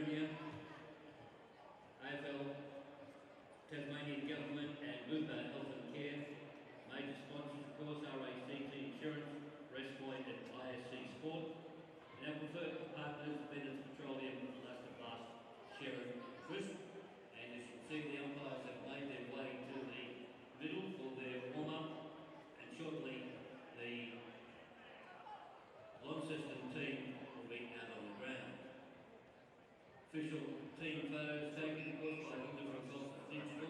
Premier, AFL, Tasmanian Government and Lupa Health and Care. Major sponsors, of course, RACT Insurance, Wrest and ISC Sport. And our preferred partners, Bennett Petroleum, Launceston, Sharon, Wrest. And as you can see, the umpires have made their way to the middle for their warm-up. And shortly, the Launceston team will be out on the ground. Official team photos taken, of course, by Oliver Digital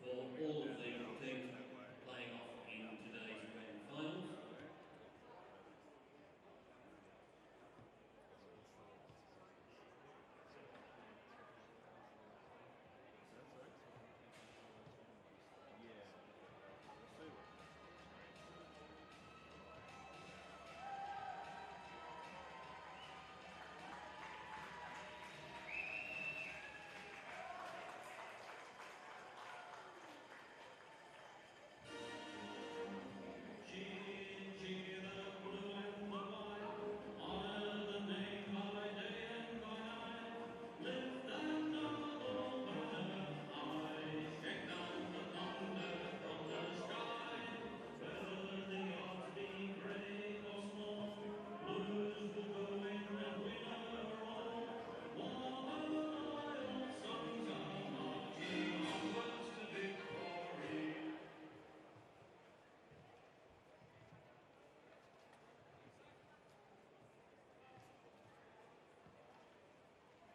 for all of the teams playing off in today's grand finals.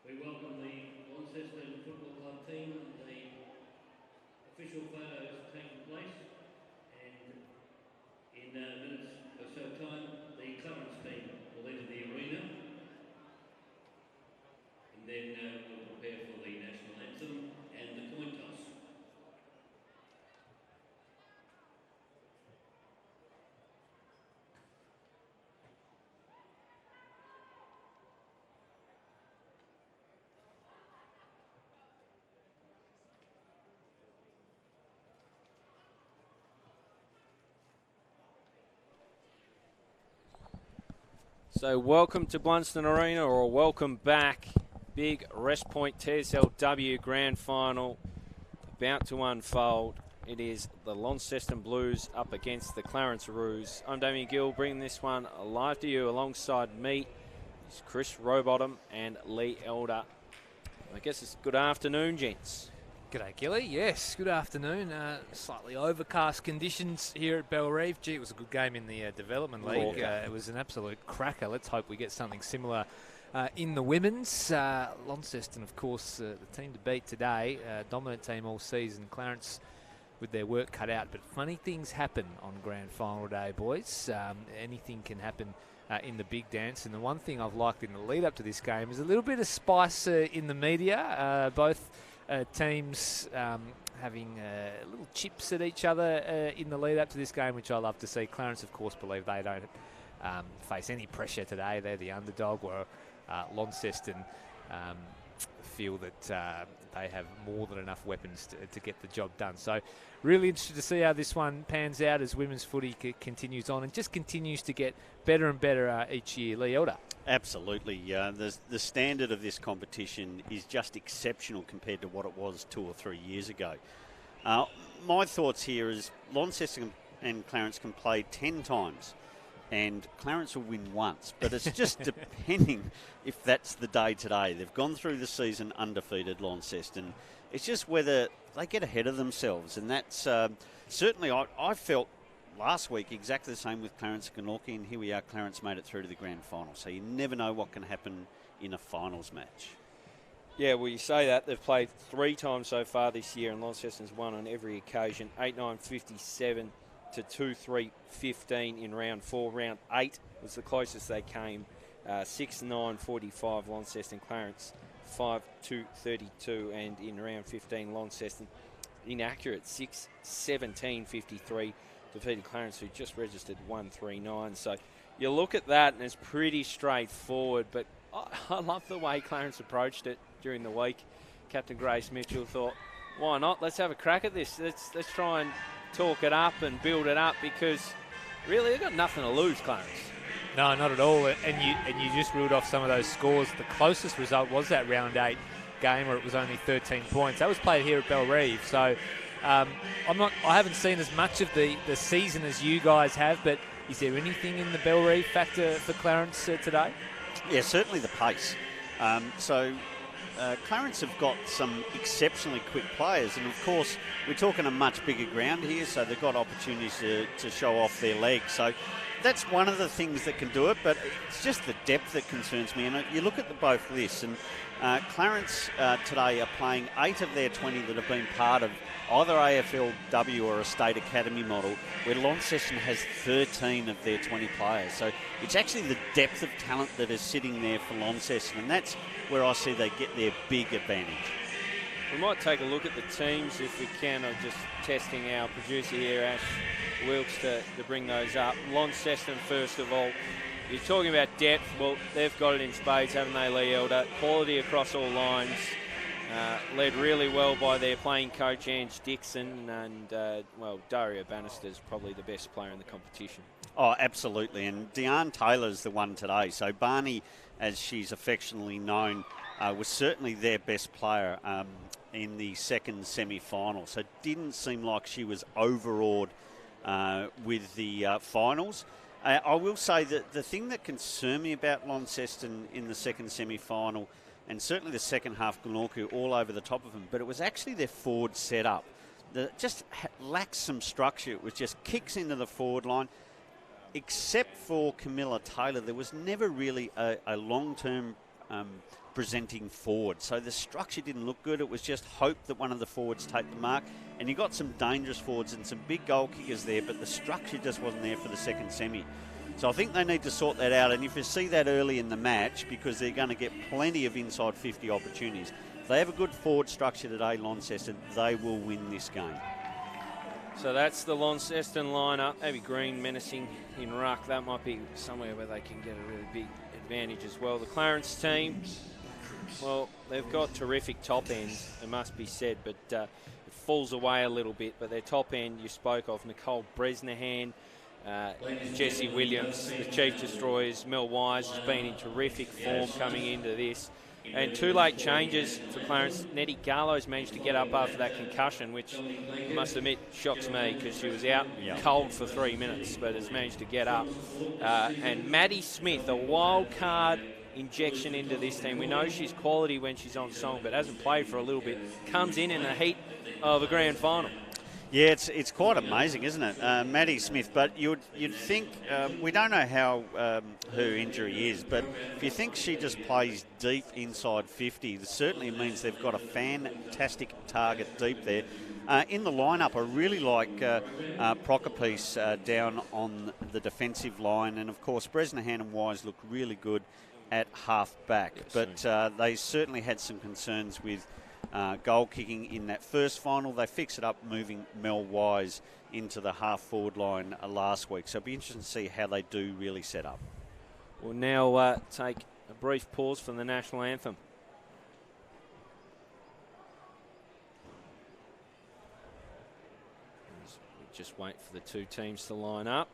We welcome the Launceston Football Club team, the official photos taking place, and in minutes or so time, the Clarence team will enter the arena, and then we'll prepare for the national anthem and the coin toss. So welcome to Blunston Arena, or welcome back. Big Wrest Point TSLW Grand Final about to unfold. It is the Launceston Blues up against the Clarence Roos. I'm Damien Gill, bringing this one live to you alongside me. It's Chris Rowbottom and Lee Elder. I guess it's good afternoon, gents. G'day, Gilly. Yes, good afternoon. Slightly overcast conditions here at Bellerive. Gee, it was a good game in the Development League. It was an absolute cracker. Let's hope we get something similar in the women's. Launceston, of course, the team to beat today. Dominant team all season. Clarence with their work cut out. But funny things happen on Grand Final day, boys. Anything can happen in the big dance. And the one thing I've liked in the lead up to this game is a little bit of spice in the media. Both teams having little chips at each other in the lead up to this game, which I love to see. Clarence, of course, believe they don't face any pressure today. They're the underdog, where Launceston feel that they have more than enough weapons to get the job done. So really interested to see how this one pans out as women's footy continues on and just continues to get better and better each year. Lee Elder. Absolutely. The standard of this competition is just exceptional compared to what it was 2 or 3 years ago. My thoughts here is Launceston and Clarence can play 10 times and Clarence will win once, but it's just depending if that's the day today. They've gone through the season undefeated, Launceston. It's just whether they get ahead of themselves, and that's certainly I felt last week exactly the same with Clarence and Glenorchy, and here we are. Clarence made it through to the grand final, so you never know what can happen in a finals match. Yeah, well, you say that. They've played 3 times so far this year, and Launceston's won on every occasion. 8-9-57 to 2-3-15 in round 4. Round 8 was the closest they came. 6-9-45 Launceston. Clarence 5-2-32, and in round 15 Launceston inaccurate 6-17-53 defeated Clarence, who just registered 1-3-9. So you look at that and it's pretty straightforward, but I love the way Clarence approached it during the week. Captain Grace Mitchell thought, why not? Let's have a crack at this. Let's try and talk it up and build it up, because really they've got nothing to lose, Clarence. No, not at all. And you just ruled off some of those scores. The closest result was that round 8 game where it was only 13 points. That was played here at Belrive. So I haven't seen as much of the season as you guys have, but is there anything in the Belrive factor for Clarence today? Yeah, certainly the pace. Clarence have got some exceptionally quick players, and of course we're talking a much bigger ground here, so they've got opportunities to show off their legs. So that's one of the things that can do it, but it's just the depth that concerns me. And you look at the both lists, and Clarence today are playing 8 of their 20 that have been part of either AFLW or a state academy model, where Launceston has 13 of their 20 players. So it's actually the depth of talent that is sitting there for Launceston, and that's where I see they get their big advantage. We might take a look at the teams if we can. I'm just testing our producer here, Ash Wilkes, to bring those up. Launceston, first of all. You're talking about depth. Well, they've got it in spades, haven't they, Lee Elder? Quality across all lines. Led really well by their playing coach, Ange Dixon, and, Daria Bannister's probably the best player in the competition. Oh, absolutely. And Deanne Taylor's the one today. So Barney, as she's affectionately known, was certainly their best player in the second semi-final. So it didn't seem like she was overawed with the finals. I will say that the thing that concerned me about Launceston in the second semi-final, and certainly the second half, Glenorchy all over the top of them, but it was actually their forward setup that just lacks some structure. It was just kicks into the forward line. Except for Camilla Taylor, there was never really a long-term presenting forward. So the structure didn't look good. It was just hope that one of the forwards take the mark. And you got some dangerous forwards and some big goal kickers there, but the structure just wasn't there for the second semi. So I think they need to sort that out. And if you see that early in the match, because they're going to get plenty of inside 50 opportunities, if they have a good forward structure today, Launceston, they will win this game. So that's the Launceston lineup. Maybe Green menacing in ruck. That might be somewhere where they can get a really big advantage as well. The Clarence team, well, they've got terrific top ends, it must be said, but it falls away a little bit. But their top end, you spoke of, Nicole Bresnahan, Jessie Williams, the Chief Destroyers, Mel Wise has been in terrific form coming into this. And 2 late changes for Clarence. Nettie Garlow's managed to get up after that concussion, which I must admit shocks me because she was out cold for 3 minutes, but has managed to get up. And Maddie Smith, a wild card injection into this team. We know she's quality when she's on song, but hasn't played for a little bit. Comes in the heat of a grand final. Yeah, it's quite amazing, isn't it? Maddie Smith, but you'd think, we don't know how her injury is, but if you think she just plays deep inside 50, it certainly means they've got a fantastic target deep there. In the lineup, I really like Prokopiece down on the defensive line, and of course Bresnahan and Wise look really good at half back, but they certainly had some concerns with goal kicking in that first final. They fixed it up moving Mel Wise into the half forward line last week. So it'll be interesting to see how they do really set up. We'll now take a brief pause from the national anthem. Just wait for the 2 teams to line up.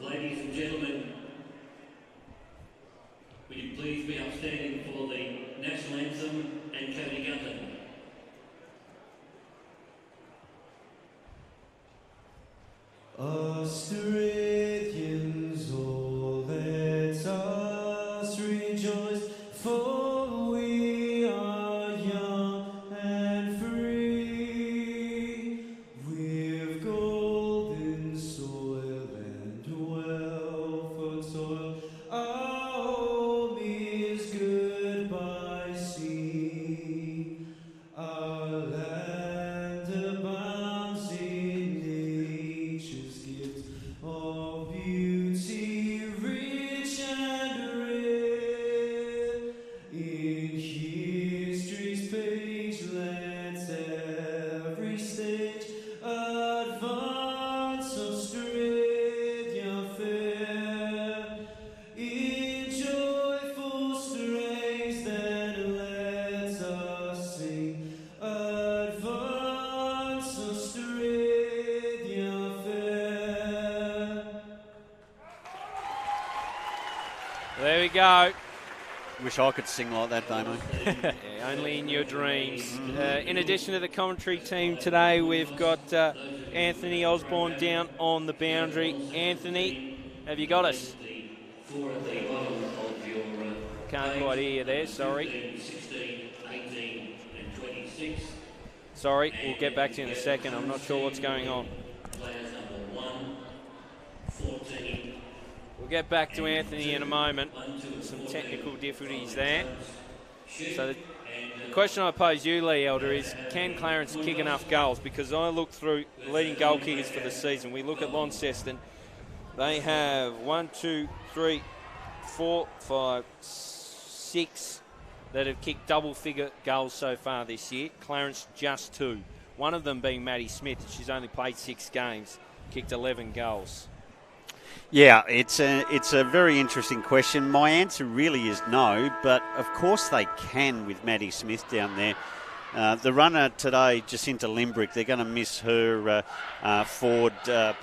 Ladies and gentlemen, will you please be upstanding for the national anthem and county anthem? Australians, all let us rejoice, for we There we go. Wish I could sing like that, Damo. Yeah, only in your dreams. In addition to the commentary team today, we've got Anthony Osborne down on the boundary. Anthony, have you got us? Can't quite hear you there, sorry. 16, 18 and 26. Sorry, we'll get back to you in a second. I'm not sure what's going on. Players number 1, 14. We'll get back to Anthony in a moment. Some technical difficulties there. So the question I pose you, Lee Elder, is can Clarence kick enough goals? Because I look through leading goal kickers for the season. We look at Launceston. They have 1, 2, 3, 4, 5, 6 that have kicked double-figure goals so far this year. Clarence just 2. One of them being Maddie Smith. She's only played 6 games, kicked 11 goals. Yeah, it's a very interesting question. My answer really is no, but of course they can with Maddie Smith down there. The runner today, Jacinta Limbrick, they're going to miss her forward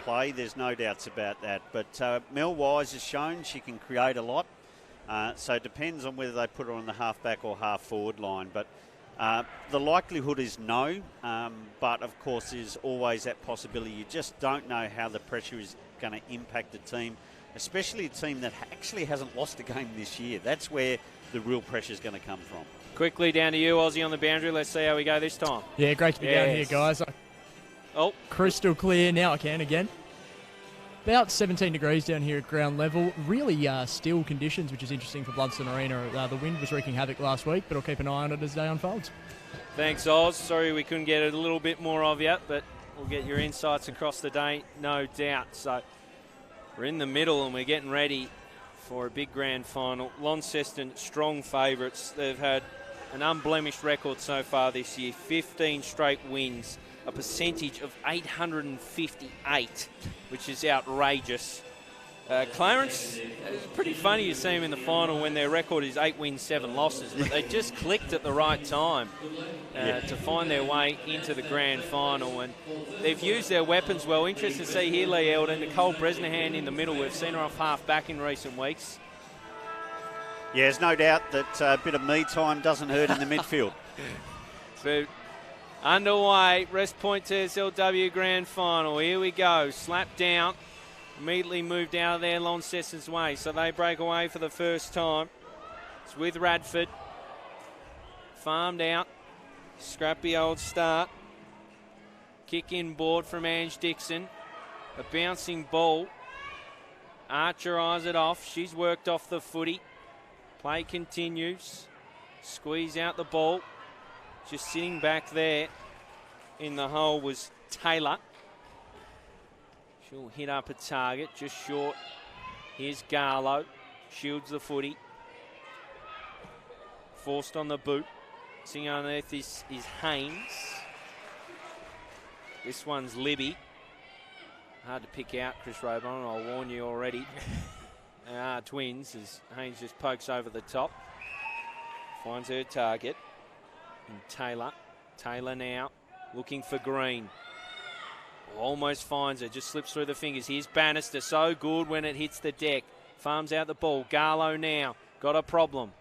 play. There's no doubts about that. But Mel Wise has shown she can create a lot. So it depends on whether they put her on the half-back or half-forward line. But the likelihood is no. But, of course, there's always that possibility. You just don't know how the pressure is going to impact the team, especially a team that actually hasn't lost a game this year. That's where the real pressure is going to come from. Quickly down to you, Aussie, on the boundary. Let's see how we go this time. Yeah, great to be down here, guys. Oh, crystal clear now. I can again. About 17 degrees down here at ground level. Really still conditions, which is interesting for Launceston Arena. The wind was wreaking havoc last week, but I'll keep an eye on it as the day unfolds. thanks, Oz. Sorry we couldn't get a little bit more of you, but we'll get your insights across the day, no doubt. So we're in the middle and we're getting ready for a big grand final. Launceston, strong favourites. They've had an unblemished record so far this year, 15 straight wins, a percentage of 858, which is outrageous. Clarence, it's pretty funny to see them in the final when their record is 8 wins, 7 losses, but they just clicked at the right time to find their way into the grand final, and they've used their weapons well. Interesting to see here, Lee Eldon, Nicole Bresnahan in the middle. We've seen her off half-back in recent weeks. Yeah, there's no doubt that a bit of me time doesn't hurt in the midfield. So underway, Wrest Point TSLW grand final. Here we go. Slap down. Immediately moved out of there Launceston's way. So they break away for the first time. It's with Radford. Farmed out. Scrappy old start. Kick in board from Ange Dixon. A bouncing ball. Archer eyes it off. She's worked off the footy. Play continues. Squeeze out the ball. Just sitting back there in the hole was Taylor. She'll hit up a target, just short. Here's Garlow. Shields the footy. Forced on the boot. Sitting underneath is Haynes. This one's Libby. Hard to pick out, Chris Robon, I'll warn you already. Twins as Haynes just pokes over the top. Finds her target. And Taylor. Taylor now looking for Green. Almost finds her, just slips through the fingers. Here's Bannister, so good when it hits the deck. Farms out the ball. Garlow now, got a problem.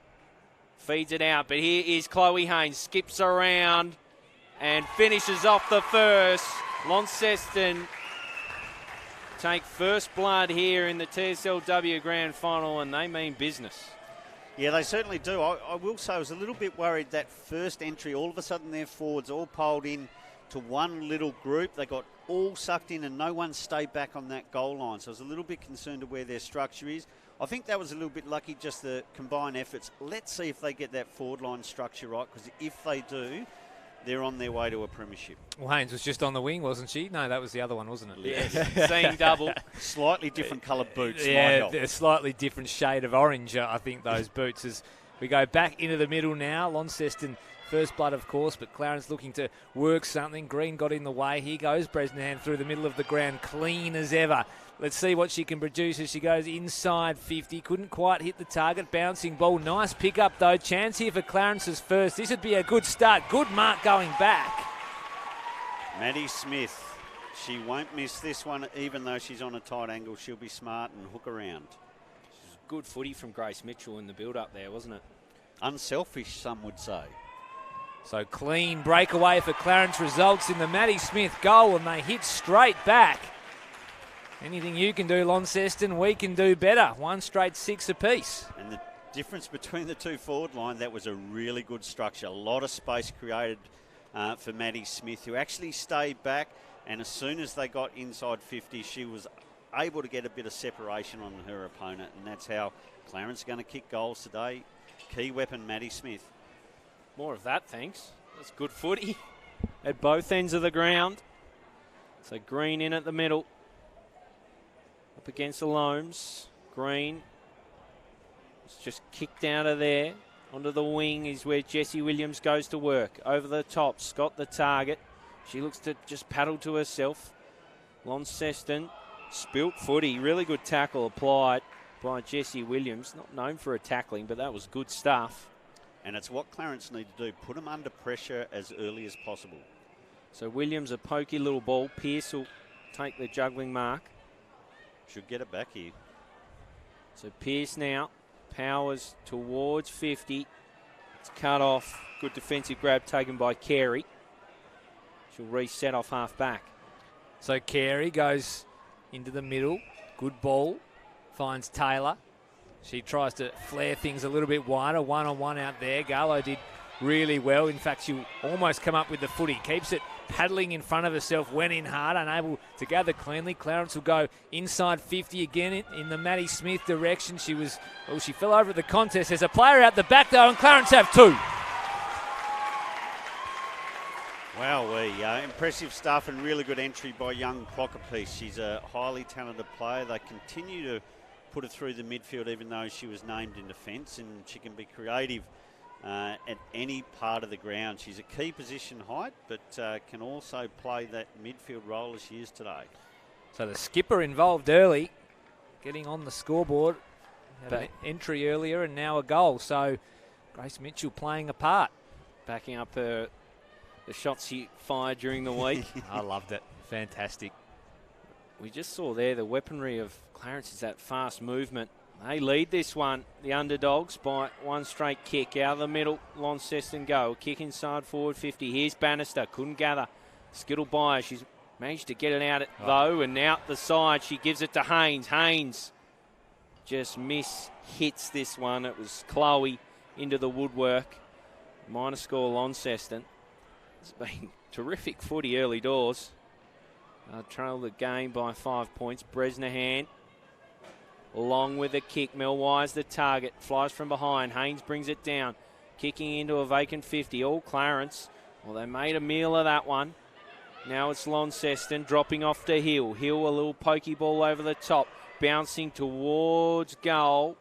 Feeds it out, but here is Chloe Haynes. Skips around and finishes off the first. Launceston take first blood here in the TSLW Grand Final, and they mean business. Yeah, they certainly do. I will say I was a little bit worried that first entry, all of a sudden their forwards all piled in to one little group. They got all sucked in and no one stayed back on that goal line. So I was a little bit concerned of where their structure is. I think that was a little bit lucky, just the combined efforts. Let's see if they get that forward line structure right, because if they do, they're on their way to a premiership. Well, Haynes was just on the wing, wasn't she? No, that was the other one, wasn't it? Yes, seeing double. Slightly different coloured boots. Yeah, a slightly different shade of orange, I think, those boots. As we go back into the middle now, Launceston first blood, of course, but Clarence looking to work something. Green got in the way. Here goes Bresnahan through the middle of the ground, clean as ever. Let's see what she can produce as she goes inside 50. Couldn't quite hit the target. Bouncing ball. Nice pick up, though. Chance here for Clarence's first. This would be a good start. Good mark going back. Maddie Smith. She won't miss this one, even though she's on a tight angle. She'll be smart and hook around. She's good footy from Grace Mitchell in the build-up there, wasn't it? Unselfish, some would say. So clean breakaway for Clarence results in the Maddie Smith goal, and they hit straight back. Anything you can do, Launceston, we can do better. 1 straight 6 apiece. And the difference between the two forward line, that was a really good structure. A lot of space created for Maddie Smith, who actually stayed back, and as soon as they got inside 50, she was able to get a bit of separation on her opponent, and that's how Clarence is going to kick goals today. Key weapon, Maddie Smith. More of that, thanks. That's good footy at both ends of the ground. So Green in at the middle. Up against the Loams. Green. It's just kicked out of there. Onto the wing is where Jessie Williams goes to work. Over the top, Scott the target. She looks to just paddle to herself. Launceston, spilt footy. Really good tackle applied by Jessie Williams. Not known for her tackling, but that was good stuff. And it's what Clarence need to do. Put them under pressure as early as possible. So Williams, a pokey little ball. Pearce will take the juggling mark. Should get it back here. So Pearce now. Powers towards 50. It's cut off. Good defensive grab taken by Carey. She'll reset off half back. So Carey goes into the middle. Good ball. Finds Taylor. She tries to flare things a little bit wider. 1-on-1 out there. Garlow did really well. In fact, she almost come up with the footy. Keeps it paddling in front of herself. Went in hard. Unable to gather cleanly. Clarence will go inside 50 again in the Maddie Smith direction. She fell over at the contest. There's a player out the back though, and Clarence have 2. Wowee, impressive stuff and really good entry by young Procopese. She's a highly talented player. They continue to put her through the midfield even though she was named in defence, and she can be creative at any part of the ground. She's a key position height, but can also play that midfield role as she is today. So the skipper involved early, getting on the scoreboard. Had an entry earlier and now a goal. So Grace Mitchell playing a part. Backing up the shots she fired during the week. I loved it. Fantastic. We just saw there the weaponry of Clarence is that fast movement. They lead this one, the underdogs, by 1 straight kick. Out of the middle, Launceston go. Kick inside forward 50. Here's Bannister. Couldn't gather. Skittle by her. She's managed to get it out though, and out the side. She gives it to Haynes. Haynes just hits this one. It was Chloe into the woodwork. Minor score Launceston. It's been terrific footy early doors. Trailed the game by 5 points. Bresnahan along with the kick. Mel Wise the target. Flies from behind. Haynes brings it down. Kicking into a vacant 50. All Clarence. Well, they made a meal of that one. Now it's Launceston dropping off to Hill. Hill, a little pokey ball over the top. Bouncing towards goal.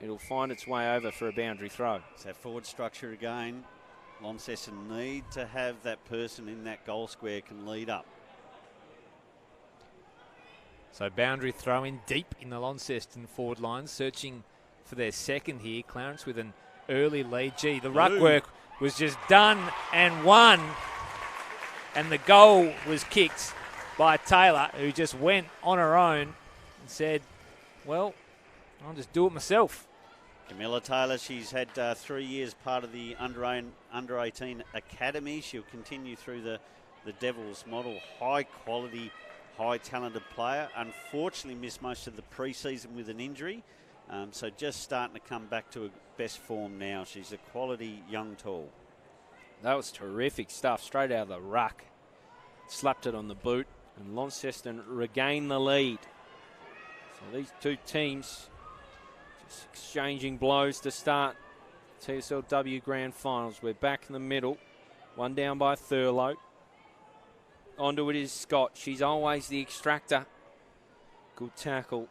It'll find its way over for a boundary throw. It's that forward structure again. Launceston need to have that person in that goal square can lead up. So boundary throw in deep in the Launceston forward line, searching for their second here. Clarence with an early lead. Gee, the ruck work was just done and won. And the goal was kicked by Taylor, who just went on her own and said, well, I'll just do it myself. Camilla Taylor, she's had 3 years part of the under-18 academy. She'll continue through the Devils model. High quality, high talented player. Unfortunately missed most of the pre-season with an injury. So just starting to come back to her best form now. She's a quality young tall. That was terrific stuff, straight out of the ruck. Slapped it on the boot, and Launceston regained the lead. So these two teams just exchanging blows to start TSLW Grand Finals. We're back in the middle. One down by Thurlow. Onto it is Scott. She's always the extractor. Good tackle.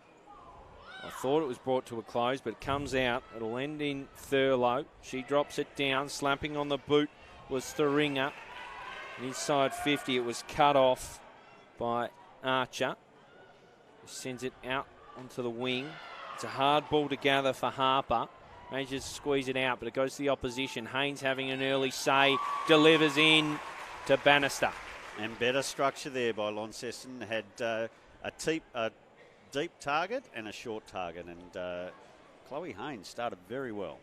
I thought it was brought to a close, but it comes out. It'll end in Thurlow. She drops it down. Slapping on the boot was Thuringer. Inside 50, it was cut off by Archer. He sends it out onto the wing. It's a hard ball to gather for Harper. Manages to squeeze it out, but it goes to the opposition. Haynes having an early say. Delivers in to Bannister. And better structure there by Launceston. Had a deep target and a short target. And Chloe Haynes started very well.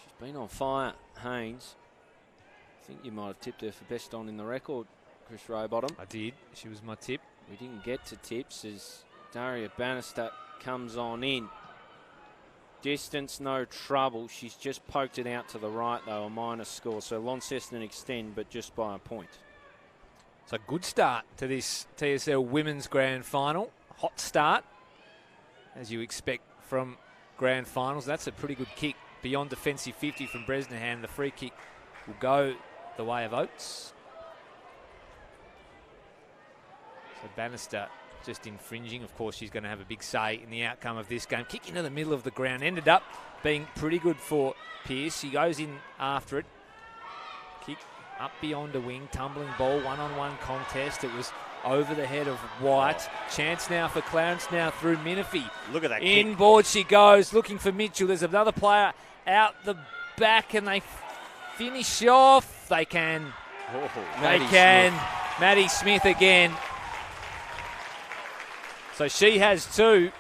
She's been on fire, Haynes. I think you might have tipped her for best on in the record, Chris Rowbottom. I did. She was my tip. We didn't get to tips as Daria Bannister comes on in. Distance, no trouble. She's just poked it out to the right, though, a minus score. So Launceston extend, but just by a point. It's a good start to this TSL Women's Grand Final. Hot start, as you expect from Grand Finals. That's a pretty good kick. Beyond defensive 50 from Bresnahan. The free kick will go the way of Oates. So Bannister just infringing. Of course, she's going to have a big say in the outcome of this game. Kick into the middle of the ground. Ended up being pretty good for Pearce. She goes in after it. Kick up beyond a wing. Tumbling ball. One-on-one contest. It was over the head of White. Chance now for Clarence now through Minifee. Look at that kick. Inboard she goes. Looking for Mitchell. There's another player out the back and they finish off. They can. Maddie Smith again. So she has two.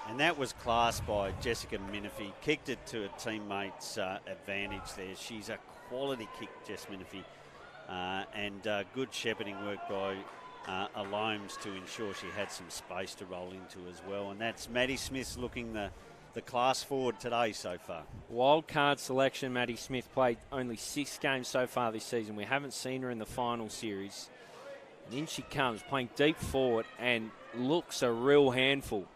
And that was class by Jessica Minifee. Kicked it to a teammate's advantage there. She's a quality kick, Jess Minifee. And good shepherding work by Alomes to ensure she had some space to roll into as well. And that's Maddie Smith looking the class forward today so far. Wild card selection, Maddie Smith played only 6 games so far this season. We haven't seen her in the final series. And in she comes, playing deep forward and looks a real handful.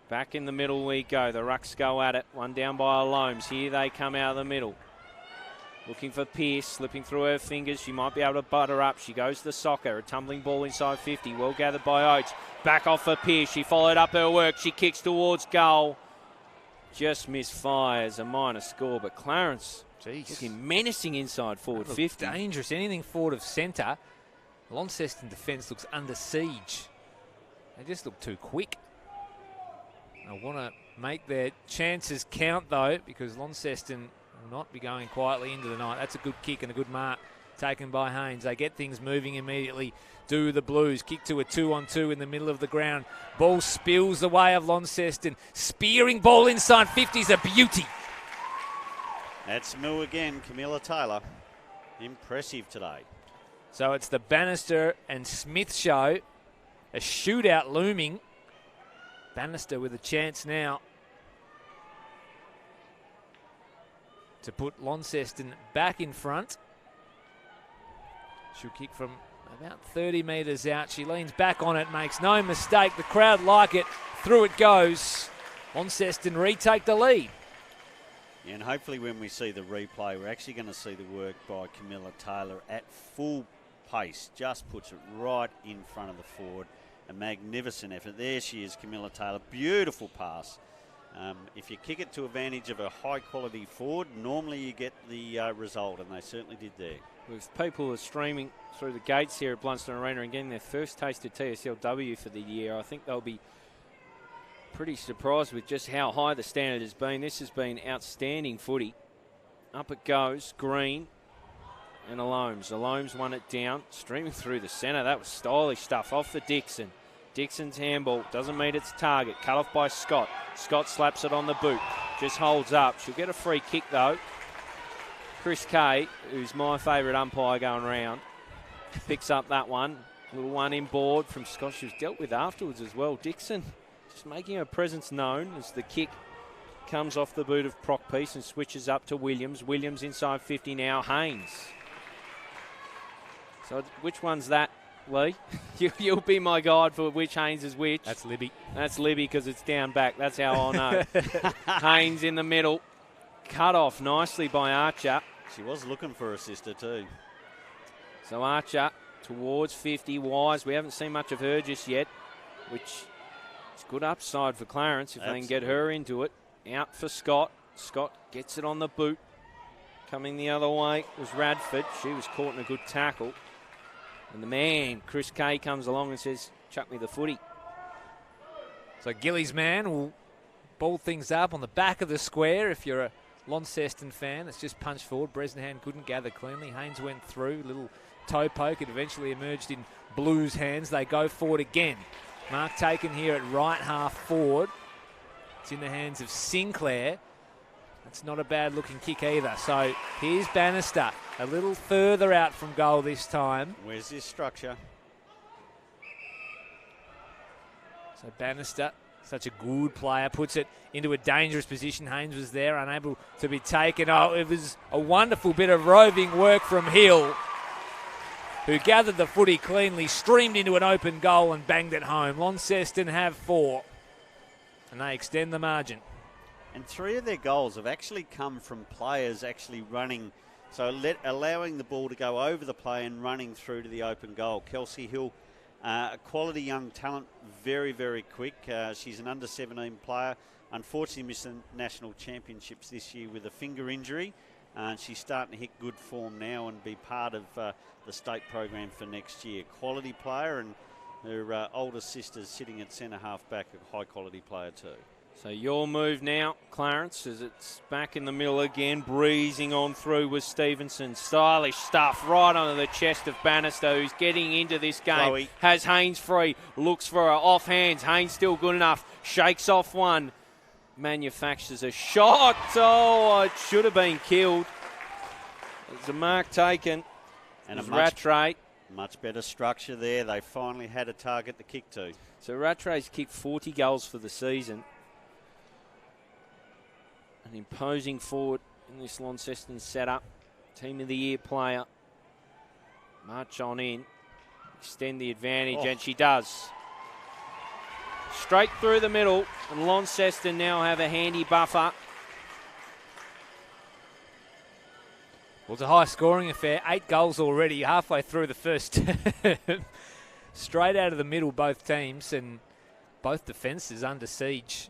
Back in the middle we go. The Rucks go at it. One down by Alomes. Here they come out of the middle. Looking for Pearce, slipping through her fingers. She might be able to butter up. She goes to the soccer. A tumbling ball inside 50. Well gathered by Oates. Back off for Pearce. She followed up her work. She kicks towards goal. Just misfires. A minor score. But Clarence looking menacing inside forward 50. Dangerous. Anything forward of centre. Launceston defence looks under siege. They just look too quick. I want to make their chances count, though, because Launceston will not be going quietly into the night. That's a good kick and a good mark taken by Haynes. They get things moving immediately. Do the Blues. Kick to a 2-on-2 in the middle of the ground. Ball spills the way of Launceston. Spearing ball inside 50 is a beauty. That's Moo again, Camilla Taylor. Impressive today. So it's the Bannister and Smith show. A shootout looming. Bannister with a chance now to put Launceston back in front. She'll kick from about 30 metres out. She leans back on it, makes no mistake. The crowd like it. Through it goes. Launceston retake the lead. Yeah, and hopefully when we see the replay, we're actually going to see the work by Camilla Taylor at full pace. Just puts it right in front of the forward. A magnificent effort. There she is, Camilla Taylor. Beautiful pass. If you kick it to advantage of a high-quality forward, normally you get the result, and they certainly did there. With people are streaming through the gates here at Blunston Arena and getting their first taste of TSLW for the year, I think they'll be pretty surprised with just how high the standard has been. This has been outstanding footy. Up it goes, Green and Alomes. Alomes won it down, streaming through the centre. That was stylish stuff off for Dixon. Dixon's handball doesn't meet its target. Cut off by Scott. Scott slaps it on the boot. Just holds up. She'll get a free kick though. Chris Kay, who's my favourite umpire going round, picks up that one. Little one inboard from Scott. She was dealt with afterwards as well. Dixon just making her presence known as the kick comes off the boot of Prockpiece and switches up to Williams. Williams inside 50 now. Haynes. So which one's that, Lee? You'll be my guide for which Haynes is which. That's Libby. That's Libby because it's down back. That's how I'll know. Haynes in the middle. Cut off nicely by Archer. She was looking for her sister too. So Archer towards 50. Wise. We haven't seen much of her just yet, which is good upside for Clarence if they can get her into it. Out for Scott. Scott gets it on the boot. Coming the other way was Radford. She was caught in a good tackle. And the man, Chris Kay, comes along and says, chuck me the footy. So Gilly's man will ball things up on the back of the square. If you're a Launceston fan, it's just punched forward. Bresnahan couldn't gather cleanly. Haynes went through, little toe poke. It eventually emerged in Blues' hands. They go forward again. Mark taken here at right half forward. It's in the hands of Sinclair. That's not a bad looking kick either. So here's Bannister, a little further out from goal this time. Where's this structure? So Bannister, such a good player, puts it into a dangerous position. Haynes was there, unable to be taken. Oh, it was a wonderful bit of roving work from Hill, who gathered the footy cleanly, streamed into an open goal and banged it home. Launceston have 4, and they extend the margin. And 3 of their goals have actually come from players actually running, so allowing the ball to go over the play and running through to the open goal. Kelsey Hill, a quality young talent, very, very quick. She's an under-17 player. Unfortunately missed the national championships this year with a finger injury. She's starting to hit good form now and be part of the state program for next year. Quality player, and her older sister's sitting at centre half back, a high-quality player too. So your move now, Clarence, as it's back in the middle again, breezing on through with Stevenson. Stylish stuff right onto the chest of Bannister, who's getting into this game. Chloe. Has Haynes free, looks for her off hands. Haynes still good enough, shakes off one, manufactures a shot. Oh, it should have been killed. There's a mark taken. And a Rattray. much better structure there. They finally had a target to kick to. So Rattray's kicked 40 goals for the season. An imposing forward in this Launceston setup. Team of the year player. March on in. Extend the advantage, and she does. Straight through the middle, and Launceston now have a handy buffer. Well, it's a high-scoring affair. 8 goals already, halfway through the first term. Straight out of the middle, both teams, and both defences under siege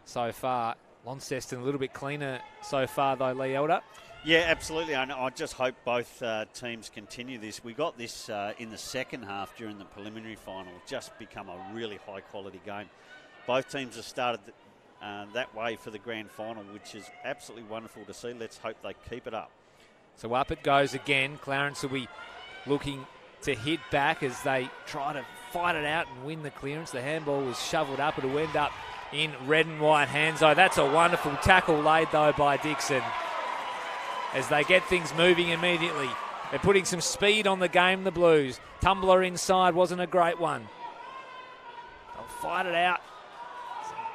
so far. Launceston a little bit cleaner so far, though, Lee Elder. Yeah, absolutely. I just hope both teams continue this. We got this in the second half during the preliminary final. It's just become a really high-quality game. Both teams have started that way for the grand final, which is absolutely wonderful to see. Let's hope they keep it up. So up it goes again. Clarence will be looking to hit back as they try to fight it out and win the clearance. The handball was shovelled up. It'll end up in red and white hands, though. That's a wonderful tackle laid, though, by Dixon, as they get things moving immediately. They're putting some speed on the game, the Blues. Tumbler inside wasn't a great one. They'll fight it out.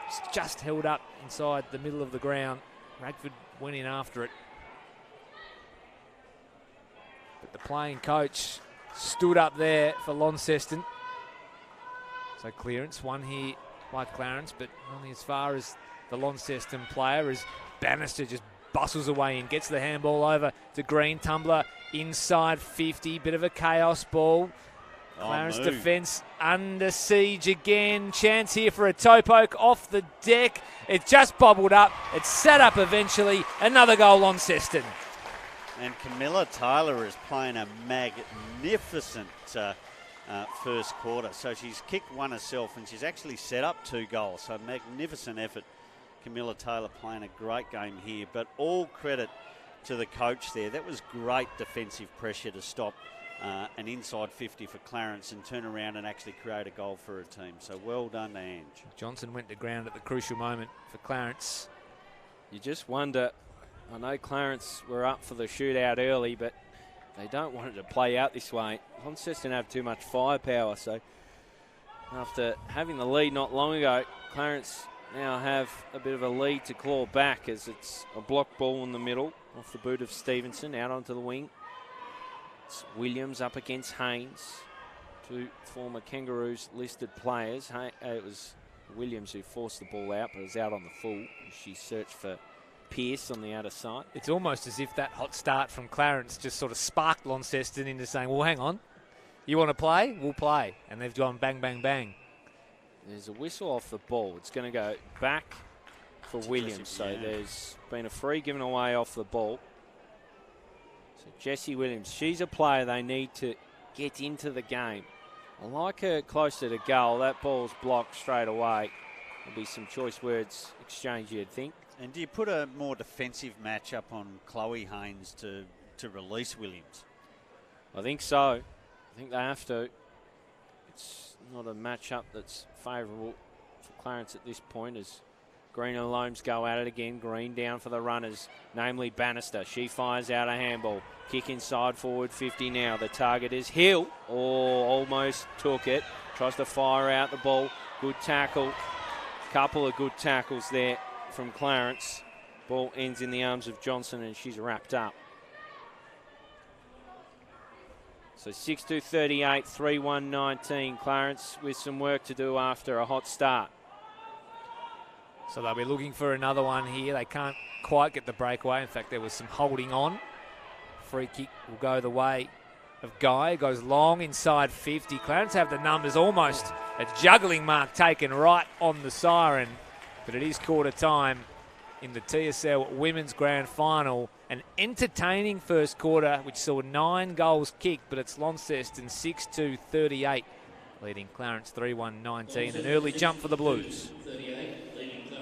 It's just held up inside the middle of the ground. Radford went in after it. But the playing coach stood up there for Launceston. So clearance, one here by Clarence, but only as far as the Launceston player, as Bannister just bustles away and gets the handball over to Green. Tumbler inside 50, bit of a chaos ball. Clarence defence under siege again. Chance here for a toe poke off the deck. It just bobbled up. It set up eventually. Another goal, Launceston. And Camilla Taylor is playing a magnificent first quarter. So she's kicked one herself and she's actually set up 2 goals. So magnificent effort. Camilla Taylor playing a great game here. But all credit to the coach there. That was great defensive pressure to stop an inside 50 for Clarence and turn around and actually create a goal for her team. So well done to Ange. Johnson went to ground at the crucial moment for Clarence. You just wonder, I know Clarence were up for the shootout early, but they don't want it to play out this way. Launceston have too much firepower, so after having the lead not long ago, Clarence now have a bit of a lead to claw back as it's a block ball in the middle off the boot of Stevenson out onto the wing. It's Williams up against Haynes, 2 former Kangaroos listed players. It was Williams who forced the ball out, but it was out on the full. She searched for Pearce on the outer side. It's almost as if that hot start from Clarence just sort of sparked Launceston into saying, well, hang on, you want to play? We'll play. And they've gone bang, bang, bang. There's a whistle off the ball. It's going to go back for Williams. So there's been a free given away off the ball. So Jessie Williams, she's a player they need to get into the game. I like her closer to goal. That ball's blocked straight away. There'll be some choice words exchanged, you'd think. And do you put a more defensive match up on Chloe Haynes to release Williams? I think so. I think they have to. It's not a matchup that's favourable for Clarence at this point as Green and Loams go at it again. Green down for the runners, namely Bannister. She fires out a handball. Kick inside, forward 50 now. The target is Hill. Oh, almost took it. Tries to fire out the ball. Good tackle. Couple of good tackles there from Clarence. Ball ends in the arms of Johnson and she's wrapped up. So 6-2-38, 3-1-19. Clarence with some work to do after a hot start. So they'll be looking for another one here. They can't quite get the breakaway. In fact, there was some holding on. Free kick will go the way of Guy. Goes long inside 50. Clarence have the numbers, almost a juggling mark taken right on the siren. But it is quarter time in the TSL Women's Grand Final. An entertaining first quarter, which saw 9 goals kicked, but it's Launceston 6-2-38, leading Clarence 3-1-19. An early jump for the Blues.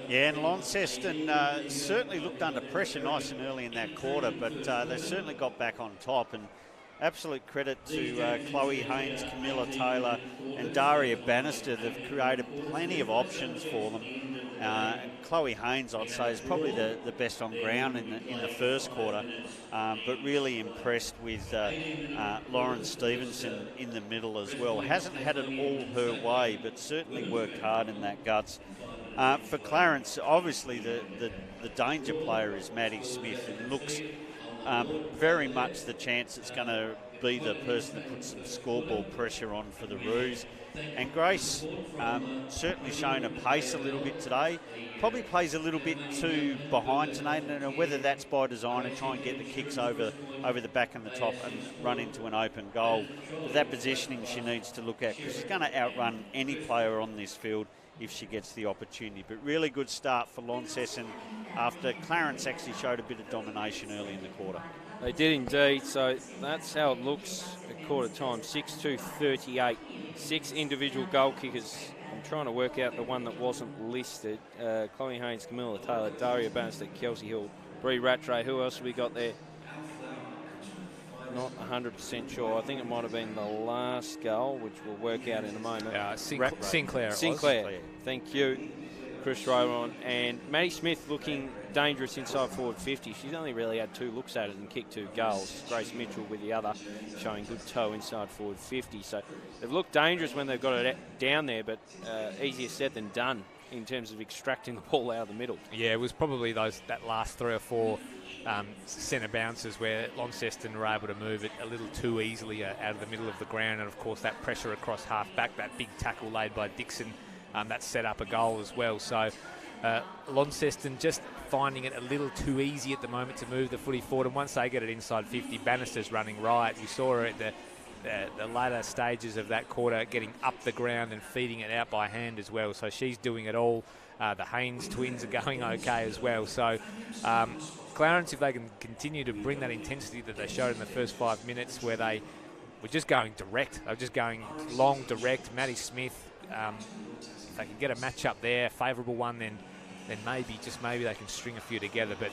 Yeah, and Launceston certainly looked under pressure nice and early in that quarter, but they certainly got back on top. And absolute credit to Chloe Haynes, Camilla Taylor and Daria Bannister. They've created plenty of options for them. Chloe Haynes, I'd say, is probably the best on ground in the first quarter, but really impressed with Lauren Stevenson in the middle as well. Hasn't had it all her way, but certainly worked hard in that guts. For Clarence, obviously the danger player is Maddie Smith, and looks very much the chance it's going to be the person that puts some scoreboard pressure on for the Roos. And Grace certainly shown her pace a little bit today. Probably plays a little bit too behind tonight, and whether that's by design and try and get the kicks over the back and the top and run into an open goal. But that positioning she needs to look at, because she's going to outrun any player on this field if she gets the opportunity. But really good start for Launceston after Clarence actually showed a bit of domination early in the quarter. They did indeed, so that's how it looks at quarter time, 6-2-38. 6 individual goal kickers. I'm trying to work out the one that wasn't listed. Chloe Haynes, Camilla Taylor, Daria Bannister, Kelsey Hill, Bree Rattray. Who else have we got there? Not 100% sure. I think it might have been the last goal, which we'll work out in a moment. Sinclair. Thank you. Chris Rowan and Maddie Smith looking dangerous inside forward 50. She's only really had 2 looks at it and kicked 2 goals. Grace Mitchell with the other, showing good toe inside forward 50. So they've looked dangerous when they've got it down there, but easier said than done in terms of extracting the ball out of the middle. Yeah, it was probably that last 3 or 4 centre bounces where Launceston were able to move it a little too easily out of the middle of the ground, and of course that pressure across half back, that big tackle laid by Dixon, that set up a goal as well. So Launceston just finding it a little too easy at the moment to move the footy forward, and once they get it inside 50, Bannister's running right. You saw her at the later stages of that quarter getting up the ground and feeding it out by hand as well, so she's doing it all. The Haynes twins are going okay as well. So Clarence, if they can continue to bring that intensity that they showed in the first 5 minutes, where they were just going direct, they were just going long direct. Maddie Smith, if they can get a match up there, favourable one, then maybe they can string a few together. But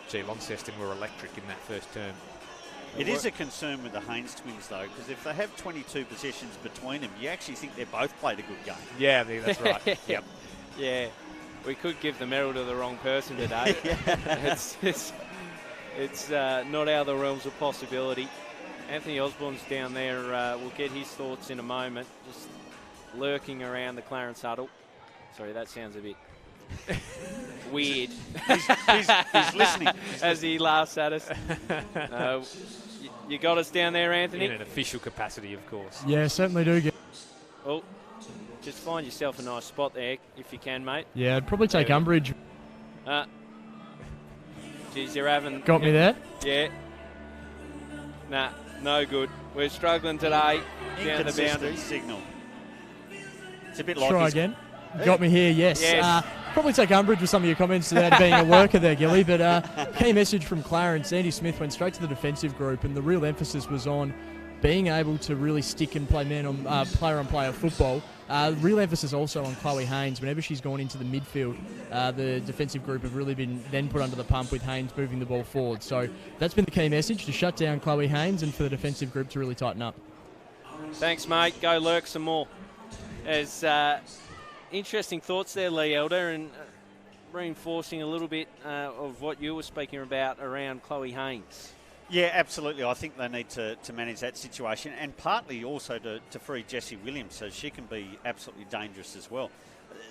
gee, Launceston were electric in that first term. It is a concern with the Haynes twins, though, because if they have 22 possessions between them, you actually think they've both played a good game. Yeah, that's right. Yep. Yeah, we could give the medal to the wrong person today. It's not out of the realms of possibility. Anthony Osborne's down there. We'll get his thoughts in a moment. Just lurking around the Clarence huddle. Sorry, that sounds a bit weird. He's listening. As he laughs at us. You got us down there, Anthony? In an official capacity, of course. Yeah, certainly do. Well, just find yourself a nice spot there if you can, mate. Yeah, I'd probably take umbrage. Geez, you're having... Got me there? Yeah. Nah, no good. We're struggling today down the boundary. Signal. It's a bit like... Try again. Got me here, yes. Probably take umbrage with some of your comments about being a worker there, Gilly, but key message from Clarence. Andy Smith went straight to the defensive group, and the real emphasis was on being able to really stick and play player-on-player football. Real emphasis also on Chloe Haynes. Whenever she's gone into the midfield, the defensive group have really been then put under the pump with Haynes moving the ball forward. So that's been the key message, to shut down Chloe Haynes and for the defensive group to really tighten up. Thanks, mate. Go lurk some more. There's interesting thoughts there, Lee Elder, and reinforcing a little bit of what you were speaking about around Chloe Haynes. Yeah, absolutely. I think they need to manage that situation, and partly also to free Jessie Williams so she can be absolutely dangerous as well.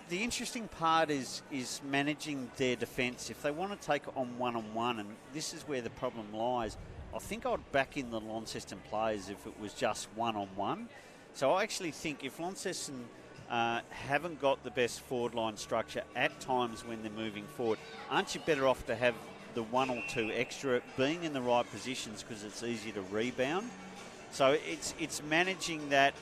The interesting part is managing their defence. If they want to take it on one-on-one, and this is where the problem lies, I think I'd back in the Launceston players if it was just one-on-one. So I actually think if Launceston haven't got the best forward line structure at times when they're moving forward, aren't you better off to have the one or two extra being in the right positions because it's easier to rebound? So it's managing that,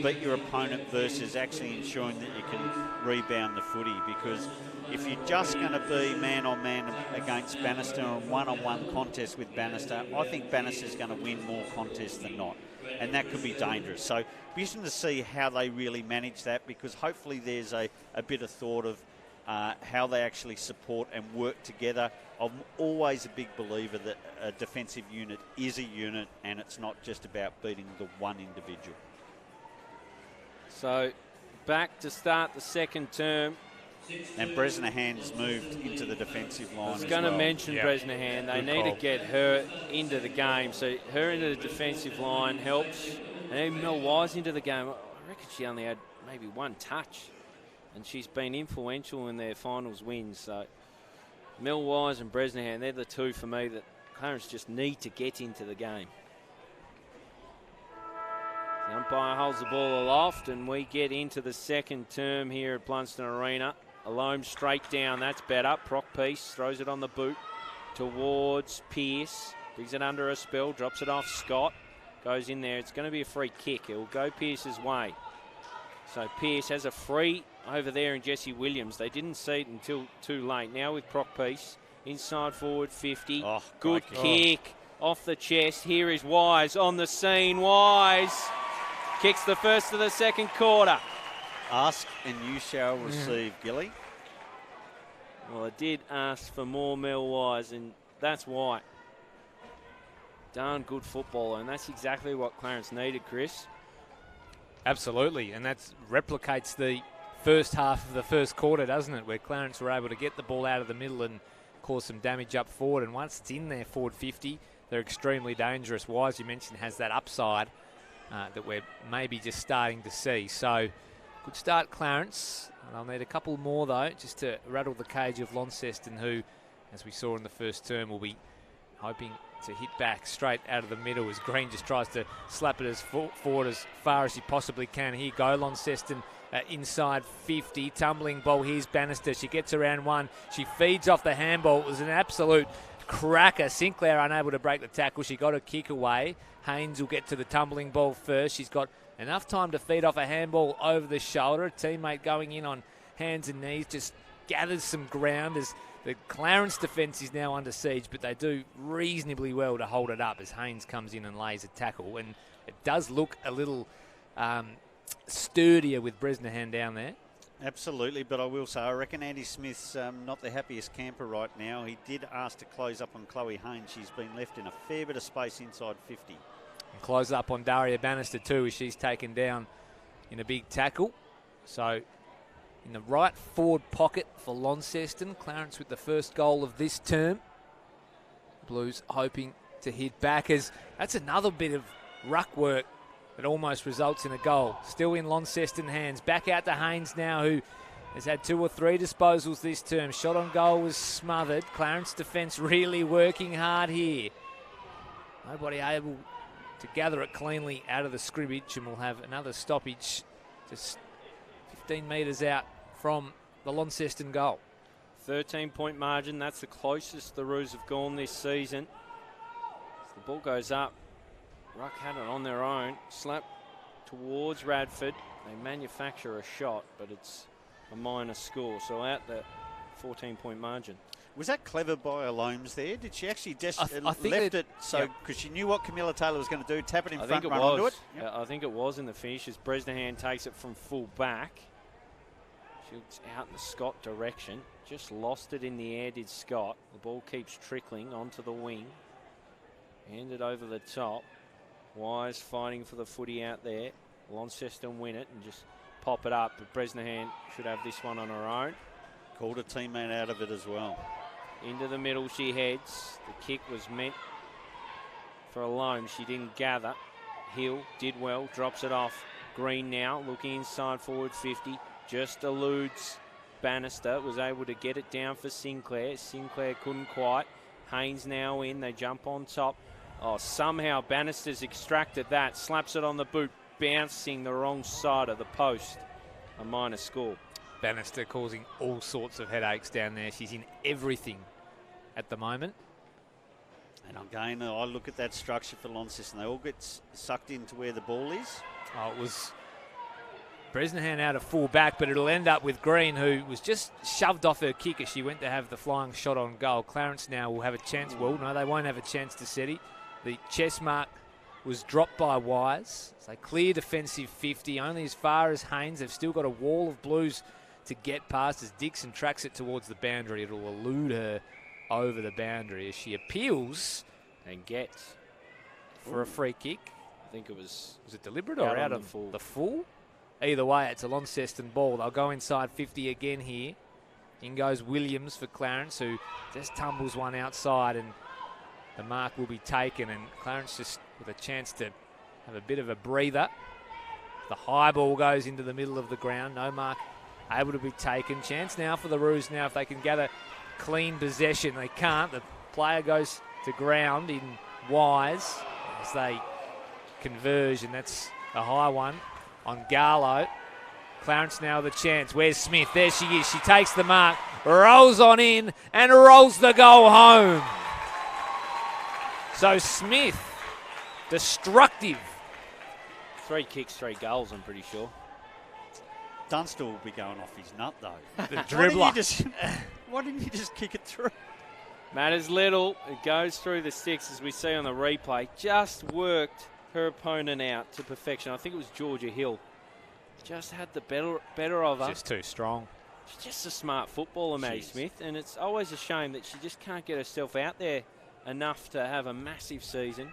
beat your opponent versus actually ensuring that you can rebound the footy, because if you're just going to be man-on-man against Bannister and one-on-one contest with Bannister, I think Bannister's going to win more contests than not, and that could be dangerous. So be interesting to see how they really manage that, because hopefully there's a bit of thought of how they actually support and work together. I'm always a big believer that a defensive unit is a unit, and it's not just about beating the one individual. So back to start the second term. And Bresnahan's moved into the defensive line. I was going to mention Bresnahan. They need to get her into the game. So her into the defensive line helps. And even Mel Wise into the game. I reckon she only had maybe one touch, and she's been influential in their finals wins. So Mel Wise and Bresnahan, they're the two for me that Clarence just need to get into the game. The umpire holds the ball aloft, and we get into the second term here at Blunston Arena. Alone straight down, that's better. Proc Peace throws it on the boot towards Pearce. Brings it under a spell, drops it off Scott. Goes in there, it's going to be a free kick. It will go Pearce's way. So Pearce has a free over there in Jessie Williams. They didn't see it until too late. Now with Proc Peace, inside forward 50. Oh, good kick off the chest. Here is Wise on the scene. Wise kicks the first of the second quarter. Ask and you shall receive, Gilly. Well, I did ask for more Mel Wise, and that's why. Darn good footballer, and that's exactly what Clarence needed, Chris. Absolutely, and that replicates the first half of the first quarter, doesn't it, where Clarence were able to get the ball out of the middle and cause some damage up forward, and once it's in there forward 50, they're extremely dangerous. Wise, you mentioned, has that upside that we're maybe just starting to see. So good start, Clarence. And I'll need a couple more, though, just to rattle the cage of Launceston, who, as we saw in the first term, will be hoping to hit back straight out of the middle as Green just tries to slap it as forward as far as he possibly can. Here go Launceston inside 50. Tumbling ball. Here's Bannister. She gets around one. She feeds off the handball. It was an absolute cracker. Sinclair unable to break the tackle. She got a kick away. Haynes will get to the tumbling ball first. She's got enough time to feed off a handball over the shoulder. A teammate going in on hands and knees just gathers some ground as the Clarence defence is now under siege, but they do reasonably well to hold it up as Haynes comes in and lays a tackle. And it does look a little sturdier with Bresnahan down there. Absolutely, but I will say, I reckon Andy Smith's not the happiest camper right now. He did ask to close up on Chloe Haynes. She's been left in a fair bit of space inside 50. And close up on Daria Bannister too, as she's taken down in a big tackle. So in the right forward pocket for Launceston. Clarence with the first goal of this term. Blues hoping to hit back, as that's another bit of ruck work that almost results in a goal. Still in Launceston hands. Back out to Haynes now, who has had 2 or 3 disposals this term. Shot on goal was smothered. Clarence defence really working hard here. Nobody able to gather it cleanly out of the scrimmage, and we'll have another stoppage just 15 metres out from the Launceston goal. 13-point margin, that's the closest the Roos have gone this season. As the ball goes up, Ruck had it on their own, slap towards Radford. They manufacture a shot, but it's a minor score, so out the 14-point margin. Was that clever by Alomes there? Did she actually just left it so because she knew what Camilla Taylor was going to do, tap it in front, run onto it? Yep. I think it was in the finish as Bresnahan takes it from full back. Shoots out in the Scott direction. Just lost it in the air, did Scott. The ball keeps trickling onto the wing. Handed over the top. Wise fighting for the footy out there. Launceston win it and just pop it up. But Bresnahan should have this one on her own. Called a teammate out of it as well. Into the middle she heads. The kick was meant for a loam. She didn't gather. Hill did well, drops it off. Green now looking inside forward 50. Just eludes Bannister. Was able to get it down for Sinclair. Sinclair couldn't quite. Haynes now in. They jump on top. Oh, somehow Bannister's extracted that. Slaps it on the boot. Bouncing the wrong side of the post. A minor score. Bannister causing all sorts of headaches down there. She's in everything at the moment. And again, I look at that structure for Launceston. They all get sucked into where the ball is. Oh, it was Bresnahan out of full back, but it'll end up with Green, who was just shoved off her kick as she went to have the flying shot on goal. Clarence now will have a chance. Well, no, they won't have a chance to set it. The chest mark was dropped by Wise. So clear defensive 50, only as far as Haynes. They've still got a wall of Blues to get past as Dixon tracks it towards the boundary. It'll elude her over the boundary as she appeals And gets for a free kick. I think it was it deliberate or out of the full? Either way, it's a Launceston ball. They'll go inside 50 again here. In goes Williams for Clarence, who just tumbles one outside, and the mark will be taken. And Clarence just with a chance to have a bit of a breather. The high ball goes into the middle of the ground. No mark able to be taken. Chance now for the Roos now if they can gather clean possession. They can't. The player goes to ground in Wise as they converge, and that's a high one on Garlow. Clarence now the chance. Where's Smith? There she is. She takes the mark, rolls on in, and rolls the goal home. So Smith, destructive. 3 kicks, 3 goals, I'm pretty sure. Dunstall will be going off his nut, though. The dribbler. Why didn't you just kick it through? Matters little. It goes through the sticks as we see on the replay. Just worked her opponent out to perfection. I think it was Georgia Hill. Just had the better of her. Just too strong. She's just a smart footballer, Maddie Smith, and it's always a shame that she just can't get herself out there enough to have a massive season.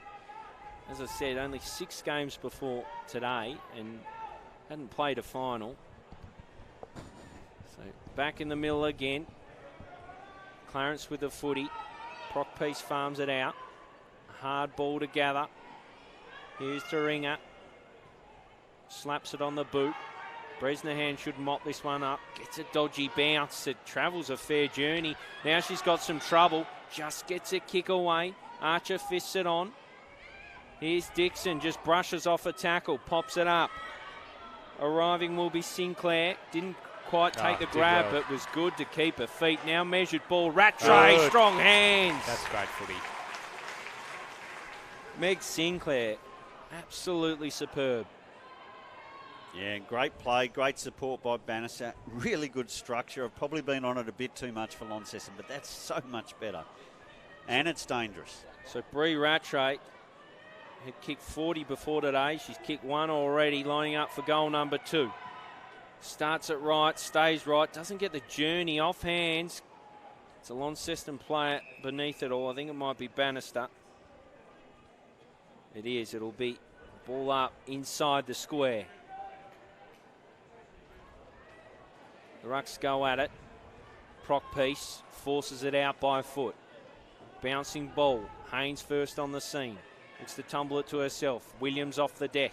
As I said, only 6 games before today and hadn't played a final. So back in the middle again. Clarence with the footy. Proc Peace farms it out. Hard ball to gather. Here's Taringa. Slaps it on the boot. Bresnahan should mop this one up. Gets a dodgy bounce. It travels a fair journey. Now she's got some trouble. Just gets a kick away. Archer fists it on. Here's Dixon. Just brushes off a tackle. Pops it up. Arriving will be Sinclair. Didn't quite take the grab, but was good to keep her feet. Now measured ball. Rattray. Strong hands. That's great footy. Meg Sinclair. Absolutely superb. Yeah, great play, great support by Bannister. Really good structure. I've probably been on it a bit too much for Launceston, but that's so much better. And it's dangerous. So Bree Rattray had kicked 40 before today. She's kicked 1 already, lining up for goal number 2. Starts it right, stays right, doesn't get the journey off hands. It's a Launceston player beneath it all. I think it might be Bannister. It is. It'll be ball up inside the square. The Rucks go at it. Proc Peace forces it out by foot. Bouncing ball. Haynes first on the scene. Looks to tumble it to herself. Williams off the deck.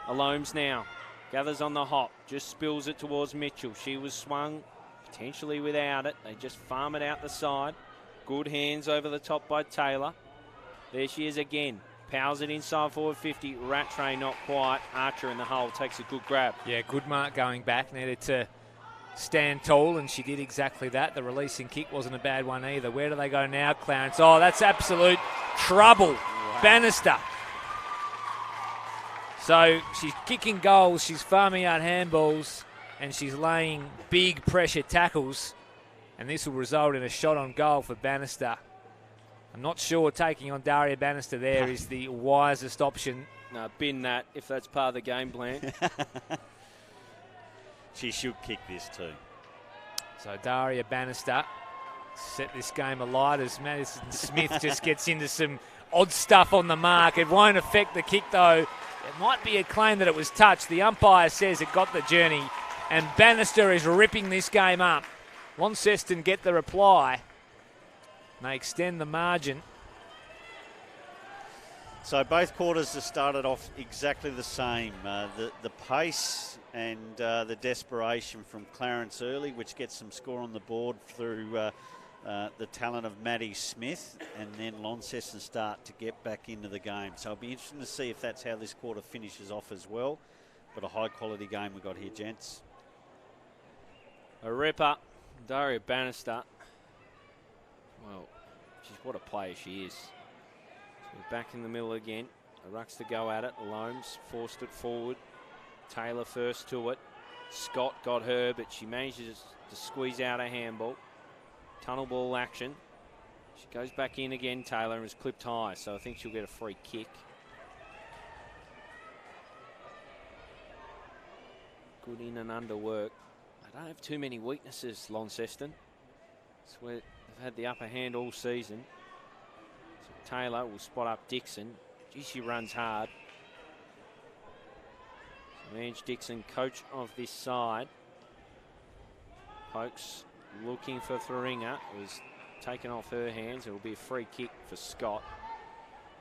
Alomes now. Gathers on the hop. Just spills it towards Mitchell. She was swung potentially without it. They just farm it out the side. Good hands over the top by Taylor. There she is again. Powers it inside forward 50. Rattray not quite. Archer in the hole takes a good grab. Yeah, good mark going back. Needed to stand tall, and she did exactly that. The releasing kick wasn't a bad one either. Where do they go now, Clarence? Oh, that's absolute trouble. Wow. Bannister. So she's kicking goals, she's farming out handballs, and she's laying big pressure tackles, and this will result in a shot on goal for Bannister. I'm not sure taking on Daria Bannister there is the wisest option. No, bin that if that's part of the game plan. She should kick this too. So Daria Bannister set this game alight as Madison Smith just gets into some odd stuff on the mark. It won't affect the kick, though. It might be a claim that it was touched. The umpire says it got the journey, and Bannister is ripping this game up. Launceston get the reply. They extend the margin. So both quarters have started off exactly the same. The pace and the desperation from Clarence early, which gets some score on the board through the talent of Maddie Smith, and then Launceston start to get back into the game. So it'll be interesting to see if that's how this quarter finishes off as well. But a high-quality game we got here, gents. A ripper, Daria Bannister. Well, what a player she is. So we're back in the middle again. A rucks to go at it. Loams forced it forward. Taylor first to it. Scott got her, but she manages to squeeze out a handball. Tunnel ball action. She goes back in again, Taylor, and is clipped high, so I think she'll get a free kick. Good in and under work. They don't have too many weaknesses, Launceston. It's where they've had the upper hand all season. So Taylor will spot up Dixon. Gee, she runs hard. So Ange Dixon, coach of this side. Pokes looking for Thuringa. It was taken off her hands. It will be a free kick for Scott.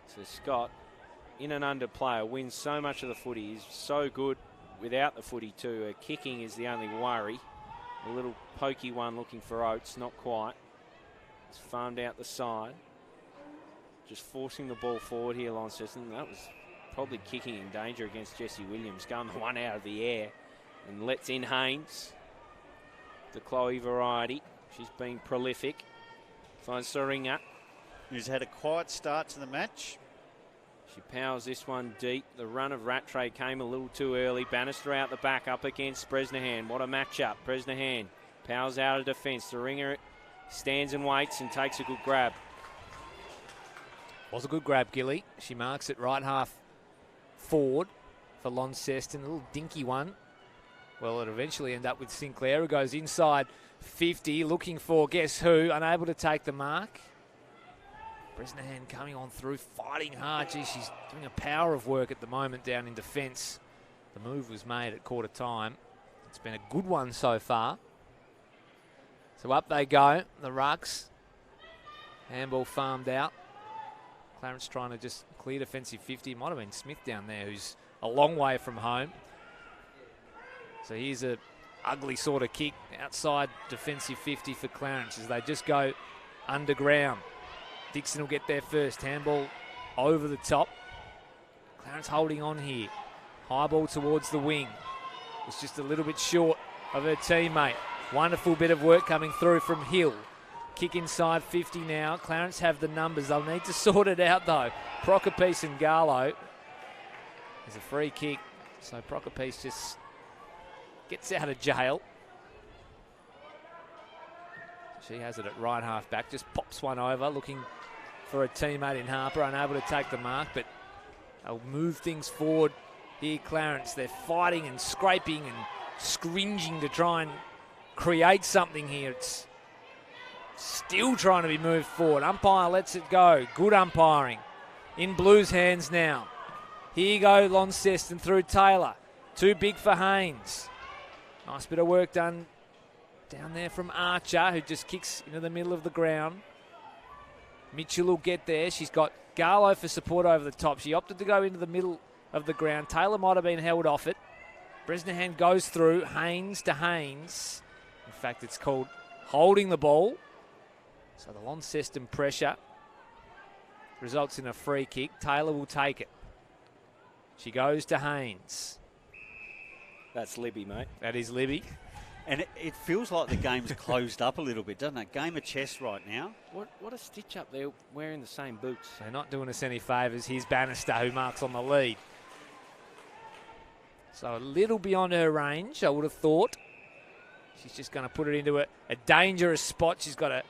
So Scott, in and under player, wins so much of the footy. He's so good without the footy too. Her kicking is the only worry. A little pokey one looking for Oates, not quite. It's farmed out the side. Just forcing the ball forward here, Launceston. That was probably kicking in danger against Jessie Williams. Going the one out of the air and lets in Haynes. The Chloe variety. She's been prolific. Finds Thuringa, who's had a quiet start to the match. She powers this one deep. The run of Rattray came a little too early. Bannister out the back up against Bresnahan. What a matchup. Bresnahan powers out of defence. Thuringa stands and waits and takes a good grab. Was a good grab, Gilly. She marks it right half forward for Launceston. A little dinky one. Well, it eventually end up with Sinclair, who goes inside 50, looking for guess who, unable to take the mark. Bresnahan coming on through, fighting hard. Gee, she's doing a power of work at the moment down in defence. The move was made at quarter time. It's been a good one so far. So up they go, the rucks. Handball farmed out. Clarence trying to just clear defensive 50. Might have been Smith down there, who's a long way from home. So here's a ugly sort of kick outside defensive 50 for Clarence as they just go underground. Dixon will get there first. Handball over the top. Clarence holding on here. High ball towards the wing. It's just a little bit short of her teammate. Wonderful bit of work coming through from Hill. Kick inside 50 now. Clarence have the numbers. They'll need to sort it out though. Procopiece and Garlow. There's a free kick. So Procopiece just gets out of jail. She has it at right half back. Just pops one over, looking for a teammate in Harper. Unable to take the mark, but they'll move things forward here, Clarence. They're fighting and scraping and scringing to try and create something here. It's still trying to be moved forward. Umpire lets it go. Good umpiring. In Blue's hands now. Here you go, Launceston through Taylor. Too big for Haynes. Nice bit of work done down there from Archer, who just kicks into the middle of the ground. Mitchell will get there. She's got Garlow for support over the top. She opted to go into the middle of the ground. Taylor might have been held off it. Bresnahan goes through. Haynes to Haynes. In fact, it's called holding the ball. So the Launceston pressure results in a free kick. Taylor will take it. She goes to Haynes. That's Libby, mate. That is Libby. And it feels like the game's closed up a little bit, doesn't it? Game of chess right now. What a stitch up there, wearing the same boots. They're not doing us any favours. Here's Bannister, who marks on the lead. So a little beyond her range, I would have thought. She's just going to put it into a dangerous spot. She's got a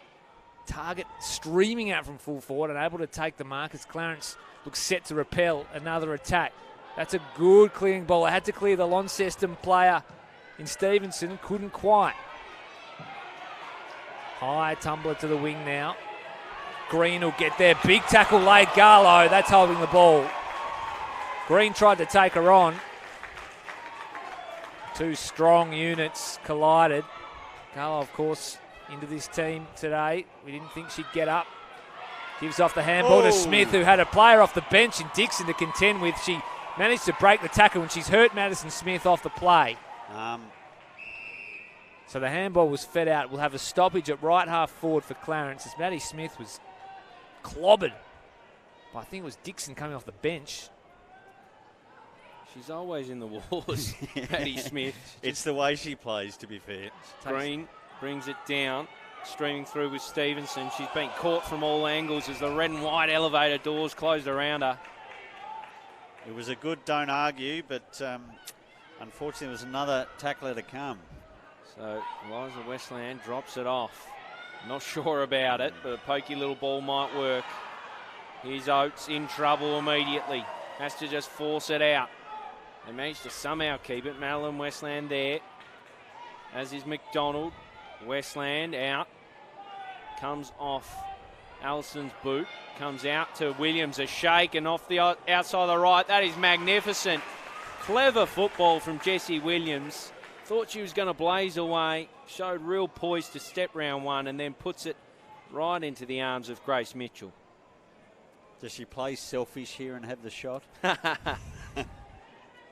target streaming out from full forward and able to take the mark as Clarence looks set to repel another attack. That's a good clearing ball. I had to clear the Launceston player in Stevenson. Couldn't quite. High tumbler to the wing now. Green will get there. Big tackle laid. Garlow, that's holding the ball. Green tried to take her on. Two strong units collided. Garlow, of course, into this team today. We didn't think she'd get up. Gives off the handball to Smith, who had a player off the bench and Dixon to contend with. She managed to break the tackle and she's hurt Madison Smith off the play. So the handball was fed out. We'll have a stoppage at right half forward for Clarence as Maddie Smith was clobbered. I think it was Dixon coming off the bench. She's always in the wars, Maddie Smith. It's the way she plays, to be fair. Green brings it down, streaming through with Stevenson. She's been caught from all angles as the red and white elevator doors closed around her. It was a good don't argue, but unfortunately there was another tackler to come. So Eliza Westland drops it off. Not sure about it, but a pokey little ball might work. Here's Oates in trouble immediately. Has to just force it out. They managed to somehow keep it. Madeline Westland there, as is McDonald. Westland out. Comes off Allison's boot. Comes out to Williams. A shake and off the outside of the right. That is magnificent. Clever football from Jessie Williams. Thought she was going to blaze away. Showed real poise to step round one and then puts it right into the arms of Grace Mitchell. Does she play selfish here and have the shot?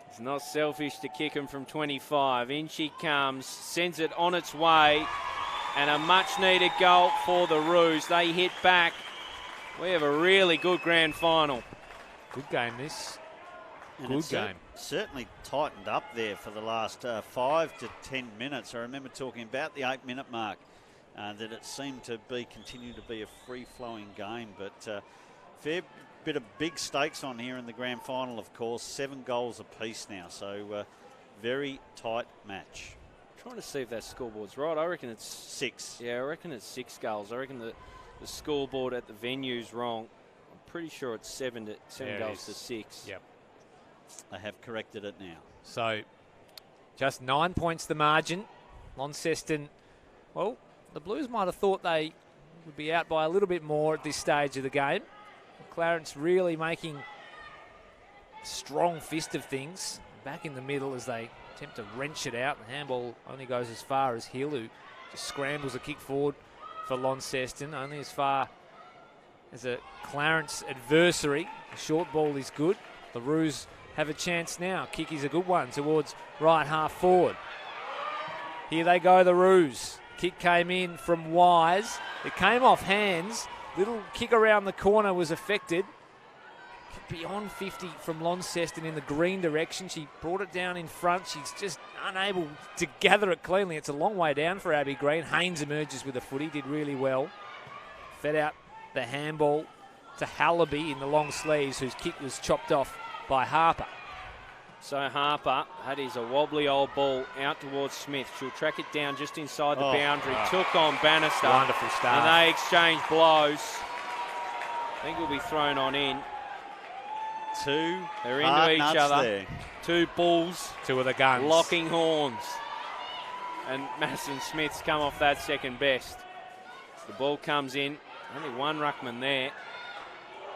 It's not selfish to kick him from 25. In she comes, sends it on its way, and a much-needed goal for the Roos. They hit back. We have a really good grand final. Good game, this. And good game. Certainly tightened up there for the last 5 to 10 minutes. I remember talking about the 8-minute mark, that it seemed to continue to be a free-flowing game, but fair bit of big stakes on here in the grand final, of course. 7 goals apiece now, so very tight match. Trying to see if that scoreboard's right. I reckon it's 6. Yeah, I reckon it's 6 goals. I reckon the scoreboard at the venue's wrong. I'm pretty sure it's 7 goals to 6. Yep. They have corrected it now. So just 9 points the margin. Launceston, well, the Blues might have thought they would be out by a little bit more at this stage of the game. Clarence really making a strong fist of things. Back in the middle as they attempt to wrench it out. The handball only goes as far as Hill, who just scrambles a kick forward for Launceston. Only as far as a Clarence adversary. The short ball is good. The Roos have a chance now. Kick is a good one towards right half forward. Here they go, the Roos. Kick came in from Wise. It came off hands. Little kick around the corner was affected. Beyond 50 from Launceston in the green direction. She brought it down in front. She's just unable to gather it cleanly. It's a long way down for Abby Green. Haynes emerges with a footy. Did really well. Fed out the handball to Hallaby in the long sleeves, whose kick was chopped off by Harper. So Harper, that is a wobbly old ball out towards Smith. She'll track it down just inside the boundary. Took on Bannister. Wonderful start. And they exchange blows. I think it'll be thrown on in. They're into each other. There. 2 bulls. 2 of the guns. Locking horns. And Madison Smith's come off that second best. The ball comes in. Only one ruckman there.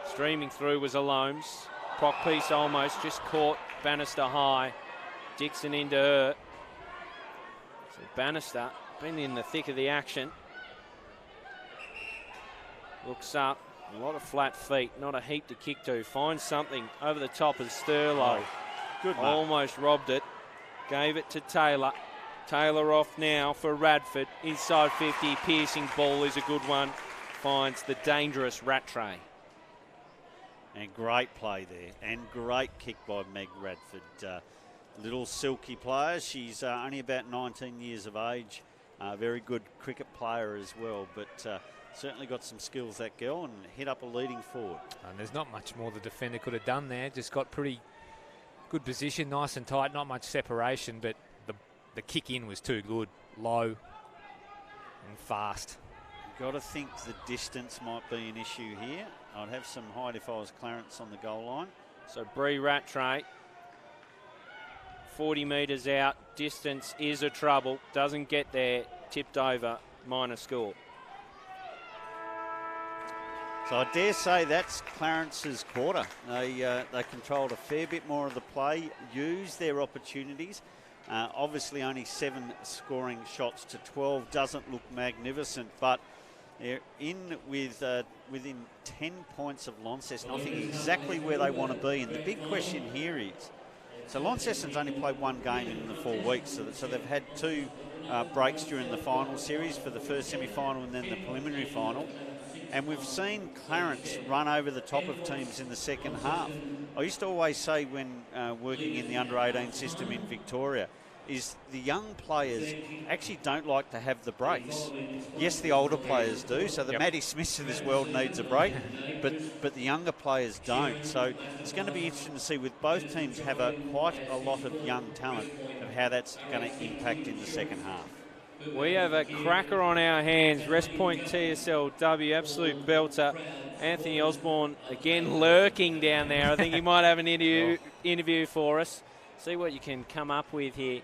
Streaming through was Alomes. Proc piece almost just caught Bannister high. Dixon into her. So Bannister been in the thick of the action. Looks up. A lot of flat feet. Not a heap to kick to. Finds something over the top of Sterlo. Good mark. Almost robbed it. Gave it to Taylor. Taylor off now for Radford. Inside 50. Piercing ball is a good one. Finds the dangerous Rattray. And great play there, and great kick by Meg Radford. Little silky player. She's only about 19 years of age. Very good cricket player as well, but certainly got some skills, that girl, and hit up a leading forward. And there's not much more the defender could have done there. Just got pretty good position, nice and tight, not much separation, but the kick in was too good. Low and fast. Got to think the distance might be an issue here. I'd have some height if I was Clarence on the goal line. So Bree Rattray, 40 metres out. Distance is a trouble. Doesn't get there. Tipped over. Minor score. So I dare say that's Clarence's quarter. They controlled a fair bit more of the play, used their opportunities. Obviously only 7 scoring shots to 12 doesn't look magnificent, but they're in with within 10 points of Launceston. I think exactly where they want to be. And the big question here is, so Launceston's only played 1 game in the 4 weeks, so they've had 2 breaks during the final series for the first semi-final and then the preliminary final. And we've seen Clarence run over the top of teams in the second half. I used to always say when working in the under-18 system in Victoria, is the young players actually don't like to have the breaks. Yes, the older players do, so the Maddie Smiths of this world needs a break, but the younger players don't. So it's going to be interesting to see, with both teams have quite a lot of young talent, of how that's going to impact in the second half. We have a cracker on our hands. Wrest Point TSLW, absolute belter. Anthony Osborne again lurking down there. I think he might have an interview for us. See what you can come up with here,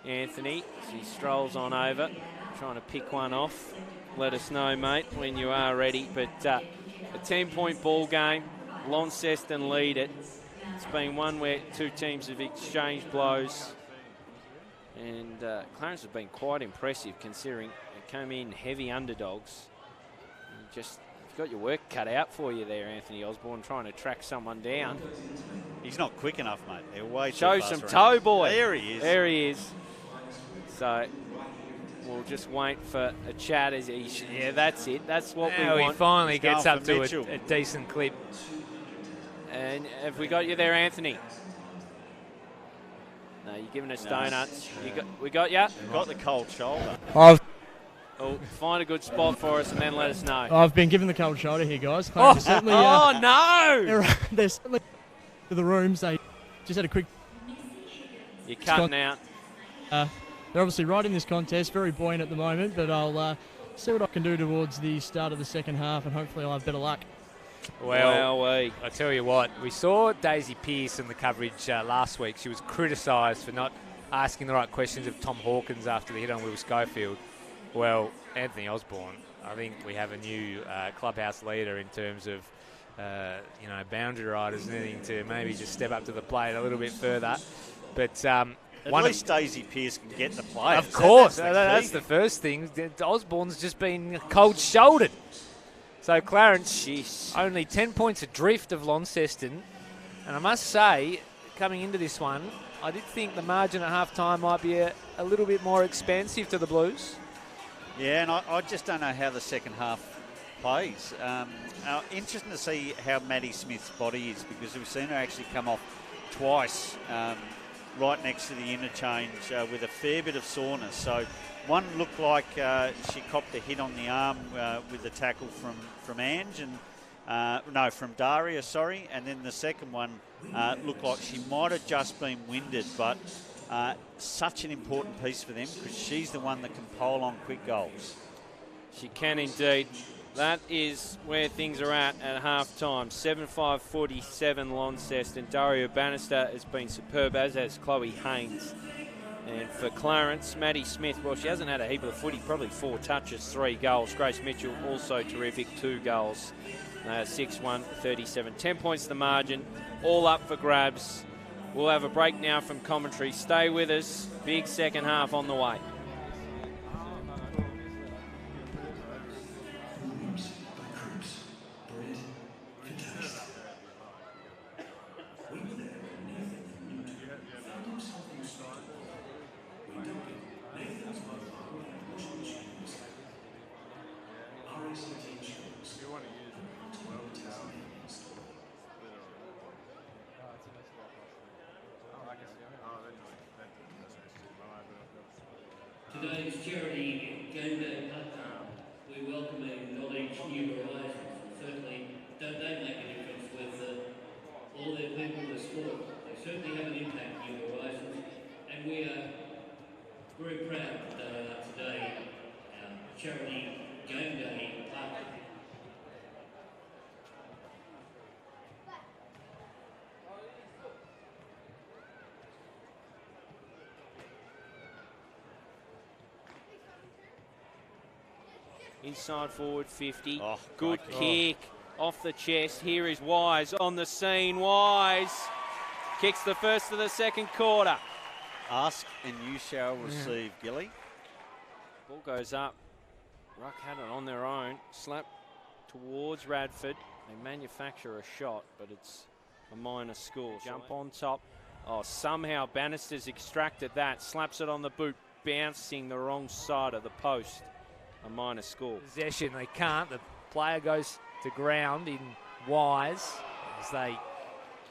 Anthony. As he strolls on over, trying to pick one off. Let us know, mate, when you are ready. But a 10-point ball game. Launceston lead it. It's been one where 2 teams have exchanged blows. And Clarence has been quite impressive, considering they came in heavy underdogs. You've got your work cut out for you there, Anthony Osborne, trying to track someone down. He's not quick enough, mate. They're way too Show fast some around. toe, boy. There he is. There he is. So we'll just wait for a chat as yeah, that's it. That's what we want. He finally He's gets going up for to Mitchell. a decent clip. And have we got you there, Anthony? No, you're giving us donuts. We got you? Got the cold shoulder. Find a good spot for us and then let us know. I've been given the cold shoulder here, guys. Clarence certainly, oh, no! they're certainly to the rooms. They just had a quick... You're cutting out. They're obviously right in this contest, very buoyant at the moment, but I'll see what I can do towards the start of the second half, and hopefully I'll have better luck. Well, I tell you what, we saw Daisy Pearce in the coverage last week. She was criticised for not asking the right questions of Tom Hawkins after the hit on Will Schofield. Well, Anthony Osborne, I think we have a new clubhouse leader in terms of, boundary riders needing to maybe just step up to the plate a little bit further. But At least Daisy Pearce can get the play. Of course, that's the first thing. Osborne's just been cold-shouldered. So Clarence, only 10 points adrift of Launceston. And I must say, coming into this one, I did think the margin at half-time might be a little bit more expansive to the Blues. Yeah, and I just don't know how the second half plays. Interesting to see how Maddie Smith's body is, because we've seen her actually come off twice right next to the interchange with a fair bit of soreness. So one looked like she copped a hit on the arm with the tackle from Ange and from Daria, sorry. And then the second one looked like she might have just been winded, but such an important piece for them, because she's the one that can pole on quick goals. She can indeed. That is where things are at half-time. 7-5-47 Launceston. Daria Bannister has been superb, as has Chloe Haynes. And for Clarence, Maddie Smith, well, she hasn't had a heap of footy, probably 4 touches, 3 goals. Grace Mitchell, also terrific, 2 goals. 6-1-37. 10 points the margin, all up for grabs. We'll have a break now from commentary. Stay with us. Big second half on the way. Today's charity game day partner, we welcome and acknowledge New Horizons. Certainly, don't they make a difference with all their people in the sport? They certainly have an impact, New Horizons, and we are very proud that they are today our charity game day partner. Inside forward 50. Oh, Good great kick off the chest. Here is Wise on the scene. Wise kicks the first of the second quarter. Ask and you shall receive, Gilly. Ball goes up. Ruck had it on their own. Slap towards Radford. They manufacture a shot, but it's a minor score. Jump on top. Oh, somehow Bannister's extracted that. Slaps it on the boot, bouncing the wrong side of the post. A minor score. Possession, they can't. The player goes to ground in Wise as they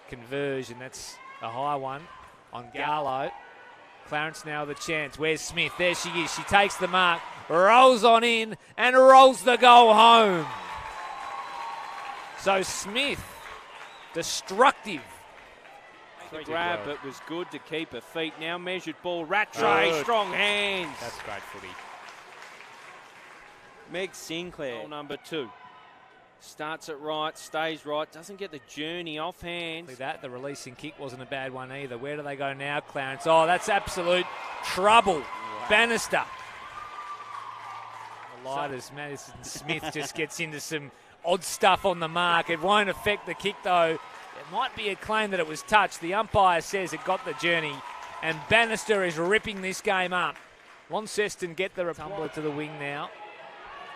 converge, and that's a high one on Garlow. Clarence now the chance. Where's Smith? There she is. She takes the mark, rolls on in, and rolls the goal home. So Smith, destructive. The grab, but was good to keep her feet. Now measured ball. Rattray, strong hands. That's great footy. Meg Sinclair, goal number 2. Starts it right, stays right, doesn't get the journey offhand. That, the releasing kick wasn't a bad one either. Where do they go now, Clarence? Oh, that's absolute trouble. Wow. Bannister. The lighters, Madison Smith just gets into some odd stuff on the mark. It won't affect the kick though. It might be a claim that it was touched. The umpire says it got the journey, and Bannister is ripping this game up. Launceston get the tumbler to the wing now.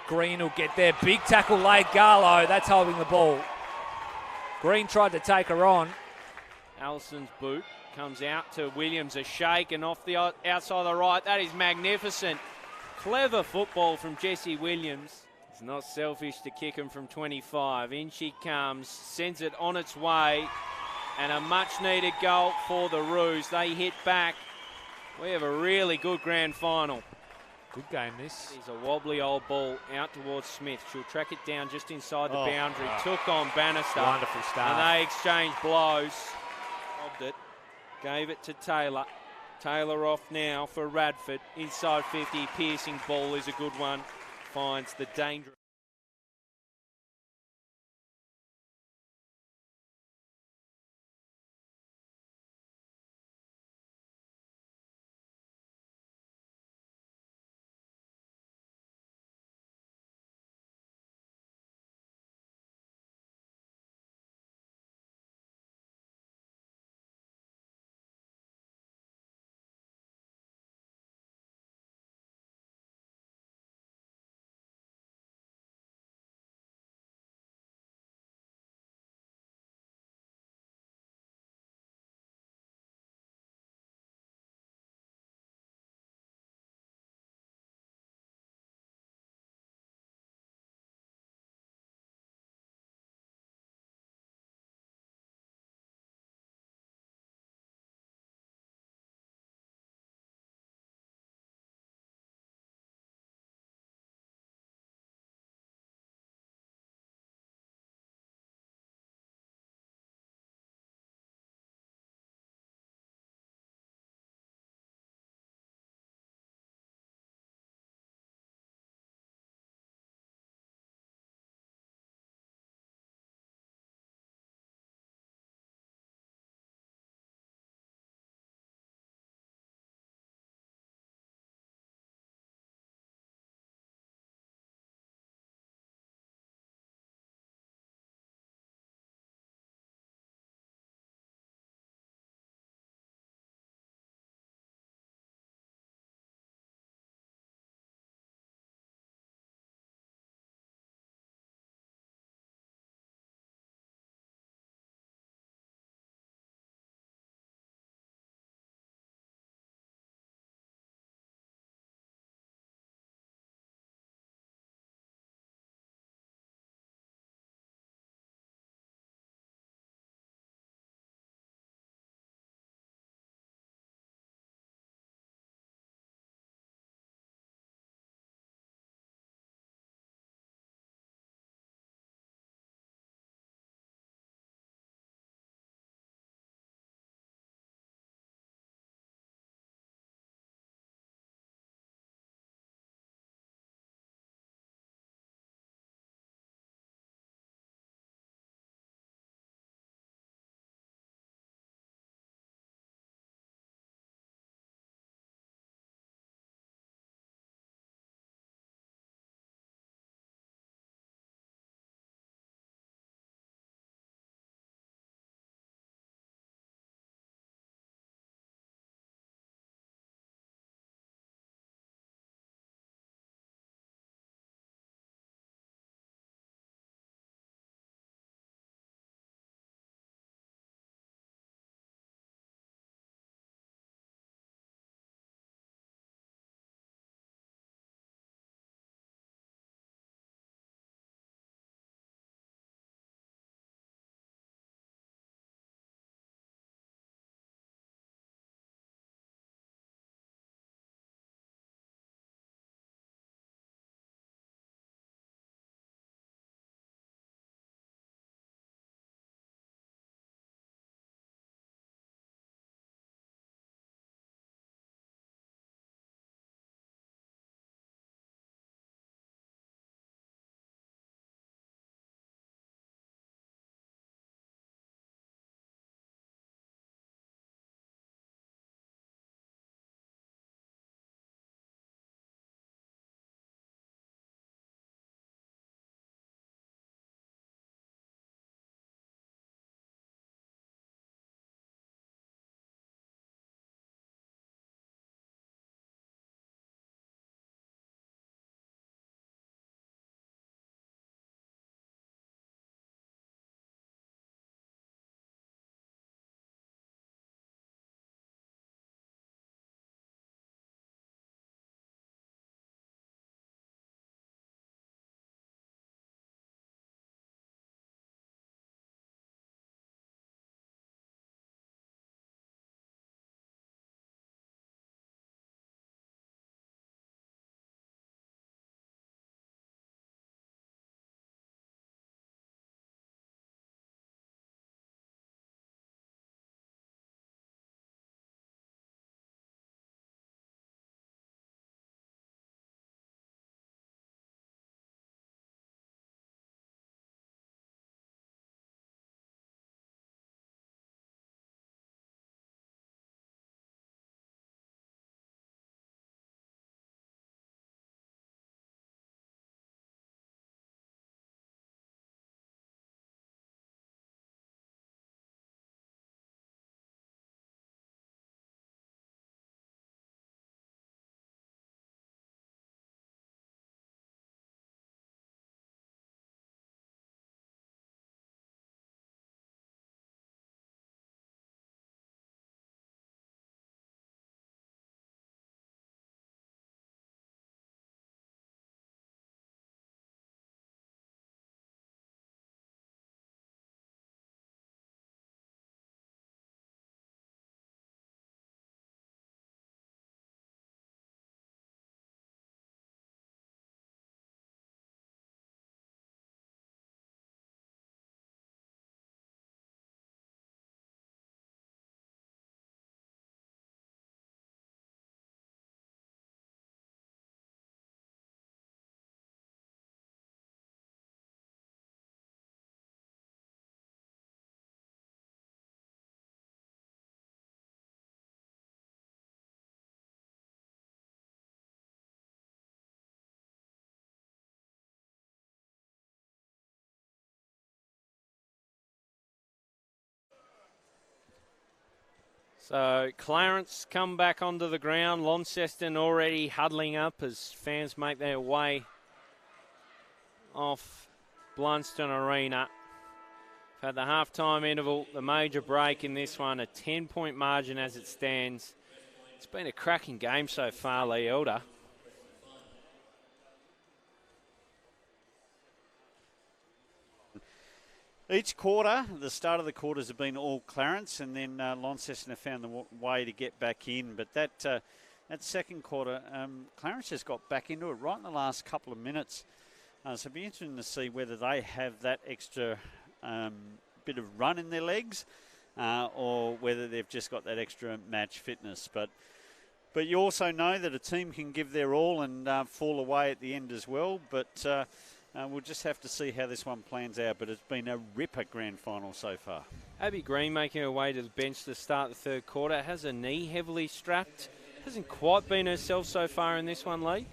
Green will get there. Big tackle late. Garlow, that's holding the ball. Green tried to take her on. Allison's boot comes out to Williams. A shake and off the outside of the right. That is magnificent. Clever football from Jesse Williams. It's not selfish to kick him from 25. In she comes, sends it on its way, and a much-needed goal for the Roos. They hit back. We have a really good grand final. Good game, this. It's a wobbly old ball out towards Smith. She'll track it down just inside the boundary. Took on Bannister. Wonderful start. And they exchanged blows. Robbed it. Gave it to Taylor. Taylor off now for Radford. Inside 50. Piercing ball is a good one. Finds the dangerous. So Clarence come back onto the ground. Launceston already huddling up as fans make their way off Blunston Arena. At the half-time interval, the major break in this one, a 10-point margin as it stands. It's been a cracking game so far, Lee Elder. Each quarter, the start of the quarters have been all Clarence, and then Launceston have found the way to get back in. But that second quarter, Clarence just got back into it right in the last couple of minutes. So it'll be interesting to see whether they have that extra bit of run in their legs, or whether they've just got that extra match fitness. But you also know that a team can give their all and fall away at the end as well. But we'll just have to see how this one plans out. But it's been a ripper grand final so far. Abby Green making her way to the bench to start the third quarter. Has her knee heavily strapped. Hasn't quite been herself so far in this one, Lee.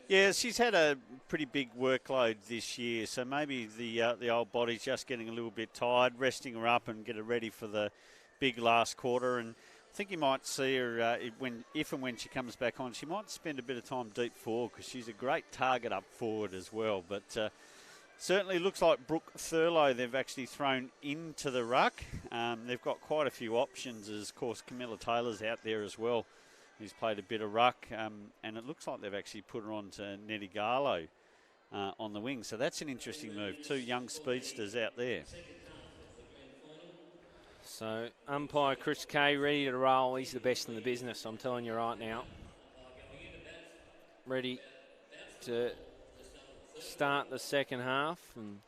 Yeah, she's had a pretty big workload this year, so maybe the old body's just getting a little bit tired, resting her up and get her ready for the big last quarter. And I think you might see her, if and when she comes back on, she might spend a bit of time deep forward because she's a great target up forward as well. But certainly looks like Brooke Thurlow they've actually thrown into the ruck. They've got quite a few options, as of course Camilla Taylor's out there as well. He's played a bit of ruck, and it looks like they've actually put her on to Nettie Garlow on the wing. So that's an interesting move. Two young speedsters out there. So umpire Chris Kay ready to roll. He's the best in the business, I'm telling you right now. Ready to start the second half. And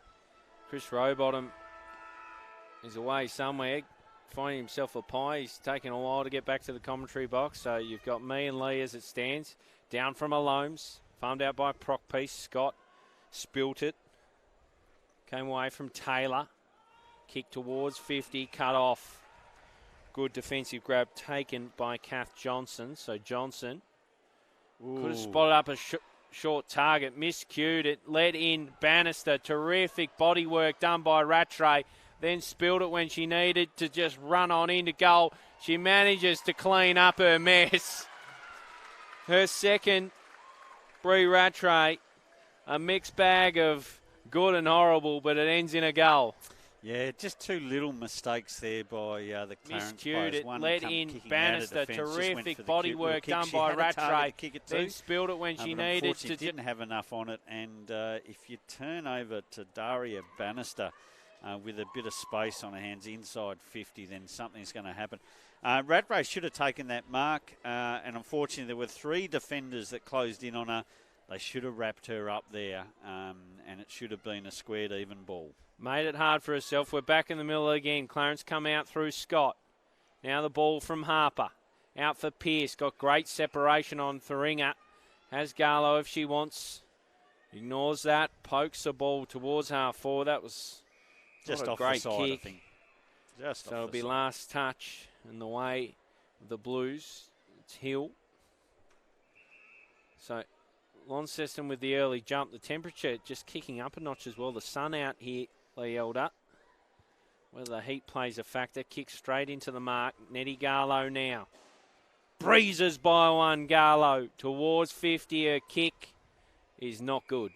Chris Rowbottom is away somewhere, finding himself a pie. He's taken a while to get back to the commentary box. So you've got me and Lee as it stands. Down from Alomes. Farmed out by Prockpiece. Scott spilt it. Came away from Taylor. Kick towards 50. Cut off. Good defensive grab taken by Kath Johnson. So Johnson could have spotted up a short target. Miscued it. Let in Bannister. Terrific body work done by Rattray. Then spilled it when she needed to just run on into goal. She manages to clean up her mess. Her second, Bree Rattray, a mixed bag of good and horrible, but it ends in a goal. Yeah, just two little mistakes there by the Clarence Miscued players. it, One let in Bannister, terrific body work done She by had a target Rattray. to kick it Then to, spilled it when she but needed to. didn't have enough on it. And if you turn over to Daria Bannister with a bit of space on her hands inside 50, then something's going to happen. Rattray should have taken that mark, and unfortunately there were three defenders that closed in on her. They should have wrapped her up there, and it should have been a squared even ball. Made it hard for herself. We're back in the middle again. Clarence come out through Scott. Now the ball from Harper. Out for Pearce. Got great separation on Thuringa. Has Garlow if she wants. Ignores that. Pokes the ball towards half forward. That was just a off great the side, kick. I think. Just So it'll be last touch in the way of the Blues. It's Hill. So Launceston with the early jump. The temperature just kicking up a notch as well. The sun out here, Lee Elder. Whether the heat plays a factor. Kick straight into the mark. Nettie Garlow now. Breezes by one, Garlow. Towards 50, her kick is not good.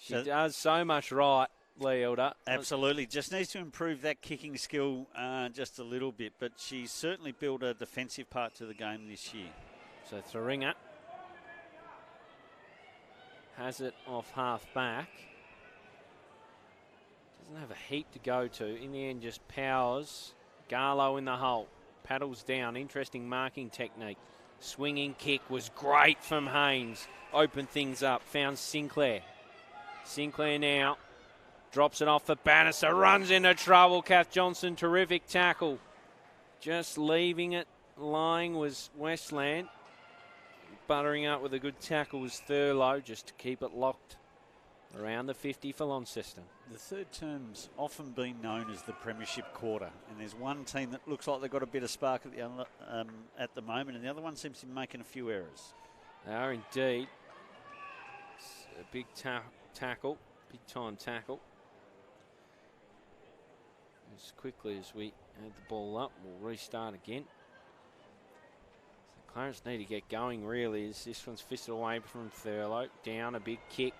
She does so much right, Lee Elder. Absolutely. Just needs to improve that kicking skill just a little bit. But she's certainly built a defensive part to the game this year. So Thuringa has it off half back. Doesn't have a heap to go to. In the end, just powers. Garlow in the hole. Paddles down. Interesting marking technique. Swinging kick was great from Haynes. Opened things up. Found Sinclair. Sinclair now drops it off for Bannister. Runs into trouble. Kath Johnson, terrific tackle. Just leaving it lying was Westland. Buttering up with a good tackle was Thurlow, just to keep it locked around the 50 for Launceston. The third term's often been known as the premiership quarter, and there's one team that looks like they've got a bit of spark at the moment, and the other one seems to be making a few errors. They are indeed. It's a big tackle, big time tackle. As quickly as we had the ball up, we'll restart again. Clarence need to get going, really. As this one's fisted away from Thurlow. Down, a big kick.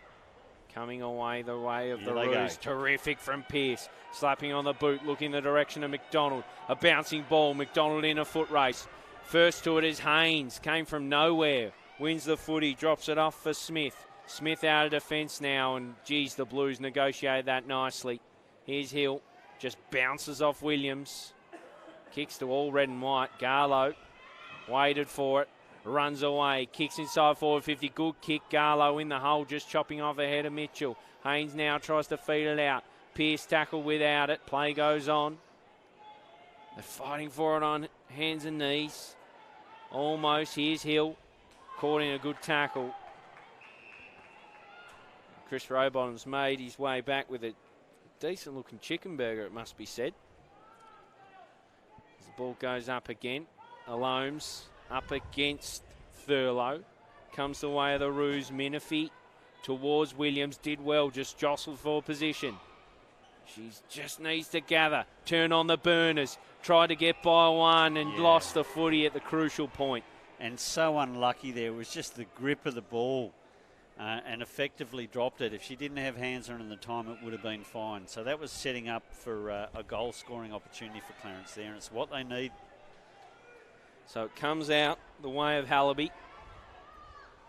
Coming away the way of the Roos. Terrific from Pearce. Slapping on the boot, looking the direction of McDonald. A bouncing ball. McDonald in a foot race. First to it is Haynes. Came from nowhere. Wins the footy. Drops it off for Smith. Smith out of defence now. And, geez, the Blues negotiated that nicely. Here's Hill. Just bounces off Williams. Kicks to all red and white. Garlow waited for it. Runs away. Kicks inside forward 50. Good kick. Garlow in the hole. Just chopping off ahead of Mitchell. Haynes now tries to feed it out. Pearce tackle without it. Play goes on. They're fighting for it on hands and knees. Almost. Here's Hill. Caught in a good tackle. Chris Rowbottom's made his way back with a decent looking chicken burger, it must be said. As the ball goes up again. Alomes up against Thurlow. Comes the way of the Roos. Minifee towards Williams. Did well, just jostled for position. She just needs to gather. Turn on the burners. Tried to get by one and lost the footy at the crucial point. And so unlucky there. It was just the grip of the ball and effectively dropped it. If she didn't have hands on it in the time, it would have been fine. So that was setting up for a goal-scoring opportunity for Clarence there, and it's what they need. So it comes out the way of Hallaby.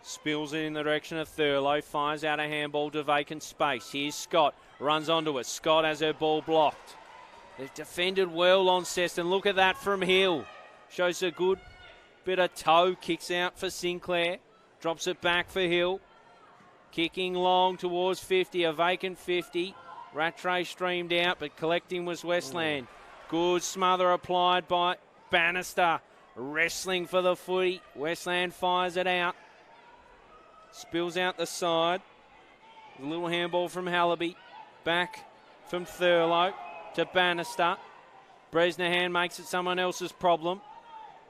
Spills it in the direction of Thurlow. Fires out a handball to vacant space. Here's Scott. Runs onto it. Scott has her ball blocked. They've defended well, Launceston. Look at that from Hill. Shows a good bit of toe. Kicks out for Sinclair. Drops it back for Hill. Kicking long towards 50. A vacant 50. Rattray streamed out, but collecting was Westland. Good smother applied by Bannister. Wrestling for the footy. Westland fires it out. Spills out the side. A little handball from Hallaby. Back from Thurlow to Bannister. Bresnahan makes it someone else's problem.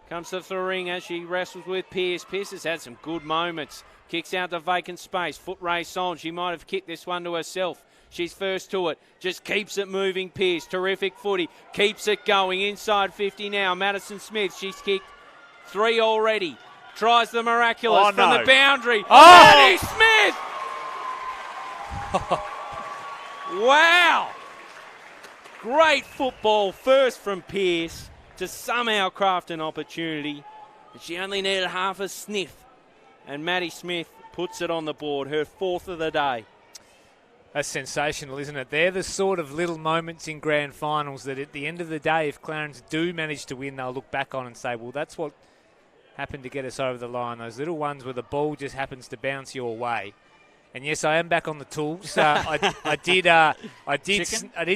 Comes to Thuringa. She wrestles with Pearce. Pearce has had some good moments. Kicks out the vacant space. Foot race on. She might have kicked this one to herself. She's first to it. Just keeps it moving, Pearce. Terrific footy. Keeps it going. Inside 50 now. Madison Smith. She's kicked 3 already. Tries the miraculous from the boundary. Maddie Smith! Wow! Great football. First from Pearce to somehow craft an opportunity. And she only needed half a sniff. And Maddie Smith puts it on the board. Her 4th of the day. That's sensational, isn't it? They're the sort of little moments in grand finals that at the end of the day, if Clarence do manage to win, they'll look back on and say, well, that's what happened to get us over the line. Those little ones where the ball just happens to bounce your way. And yes, I am back on the tools. I did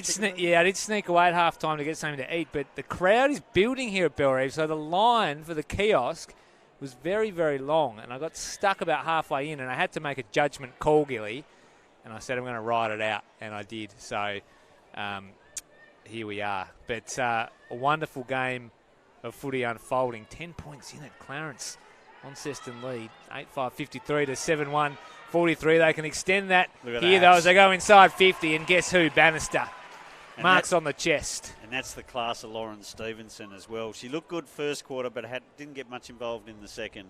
sneak away at half time to get something to eat. But the crowd is building here at Belrive, so the line for the kiosk was very, very long. And I got stuck about halfway in, and I had to make a judgment call, Gilly. And I said I'm going to ride it out, and I did. So here we are. But a wonderful game of footy unfolding. 10 points in at Clarence. Launceston lead. 8-5, 53 to 7-1, 43. They can extend that here, though, as they go inside 50. And guess who? Bannister. And marks on the chest. And that's the class of Lauren Stevenson as well. She looked good first quarter, but didn't get much involved in the second.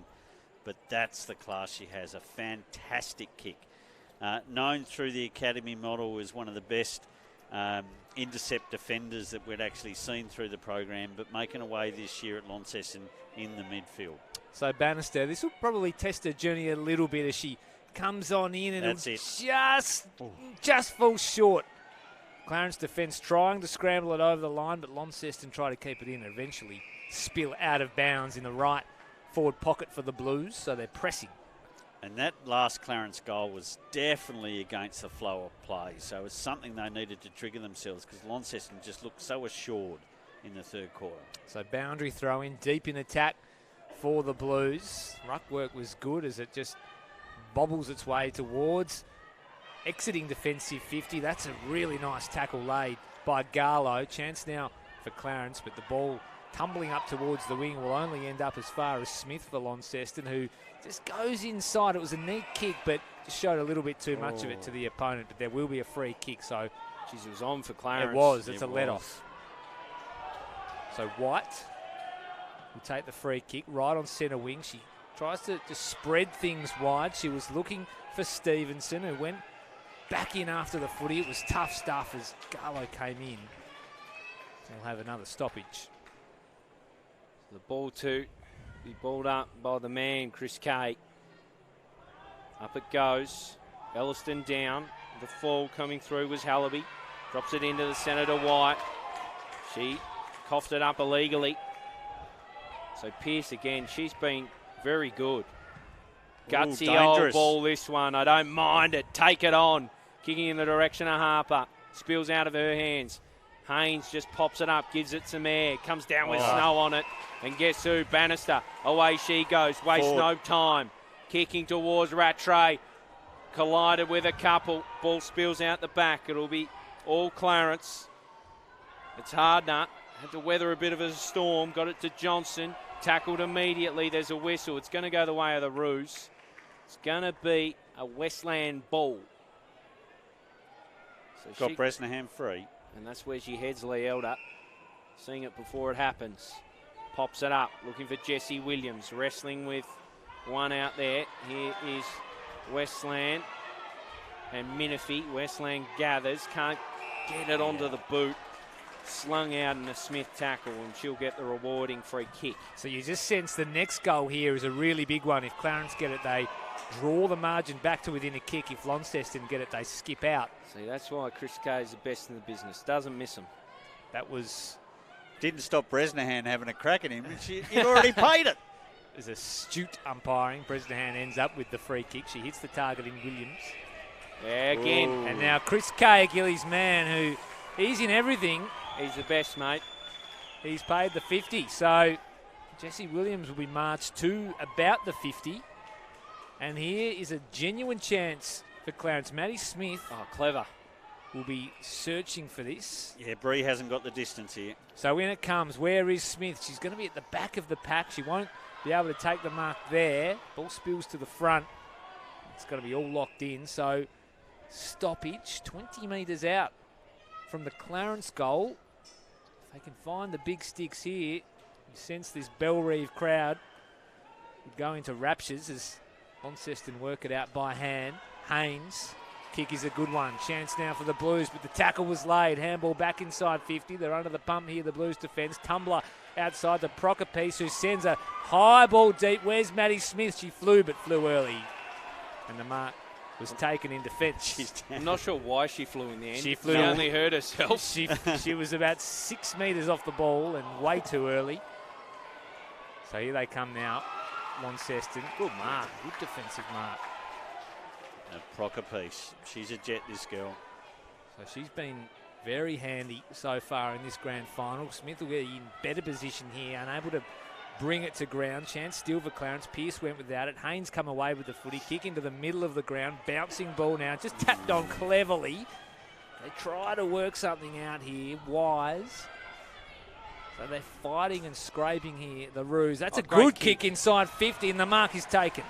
But that's the class she has. A fantastic kick. Known through the academy model as one of the best intercept defenders that we'd actually seen through the program, but making away this year at Launceston in the midfield. So Bannister, this will probably test her journey a little bit as she comes on in, and just falls short. Clarence defence trying to scramble it over the line, but Launceston try to keep it in and eventually spill out of bounds in the right forward pocket for the Blues, so they're pressing. And that last Clarence goal was definitely against the flow of play. So it's something they needed to trigger themselves because Launceston just looked so assured in the third quarter. So boundary throw in, deep in attack for the Blues. Ruck work was good as it just bobbles its way towards exiting defensive 50. That's a really nice tackle laid by Garlow. Chance now for Clarence, but the ball tumbling up towards the wing will only end up as far as Smith for Launceston, who just goes inside. It was a neat kick, but just showed a little bit too much of it to the opponent. But there will be a free kick. So, geez, it was on for Clarence. It was. It's a let-off. So White will take the free kick right on centre wing. She tries to spread things wide. She was looking for Stevenson, who went back in after the footy. It was tough stuff as Garlow came in. They'll have another stoppage. The ball to be balled up by the man, Chris Kay. Up it goes. Elliston down. The fall coming through was Hallaby. Drops it into the centre to White. She coughed it up illegally. So Pearce again, she's been very good. Gutsy old ball this one. I don't mind it. Take it on. Kicking in the direction of Harper. Spills out of her hands. Haynes just pops it up, gives it some air. Comes down with snow on it. And guess who? Bannister. Away she goes. Wastes no time. Kicking towards Rattray. Collided with a couple. Ball spills out the back. It'll be all Clarence. It's Hardner. Had to weather a bit of a storm. Got it to Johnson. Tackled immediately. There's a whistle. It's going to go the way of the Roos. It's going to be a Westland ball. So got Bresnahan free. And that's where she heads Lee Elder. Seeing it before it happens. Pops it up. Looking for Jessie Williams. Wrestling with one out there. Here is Westland and Minifee. Westland gathers. Can't get it onto the boot. Slung out in a Smith tackle, and she'll get the rewarding free kick. So you just sense the next goal here is a really big one. If Clarence get it, they draw the margin back to within a kick. If Launceston get it, they skip out. See, that's why Chris Kay is the best in the business. Doesn't miss them. That was... Didn't stop Bresnahan having a crack at him. He'd already paid it. There's astute umpiring. Bresnahan ends up with the free kick. She hits the target in Williams. Yeah, again. Ooh. And now Chris Kay, Gilly's man, who he's in everything. He's the best, mate. He's paid the 50. So Jessie Williams will be marched to about the 50. And here is a genuine chance for Clarence. Maddie Smith. Oh, clever. Will be searching for this. Yeah, Bree hasn't got the distance here. So when it comes, where is Smith? She's going to be at the back of the pack. She won't be able to take the mark there. Ball spills to the front. It's going to be all locked in. So stoppage, 20 metres out from the Clarence goal. If they can find the big sticks here, you sense this Bellreeve crowd would go into raptures as Launceston work it out by hand. Haynes. Kick is a good one. Chance now for the Blues, but the tackle was laid. Handball back inside 50. They're under the pump here, the Blues defence. Tumbler outside the Procopiece, who sends a high ball deep. Where's Maddie Smith? She flew, but flew early. And the mark was taken in defence. I'm not sure why she flew in the end. She flew. She only hurt herself. She was about 6 metres off the ball and way too early. So here they come now. Launceston. Good mark. Good defensive mark. Procopiece. She's a jet, this girl. So she's been very handy so far in this grand final. Smith will get in better position here, unable to bring it to ground. Chance still for Clarence. Pearce went without it. Haynes come away with the footy. Kick into the middle of the ground. Bouncing ball now. Just tapped on cleverly. They try to work something out here. Wise. So they're fighting and scraping here, the Roos. That's a good kick inside 50, and the mark is taken.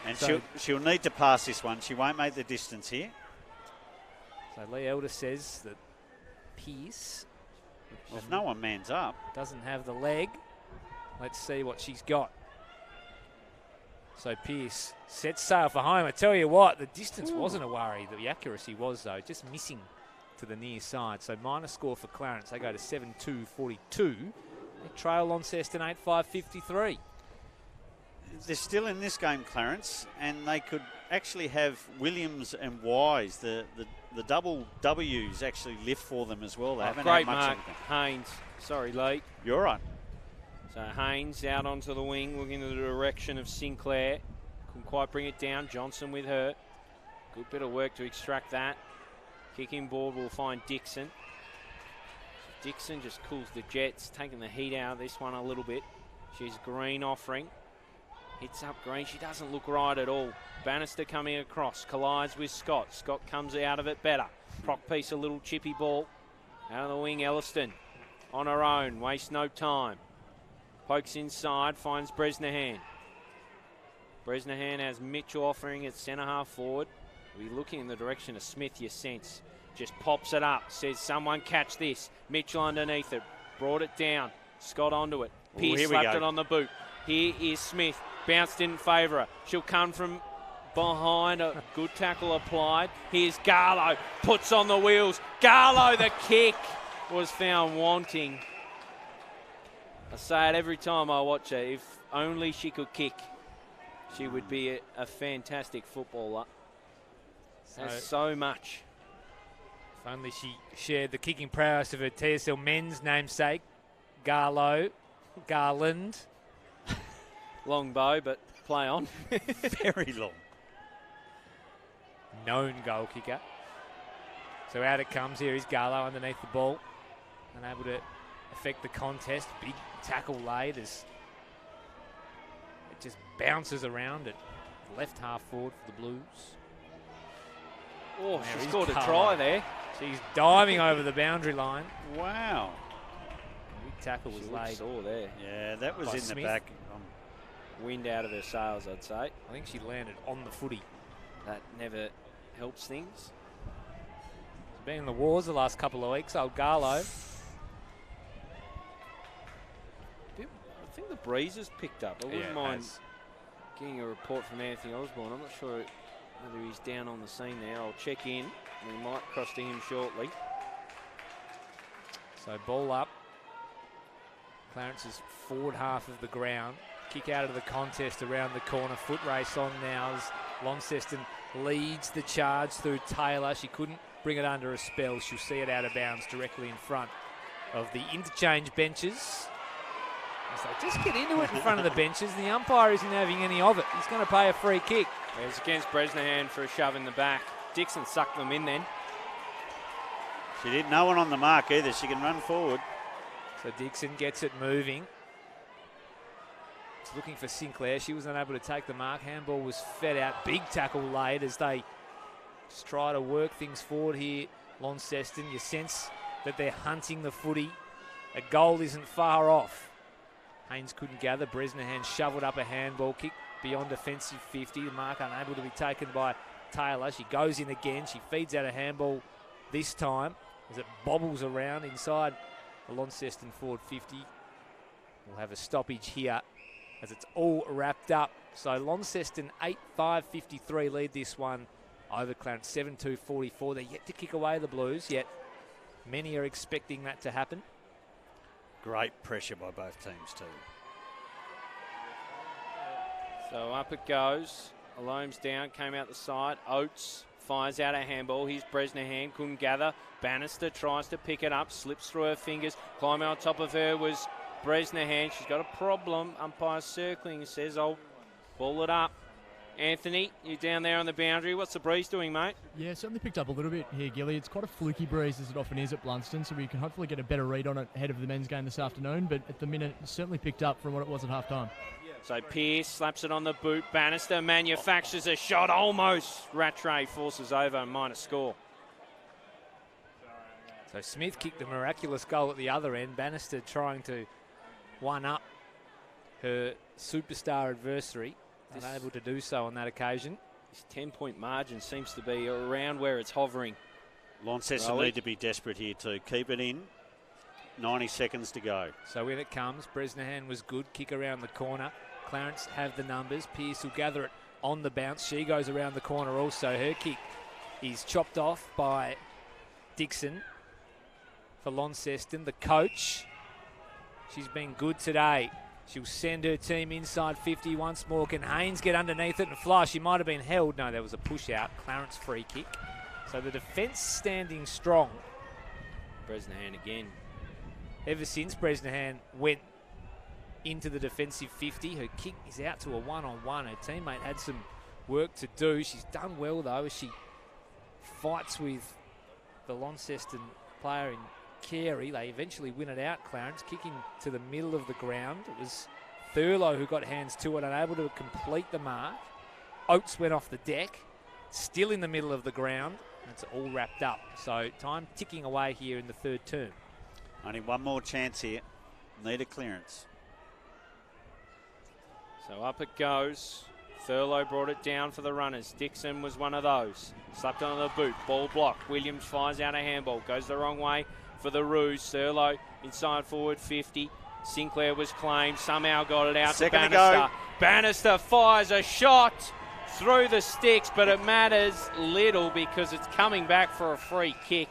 And so she'll need to pass this one. She won't make the distance here. So Lee Elder says that Pearce, well, if no one mans up, doesn't have the leg. Let's see what she's got. So Pearce sets sail for home. I tell you what, the distance wasn't a worry. The accuracy was, though, just missing to the near side. So minus score for Clarence. They go to 7-2-42. They trail Launceston 8-5-53. They're still in this game, Clarence, and they could actually have Williams and Wise, the double W's, actually lift for them as well. They haven't great had much mark, Haynes. Sorry, Lee. You're right. So Haynes out onto the wing, looking in the direction of Sinclair. Couldn't quite bring it down. Johnson with her. Good bit of work to extract that. Kicking board will find Dixon. Dixon just cools the Jets, taking the heat out of this one a little bit. She's Green offering. Hits up Green. She doesn't look right at all. Bannister coming across. Collides with Scott. Scott comes out of it better. Procopiece a little chippy ball. Out of the wing, Elliston. On her own. Wastes no time. Pokes inside. Finds Bresnahan. Bresnahan has Mitchell offering at centre half forward. We're looking in the direction of Smith, you sense. Just pops it up. Says someone catch this. Mitchell underneath it. Brought it down. Scott onto it. Pierce here we slapped go. it on the boot. Here is Smith. Bounce didn't favour her. She'll come from behind. A good tackle applied. Here's Garlow. Puts on the wheels. Garlow, the kick was found wanting. I say it every time I watch her. If only she could kick, she would be a fantastic footballer. Has so much. If only she shared the kicking prowess of her TSL men's namesake, Garlow, Garland. Long bow, but play on. Very long. Known goal kicker. So out it comes. Here is Garlow underneath the ball. Unable to affect the contest. Big tackle laid as it just bounces around it. Left half forward for the Blues. Oh, There she is scored a Garlow. try there. She's diving over the boundary line. Wow. Big tackle was She laid. saw there. Yeah, that was By in Smith. the back. Wind out of her sails, I'd say. I think she landed on the footy. That never helps things. She's been in the wars the last couple of weeks. Old Garlow. I think the breeze has picked up. I wouldn't mind getting a report from Anthony Osborne. I'm not sure whether he's down on the scene there. I'll check in. We might cross to him shortly. So ball up. Clarence's forward half of the ground. Kick out of the contest around the corner. Foot race on now as Launceston leads the charge through Taylor. She couldn't bring it under a spell. She'll see it out of bounds directly in front of the interchange benches. As they just get into it in front of the benches. The umpire isn't having any of it. He's going to pay a free kick. It's against Bresnahan for a shove in the back. Dixon sucked them in then. She did no one on the mark either. She can run forward. So Dixon gets it moving. It's looking for Sinclair. She was unable to take the mark. Handball was fed out. Big tackle laid as they just try to work things forward here. Launceston, you sense that they're hunting the footy. A goal isn't far off. Haynes couldn't gather. Bresnahan shoveled up a handball kick beyond defensive 50. The mark unable to be taken by Taylor. She goes in again. She feeds out a handball this time as it bobbles around inside the Launceston forward 50. We'll have a stoppage here as it's all wrapped up. So Launceston 8-5-53 lead this one over Clarence 7-2-44. They're yet to kick away the Blues, yet many are expecting that to happen. Great pressure by both teams too. So up it goes. Alome's down, came out the side. Oates fires out a handball. Here's Bresnahan, couldn't gather. Bannister tries to pick it up, slips through her fingers. Climbing on top of her was Bresnahan. She's got a problem. Umpire circling, says, I'll ball it up. Anthony, you down there on the boundary. What's the breeze doing, mate? Yeah, certainly picked up a little bit here, Gilly. It's quite a fluky breeze as it often is at Blunston, so we can hopefully get a better read on it ahead of the men's game this afternoon, but at the minute, it's certainly picked up from what it was at half-time. So Pierce slaps it on the boot. Bannister manufactures a shot almost. Rattray forces over and minus score. So Smith kicked the miraculous goal at the other end. Bannister trying to one-up her superstar adversary. Unable to do so on that occasion. This 10-point margin seems to be around where it's hovering. Launceston need to be desperate here too. Keep it in. 90 seconds to go. So in it comes. Bresnahan was good. Kick around the corner. Clarence have the numbers. Pierce will gather it on the bounce. She goes around the corner also. Her kick is chopped off by Dixon for Launceston. The coach, she's been good today. She'll send her team inside 50 once more. Can Haynes get underneath it and fly? She might have been held. No, there was a push out. Clarence free kick. So the defence standing strong. Bresnahan again. Ever since Bresnahan went into the defensive 50, her kick is out to a one-on-one. Her teammate had some work to do. She's done well, though, as she fights with the Launceston player in Carey. They eventually win it out, Clarence, kicking to the middle of the ground. It was Thurlow who got hands to it, unable to complete the mark. Oates went off the deck, still in the middle of the ground. It's all wrapped up. So time ticking away here in the third term. Only one more chance here. Need a clearance. So up it goes. Thurlow brought it down for the runners. Dixon was one of those. Slapped on the boot. Ball blocked. Williams fires out a handball. Goes the wrong way for the Roos. Thurlow inside forward 50. Sinclair was claimed, somehow got it out Second to to go. Bannister. Bannister fires a shot through the sticks, but it matters little because it's coming back for a free kick.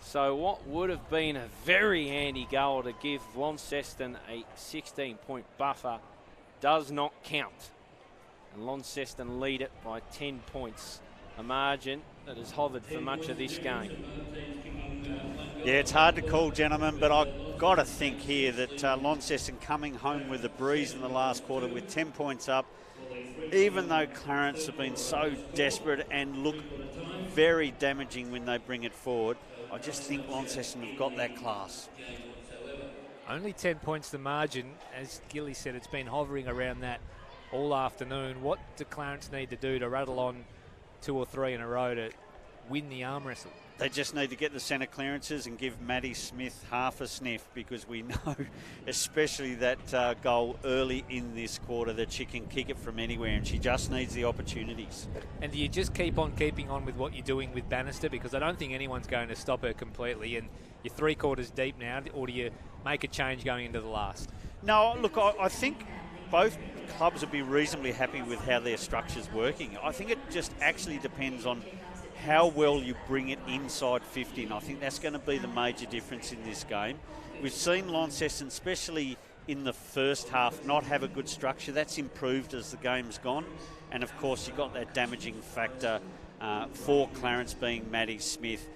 So what would have been a very handy goal to give Launceston a 16-point buffer does not count. And Launceston lead it by 10 points, a margin that has hovered for much of this game. Yeah, it's hard to call, gentlemen, but I've got to think here that Launceston coming home with a breeze in the last quarter with 10 points up, even though Clarence have been so desperate and look very damaging when they bring it forward, I just think Launceston have got that class. Only 10 points the margin. As Gilly said, it's been hovering around that all afternoon. What do Clarence need to do to rattle on 2 or 3 in a row to win the arm wrestle? They just need to get the centre clearances and give Maddie Smith half a sniff, because we know, especially that goal early in this quarter, that she can kick it from anywhere, and she just needs the opportunities. And do you just keep on keeping on with what you're doing with Bannister? Because I don't think anyone's going to stop her completely, and you're 3 quarters deep now, or do you make a change going into the last? No, look, I think both clubs would be reasonably happy with how their structure's working. I think it just actually depends on how well you bring it inside 50, and I think that's going to be the major difference in this game. We've seen Launceston, especially in the first half, not have a good structure. That's improved as the game's gone, and of course you've got that damaging factor for Clarence being Maddie Smith.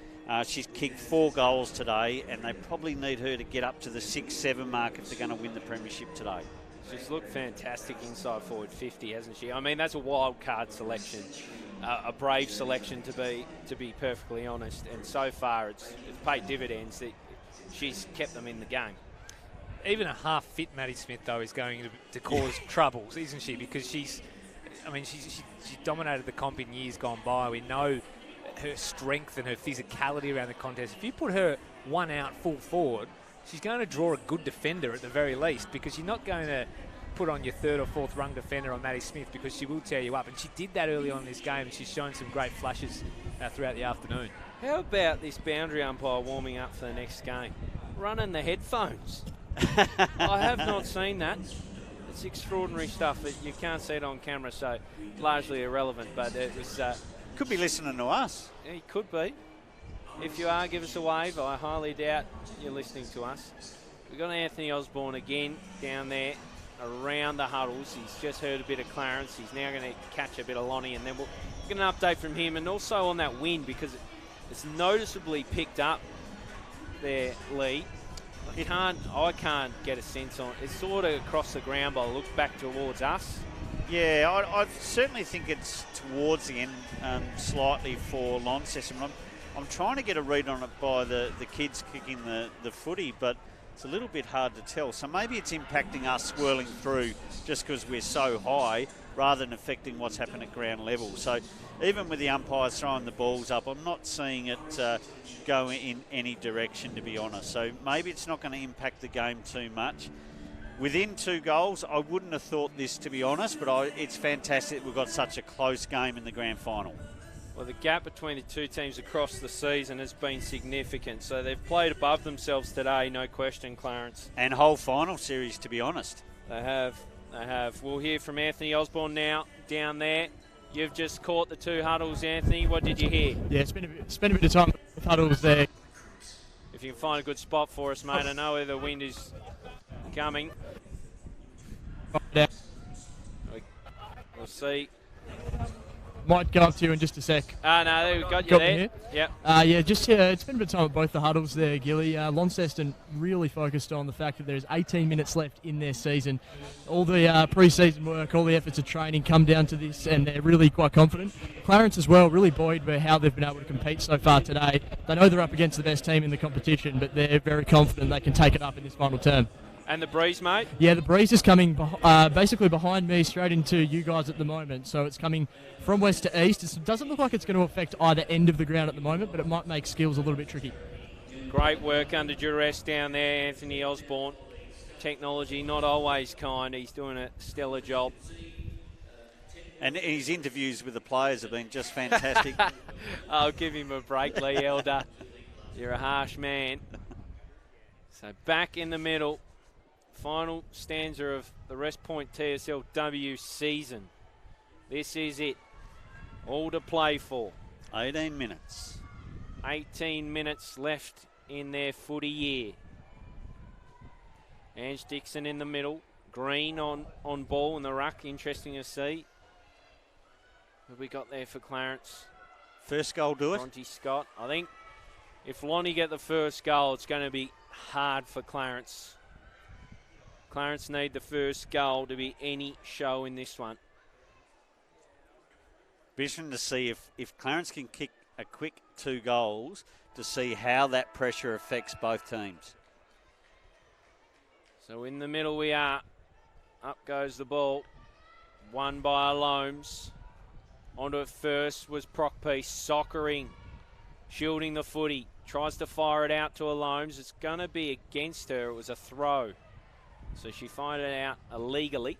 She's kicked 4 goals today, and they probably need her to get up to the 6-7 mark if they're going to win the premiership today. She's looked fantastic inside forward 50, hasn't she? I mean, that's a wild card selection, a brave selection to be perfectly honest. And so far, it's paid dividends that she's kept them in the game. Even a half-fit Maddie Smith, though, is going to cause troubles, isn't she? Because she dominated the comp in years gone by. We know her strength and her physicality around the contest. If you put her one out full forward, she's going to draw a good defender at the very least, because you're not going to put on your 3rd or 4th rung defender on Maddie Smith, because she will tear you up. And she did that early on in this game, and she's shown some great flashes throughout the afternoon. How about this boundary umpire warming up for the next game? Running the headphones. I have not seen that. It's extraordinary stuff. You can't see it on camera, so largely irrelevant, but it was... Could be listening to us. He could be. If you are, give us a wave. I highly doubt you're listening to us. We've got Anthony Osborne again down there around the huddles. He's just heard a bit of Clarence. He's now going to catch a bit of Lonnie, and then we'll get an update from him, and also on that wind, because it's noticeably picked up there, Lee. I can't get a sense on it. It's sort of across the ground, but I look back towards us. Yeah, I certainly think it's towards the end slightly for Launceston. I'm trying to get a read on it by the kids kicking the footy, but it's a little bit hard to tell. So maybe it's impacting us swirling through just because we're so high, rather than affecting what's happened at ground level. So even with the umpires throwing the balls up, I'm not seeing it go in any direction, to be honest. So maybe it's not going to impact the game too much. Within 2 goals, I wouldn't have thought this, to be honest, but it's fantastic we've got such a close game in the grand final. Well, the gap between the two teams across the season has been significant, so they've played above themselves today, no question, Clarence. And whole final series, to be honest. They have. We'll hear from Anthony Osborne now, down there. You've just caught the 2 huddles, Anthony. What did you hear? Yeah, spend a bit of time with huddles there. If you can find a good spot for us, mate. I know where the wind is coming. We'll see. Might go up to you in just a sec. No, we've got you there. Yep. It's been a bit of time with both the huddles there, Gilly. Launceston really focused on the fact that there's 18 minutes left in their season. All the pre-season work, all the efforts of training come down to this, and they're really quite confident. Clarence as well, really buoyed by how they've been able to compete so far today. They know they're up against the best team in the competition, but they're very confident they can take it up in this final term. And the breeze, mate? Yeah, the breeze is coming basically behind me straight into you guys at the moment. So it's coming from west to east. It doesn't look like it's going to affect either end of the ground at the moment, but it might make skills a little bit tricky. Great work under duress down there, Anthony Osborne. Technology not always kind. He's doing a stellar job. And his interviews with the players have been just fantastic. I'll give him a break, Lee Elder. You're a harsh man. So back in the middle final stanza of the Wrest Point TSLW season. This is it. All to play for. 18 minutes. 18 minutes left in their footy year. Ange Dixon in the middle. Green on ball in the ruck. Interesting to see. Who have we got there for Clarence? First goal, do it. Monty Scott. I think if Lonnie get the first goal, it's going to be hard for Clarence. Clarence need the first goal to be any show in this one. Be interesting to see if Clarence can kick a quick 2 goals to see how that pressure affects both teams. So in the middle we are. Up goes the ball. Won by Loams. Onto it first was Prockpiece, soccering, shielding the footy. Tries to fire it out to a Loams. It's going to be against her. It was a throw. So she fired it out illegally.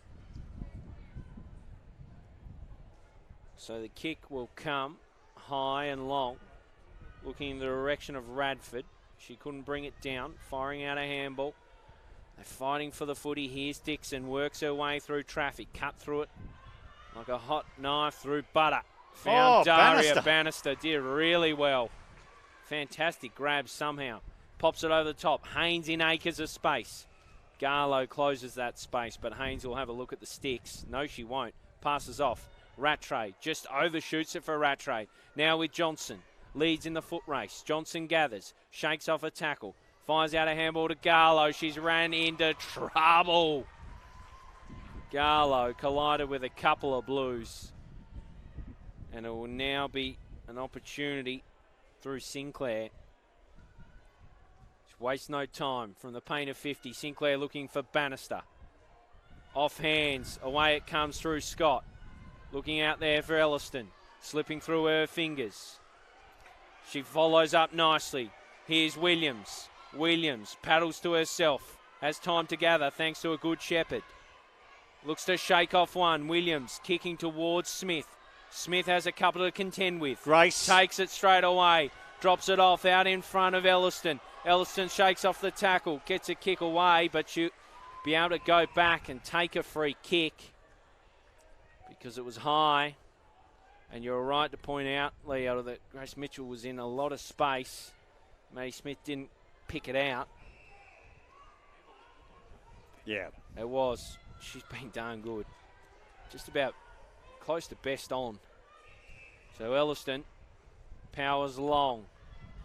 So the kick will come high and long, looking in the direction of Radford. She couldn't bring it down, firing out a handball. They're fighting for the footy. Here's Dixon, works her way through traffic, cut through it like a hot knife through butter. Found Daria Bannister, did really well. Fantastic grab somehow. Pops it over the top. Haynes in acres of space. Garlow closes that space, but Haynes will have a look at the sticks. No, she won't. Passes off. Rattray just overshoots it for Rattray. Now with Johnson. Leads in the foot race. Johnson gathers. Shakes off a tackle. Fires out a handball to Garlow. She's ran into trouble. Garlow collided with a couple of Blues. And it will now be an opportunity through Sinclair. Just waste no time from the paint of 50. Sinclair looking for Bannister. Off hands. Away it comes through Scott. Looking out there for Elliston. Slipping through her fingers. She follows up nicely. Here's Williams. Williams paddles to herself. Has time to gather thanks to a good shepherd. Looks to shake off one. Williams kicking towards Smith. Smith has a couple to contend with. Grace takes it straight away. Drops it off out in front of Elliston. Elliston shakes off the tackle. Gets a kick away, but she'll be able to go back and take a free kick because it was high. And you're right to point out, Leo, that Grace Mitchell was in a lot of space. Maddie Smith didn't pick it out. Yeah. It was. She's been darn good. Just about close to best on. So Elliston powers long.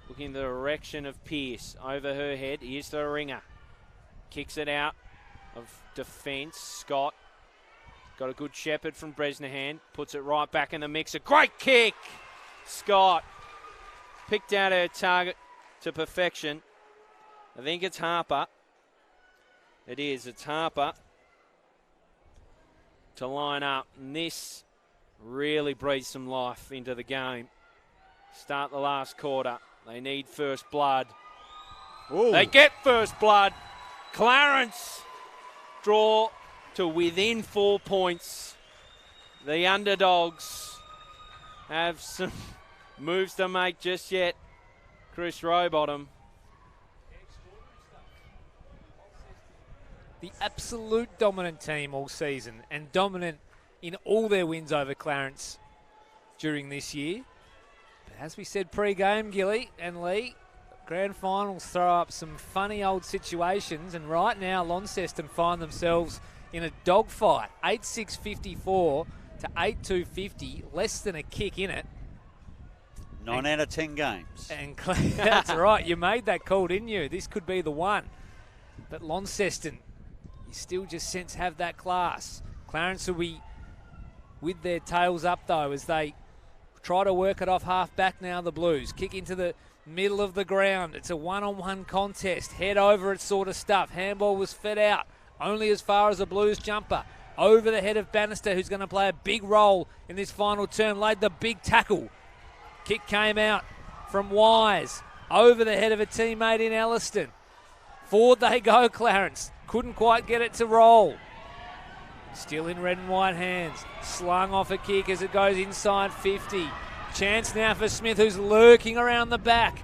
Looking in the direction of Pearce. Over her head. Here's the ringer. Kicks it out of defence. Scott. Got a good shepherd from Bresnahan. Puts it right back in the mix. A great kick! Scott picked out her target to perfection. I think it's Harper. It is. It's Harper to line up. And this really breathes some life into the game. Start the last quarter. They need first blood. Ooh. They get first blood. Clarence draw to within 4 points. The underdogs have some moves to make just yet. Chris Rowbottom. The absolute dominant team all season and dominant in all their wins over Clarence during this year. But as we said pre-game, Gilly and Lee, grand finals throw up some funny old situations, and right now Launceston find themselves in a dogfight. 8-6-54 to 8-2-50, less than a kick in it. 9 out of 10 games. And that's right, you made that call, didn't you? This could be the one. But Launceston, you still just sense have that class. Clarence will be with their tails up though as they try to work it off half back now, the Blues. Kick into the middle of the ground. It's a one-on-one contest. Head over it sort of stuff. Handball was fed out only as far as the Blues jumper. Over the head of Bannister, who's going to play a big role in this final term. Laid the big tackle. Kick came out from Wise. Over the head of a teammate in Elliston. Forward they go, Clarence. Couldn't quite get it to roll. Still in red and white hands. Slung off a kick as it goes inside 50. Chance now for Smith, who's lurking around the back.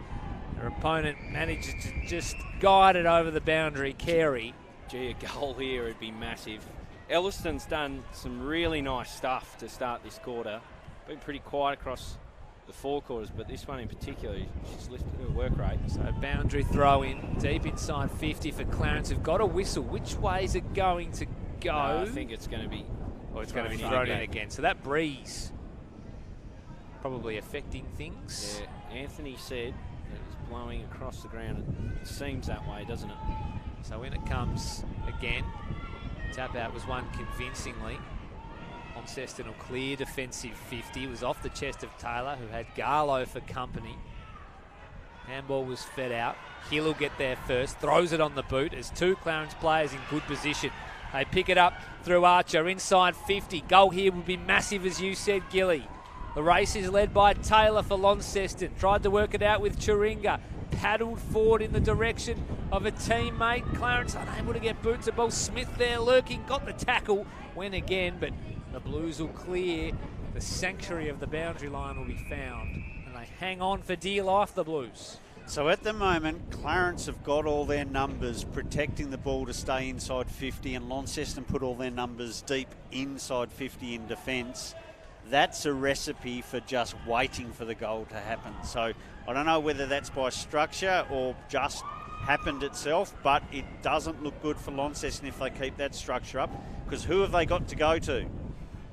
Her opponent manages to just guide it over the boundary. Carey Gee, a goal here would be massive. Elliston's done some really nice stuff to start this quarter. Been pretty quiet across the four quarters, but this one in particular, she's lifted her work rate. So boundary throw in, deep inside 50 for Clarence, who've got a whistle. Which way is it going to go? No, I think it's going to be... Or it's going to be thrown in again. So that breeze probably affecting things. Yeah, Anthony said that it's blowing across the ground. It seems that way, doesn't it? So when it comes again, tap out was won convincingly. Launceston will clear defensive 50. It was off the chest of Taylor, who had Garlow for company. Handball was fed out. Hill will get there first. Throws it on the boot as two Clarence players in good position. They pick it up through Archer inside 50. Goal here would be massive, as you said, Gilly. The race is led by Taylor for Launceston. Tried to work it out with Churinga. Paddled forward in the direction of a teammate. Clarence unable to get boots of ball. Smith there lurking. Got the tackle. Went again, but the Blues will clear. The sanctuary of the boundary line will be found. And they hang on for dear life, the Blues. So at the moment, Clarence have got all their numbers protecting the ball to stay inside 50, and Launceston put all their numbers deep inside 50 in defence. That's a recipe for just waiting for the goal to happen. So I don't know whether that's by structure or just happened itself, but it doesn't look good for Launceston if they keep that structure up, because who have they got to go to?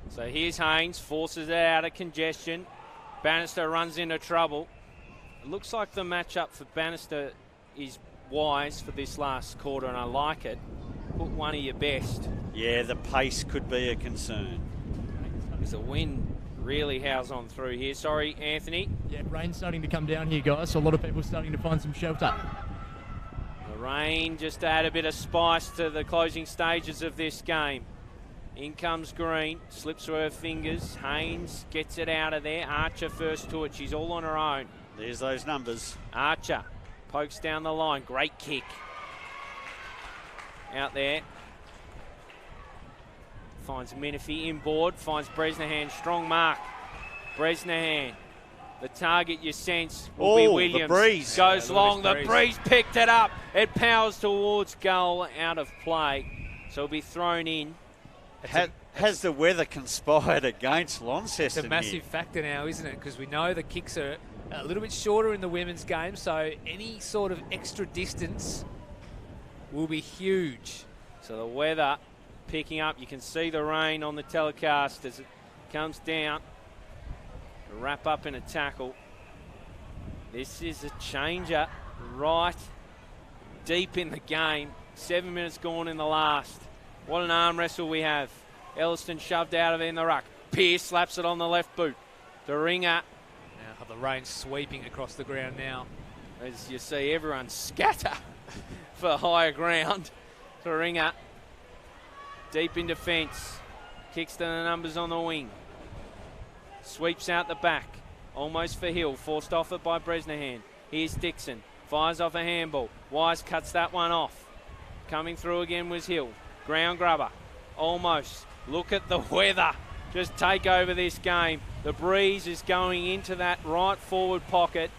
So here's Haynes, forces it out of congestion. Bannister runs into trouble. It looks like the matchup for Bannister is wise for this last quarter, and I like it. Put one of your best. Yeah, the pace could be a concern. Because the wind really howls on through here. Sorry, Anthony. Yeah, rain's starting to come down here, guys, so a lot of people starting to find some shelter. The rain just to add a bit of spice to the closing stages of this game. In comes Green, slips through her fingers. Haynes gets it out of there. Archer first to it. She's all on her own. There's those numbers. Archer pokes down the line. Great kick. Out there. Finds Menifee inboard. Finds Bresnahan. Strong mark. Bresnahan. The target, you sense, will be Williams. The breeze. Goes long. The breeze picked it up. It powers towards goal, out of play. So it'll be thrown in. Has the weather conspired against Launceston? It's a massive factor now, isn't it? Because we know the kicks are a little bit shorter in the women's game, so any sort of extra distance will be huge. So the weather picking up. You can see the rain on the telecast as it comes down. To wrap up in a tackle. This is a changer right deep in the game. 7 minutes gone in the last. What an arm wrestle we have. Elliston shoved out of it in the ruck. Pearce slaps it on the left boot. The ringer. Now the rain sweeping across the ground now. As you see everyone scatter for higher ground. The ringer. Deep in defence. Kicks to the numbers on the wing. Sweeps out the back. Almost for Hill. Forced off it by Bresnahan. Here's Dixon. Fires off a handball. Wise cuts that one off. Coming through again was Hill. Ground grubber. Almost. Look at the weather. Just take over this game. The breeze is going into that right forward pocket.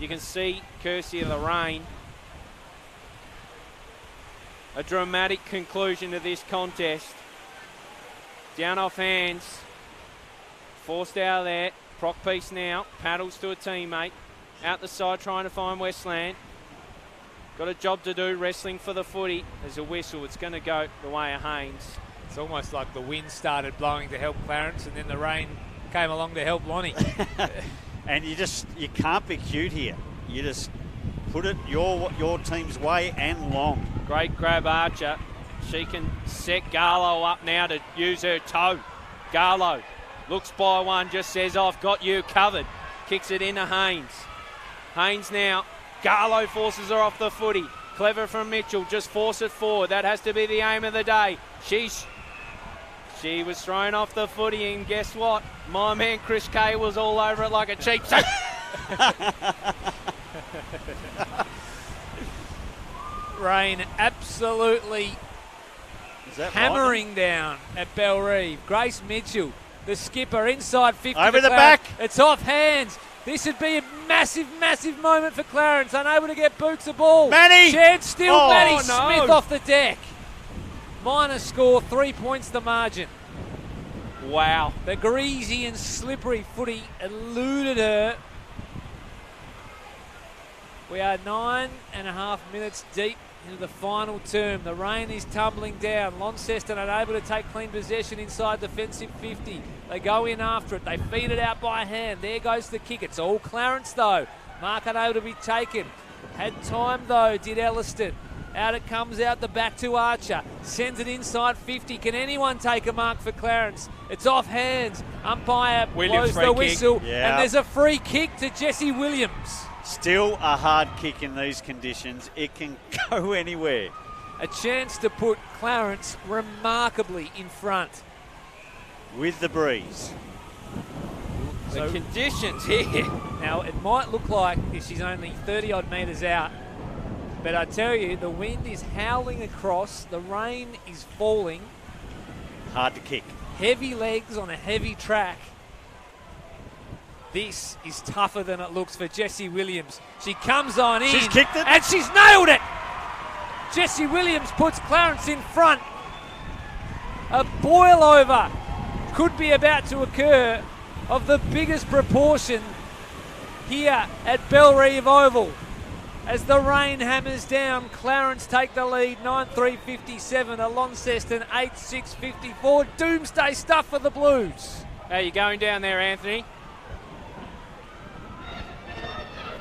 You can see courtesy of the rain. A dramatic conclusion to this contest. Down off hands. Forced out of there. Proc piece now. Paddles to a teammate. Out the side trying to find Westland. Got a job to do, wrestling for the footy. There's a whistle. It's going to go the way of Haynes. It's almost like the wind started blowing to help Clarence, and then the rain came along to help Lonnie. And you can't be cute here. You just put it your team's way and long. Great grab, Archer. She can set Garlow up now to use her toe. Garlow looks by one, just says, I've got you covered. Kicks it into Haynes. Haynes now. Garlow forces her off the footy. Clever from Mitchell, just force it forward. That has to be the aim of the day. She was thrown off the footy, and guess what? My man Chris Kay was all over it like a cheap shot. Rain absolutely hammering down at Belrive. Grace Mitchell, the skipper, inside 50. Over the back. It's off hands. This would be a massive, massive moment for Clarence. Unable to get boots of ball. Manny! Chance still. Oh, Manny no. Smith off the deck. Minor score, 3 points the margin. Wow. The greasy and slippery footy eluded her. We are 9.5 minutes deep into the final term. The rain is tumbling down. Launceston unable to take clean possession inside defensive 50. They go in after it. They feed it out by hand. There goes the kick. It's all Clarence though. Mark unable to be taken. Had time though, did Elliston. Out it comes out the back to Archer. Sends it inside 50. Can anyone take a mark for Clarence? It's off hands. Umpire Williams blows the whistle. Yeah. And there's a free kick to Jesse Williams. Still a hard kick in these conditions. It can go anywhere. A chance to put Clarence remarkably in front. With the breeze. The conditions here. Now, it might look like she's only 30-odd metres out, but I tell you, the wind is howling across, the rain is falling. Hard to kick. Heavy legs on a heavy track. This is tougher than it looks for Jessie Williams. She comes on in. She's kicked it. And she's nailed it. Jessie Williams puts Clarence in front. A boil over could be about to occur of the biggest proportion here at Bellerive Oval. As the rain hammers down, Clarence take the lead, 9-3-57, a Launceston 8-6-54. Doomsday stuff for the Blues. How you going down there, Anthony?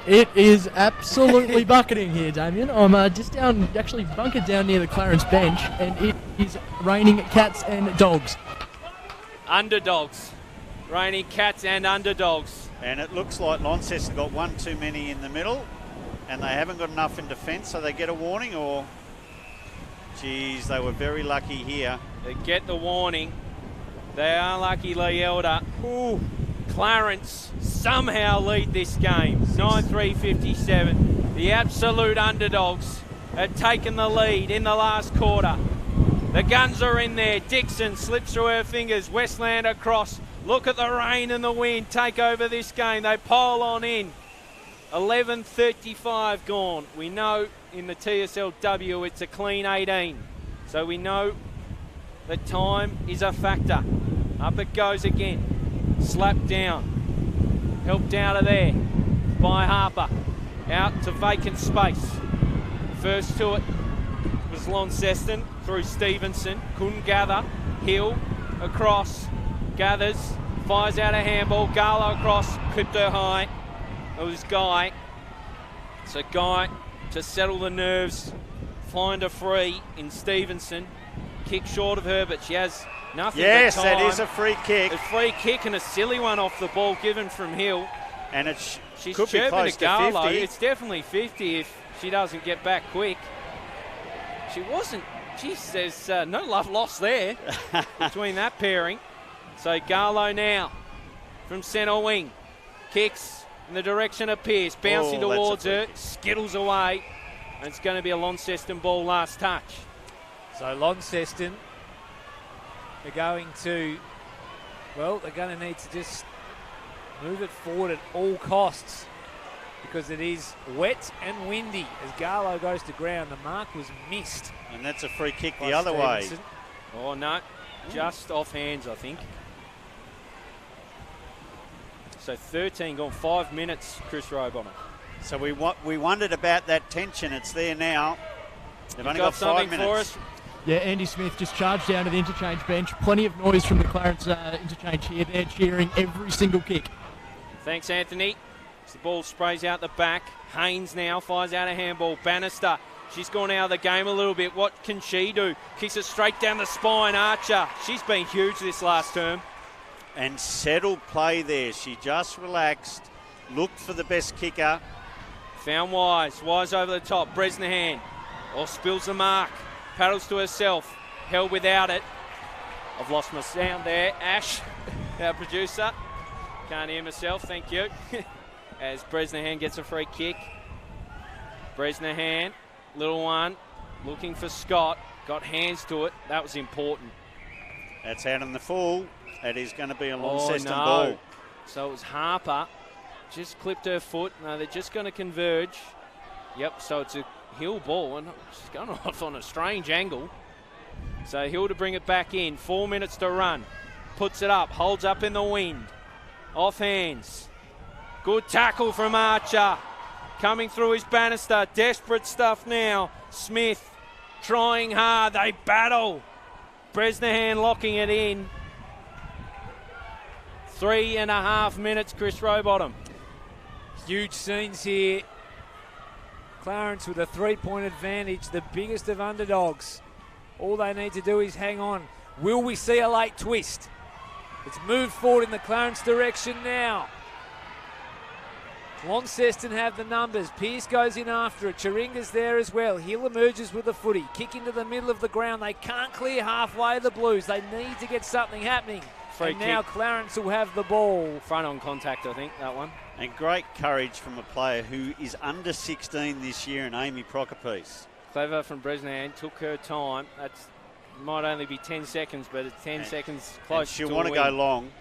It is absolutely bucketing here, Damien. I'm just down, actually bunkered down near the Clarence bench, and it is raining cats and dogs. Underdogs. Raining cats and underdogs. And it looks like Launceston got one too many in the middle, and they haven't got enough in defence, so they get a warning, or... Geez, they were very lucky here. They get the warning. They are lucky, Lee Elder. Ooh. Clarence somehow lead this game. 9-3-57. The absolute underdogs have taken the lead in the last quarter. The guns are in there. Dixon slips through her fingers. Westland across. Look at the rain and the wind take over this game. They pile on in. 11:35 gone. We know in the TSLW it's a clean 18. So we know that time is a factor. Up it goes again. Slapped down. Helped out of there by Harper. Out to vacant space. First to it was Launceston through Stevenson. Couldn't gather. Hill across. Gathers. Fires out a handball. Garlow across. Clipped her high. It was Guy. So Guy to settle the nerves. Find a free in Stevenson. Kick short of her, but she has nothing yes, but time. that is a free kick. A free kick and a silly one off the ball given from Hill. And She's could be chirping close to Garlow. 50. It's definitely 50 if she doesn't get back quick. She wasn't. Geez, there's no love lost there between that pairing. So Garlow now from centre wing. Kicks in the direction of Pearce. Bouncing towards her. Skittles away. And it's going to be a Launceston ball last touch. So Launceston are going to, well, they're going to need to just move it forward at all costs because it is wet and windy as Garlow goes to ground. The mark was missed. And that's a free kick the other way. Oh, no. Just off hands, I think. So 13 gone, 5 minutes, Chris Robonner. So we wondered about that tension. It's there now. They've only got 5 minutes. For us? Yeah, Andy Smith just charged down to the interchange bench. Plenty of noise from the Clarence interchange here. They're cheering every single kick. Thanks, Anthony. As the ball sprays out the back. Haynes now fires out a handball. Bannister, she's gone out of the game a little bit. What can she do? Kicks it straight down the spine. Archer, she's been huge this last term. And settled play there. She just relaxed, looked for the best kicker. Found Wise. Wise over the top. Bresnahan. Spills the mark. Paddles to herself. Held without it. I've lost my sound there. Ash, our producer. Can't hear myself. Thank you. As Bresnahan gets a free kick. Bresnahan, little one, looking for Scott. Got hands to it. That was important. That's out in the full. That is going to be a Launceston ball. So it was Harper. Just clipped her foot. No, they're just going to converge. Yep, so it's a Hill ball, and she's going off on a strange angle. So Hill to bring it back in. 4 minutes to run. Puts it up, holds up in the wind. Off hands. Good tackle from Archer. Coming through his Bannister. Desperate stuff now. Smith trying hard. They battle. Bresnahan locking it in. 3.5 minutes, Chris Rowbottom. Huge scenes here. Clarence with a 3-point advantage, the biggest of underdogs. All they need to do is hang on. Will we see a late twist? It's moved forward in the Clarence direction now. Launceston have the numbers. Pearce goes in after it. Chiringa's there as well. Hill emerges with the footy. Kick into the middle of the ground. They can't clear halfway, the Blues. They need to get something happening. Free and now kick. Clarence will have the ball. Front on contact, I think, that one. And great courage from a player who is under 16 this year, and Amy Procopese. Clever from Bresnahan. Took her time. That's might only be 10 seconds, but it's 10 seconds close. She'll to want to go long.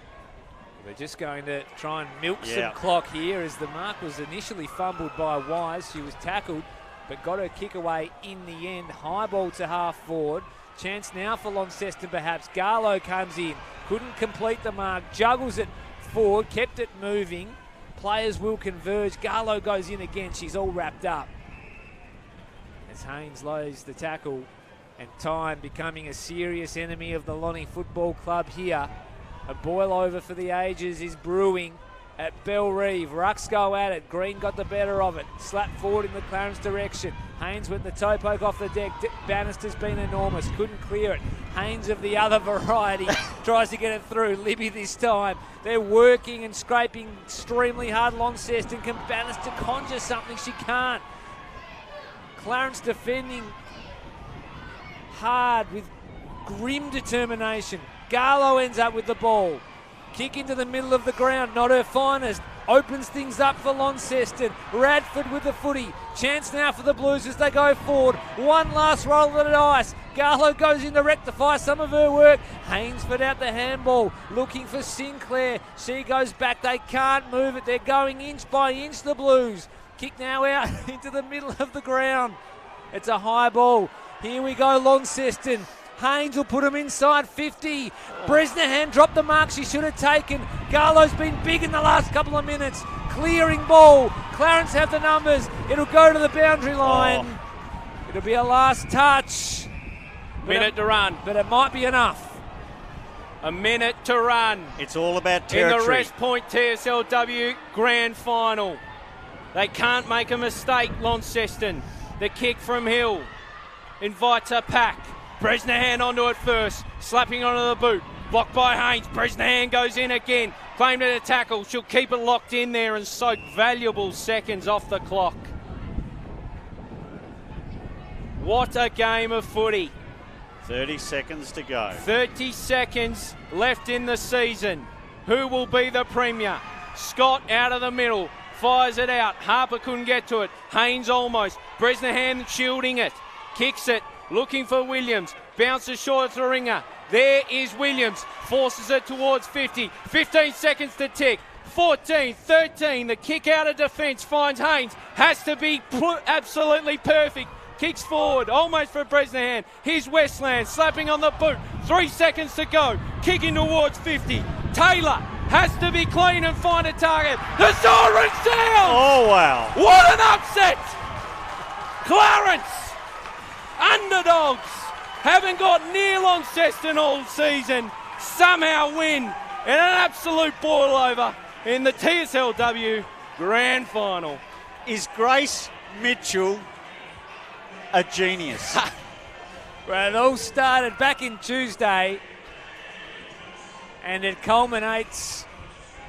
We're just going to try and milk some clock here as the mark was initially fumbled by Wise. She was tackled, but got her kick away in the end. High ball to half forward. Chance now for Launceston perhaps. Garlow comes in. Couldn't complete the mark. Juggles it forward. Kept it moving. Players will converge. Garlow goes in again. She's all wrapped up. As Haynes lays the tackle, and time becoming a serious enemy of the Lonnie Football Club here. A boil over for the ages is brewing at Bellerive. Rucks go at it. Green got the better of it. Slap forward in the Clarence direction. Haynes with the toe poke off the deck. Bannister's been enormous. Couldn't clear it. Haynes of the other variety tries to get it through. Libby this time. They're working and scraping extremely hard. Launceston. Can Bannister conjure something? She can't. Clarence defending hard with grim determination. Garlow ends up with the ball. Kick into the middle of the ground, not her finest. Opens things up for Launceston. Radford with the footy. Chance now for the Blues as they go forward. One last roll of the dice. Garlow goes in to rectify some of her work. Hainsford out the handball, looking for Sinclair. She goes back, they can't move it. They're going inch by inch, the Blues. Kick now out into the middle of the ground. It's a high ball. Here we go, Launceston. Haynes will put him inside 50. Bresnahan dropped the mark she should have taken. Garlow's been big in the last couple of minutes. Clearing ball. Clarence have the numbers. It'll go to the boundary line. It'll be a last touch. Minute to run. But it might be enough. A minute to run. It's all about territory. In the Wrest Point TSLW Grand Final. They can't make a mistake, Launceston. The kick from Hill invites a pack. Bresnahan onto it first, slapping onto the boot. Blocked by Haynes. Bresnahan goes in again. Claimed it a tackle. She'll keep it locked in there and soak valuable seconds off the clock. What a game of footy. 30 seconds to go. 30 seconds left in the season. Who will be the premier? Scott out of the middle. Fires it out. Harper couldn't get to it. Haynes almost. Bresnahan shielding it. Kicks it. Looking for Williams. Bounces short of the ringer. There is Williams. Forces it towards 50. 15 seconds to tick. 14, 13. The kick out of defence finds Haynes. Has to be absolutely perfect. Kicks forward. Almost for Bresnahan. Here's Westland slapping on the boot. 3 seconds to go. Kicking towards 50. Taylor has to be clean and find a target. The siren's down! Oh, wow. What an upset! Clarence, underdogs, haven't got near Launceston all season, somehow win in an absolute boil over in the TSLW Grand Final. Is Grace Mitchell a genius? Well, it all started back in Tuesday, and it culminates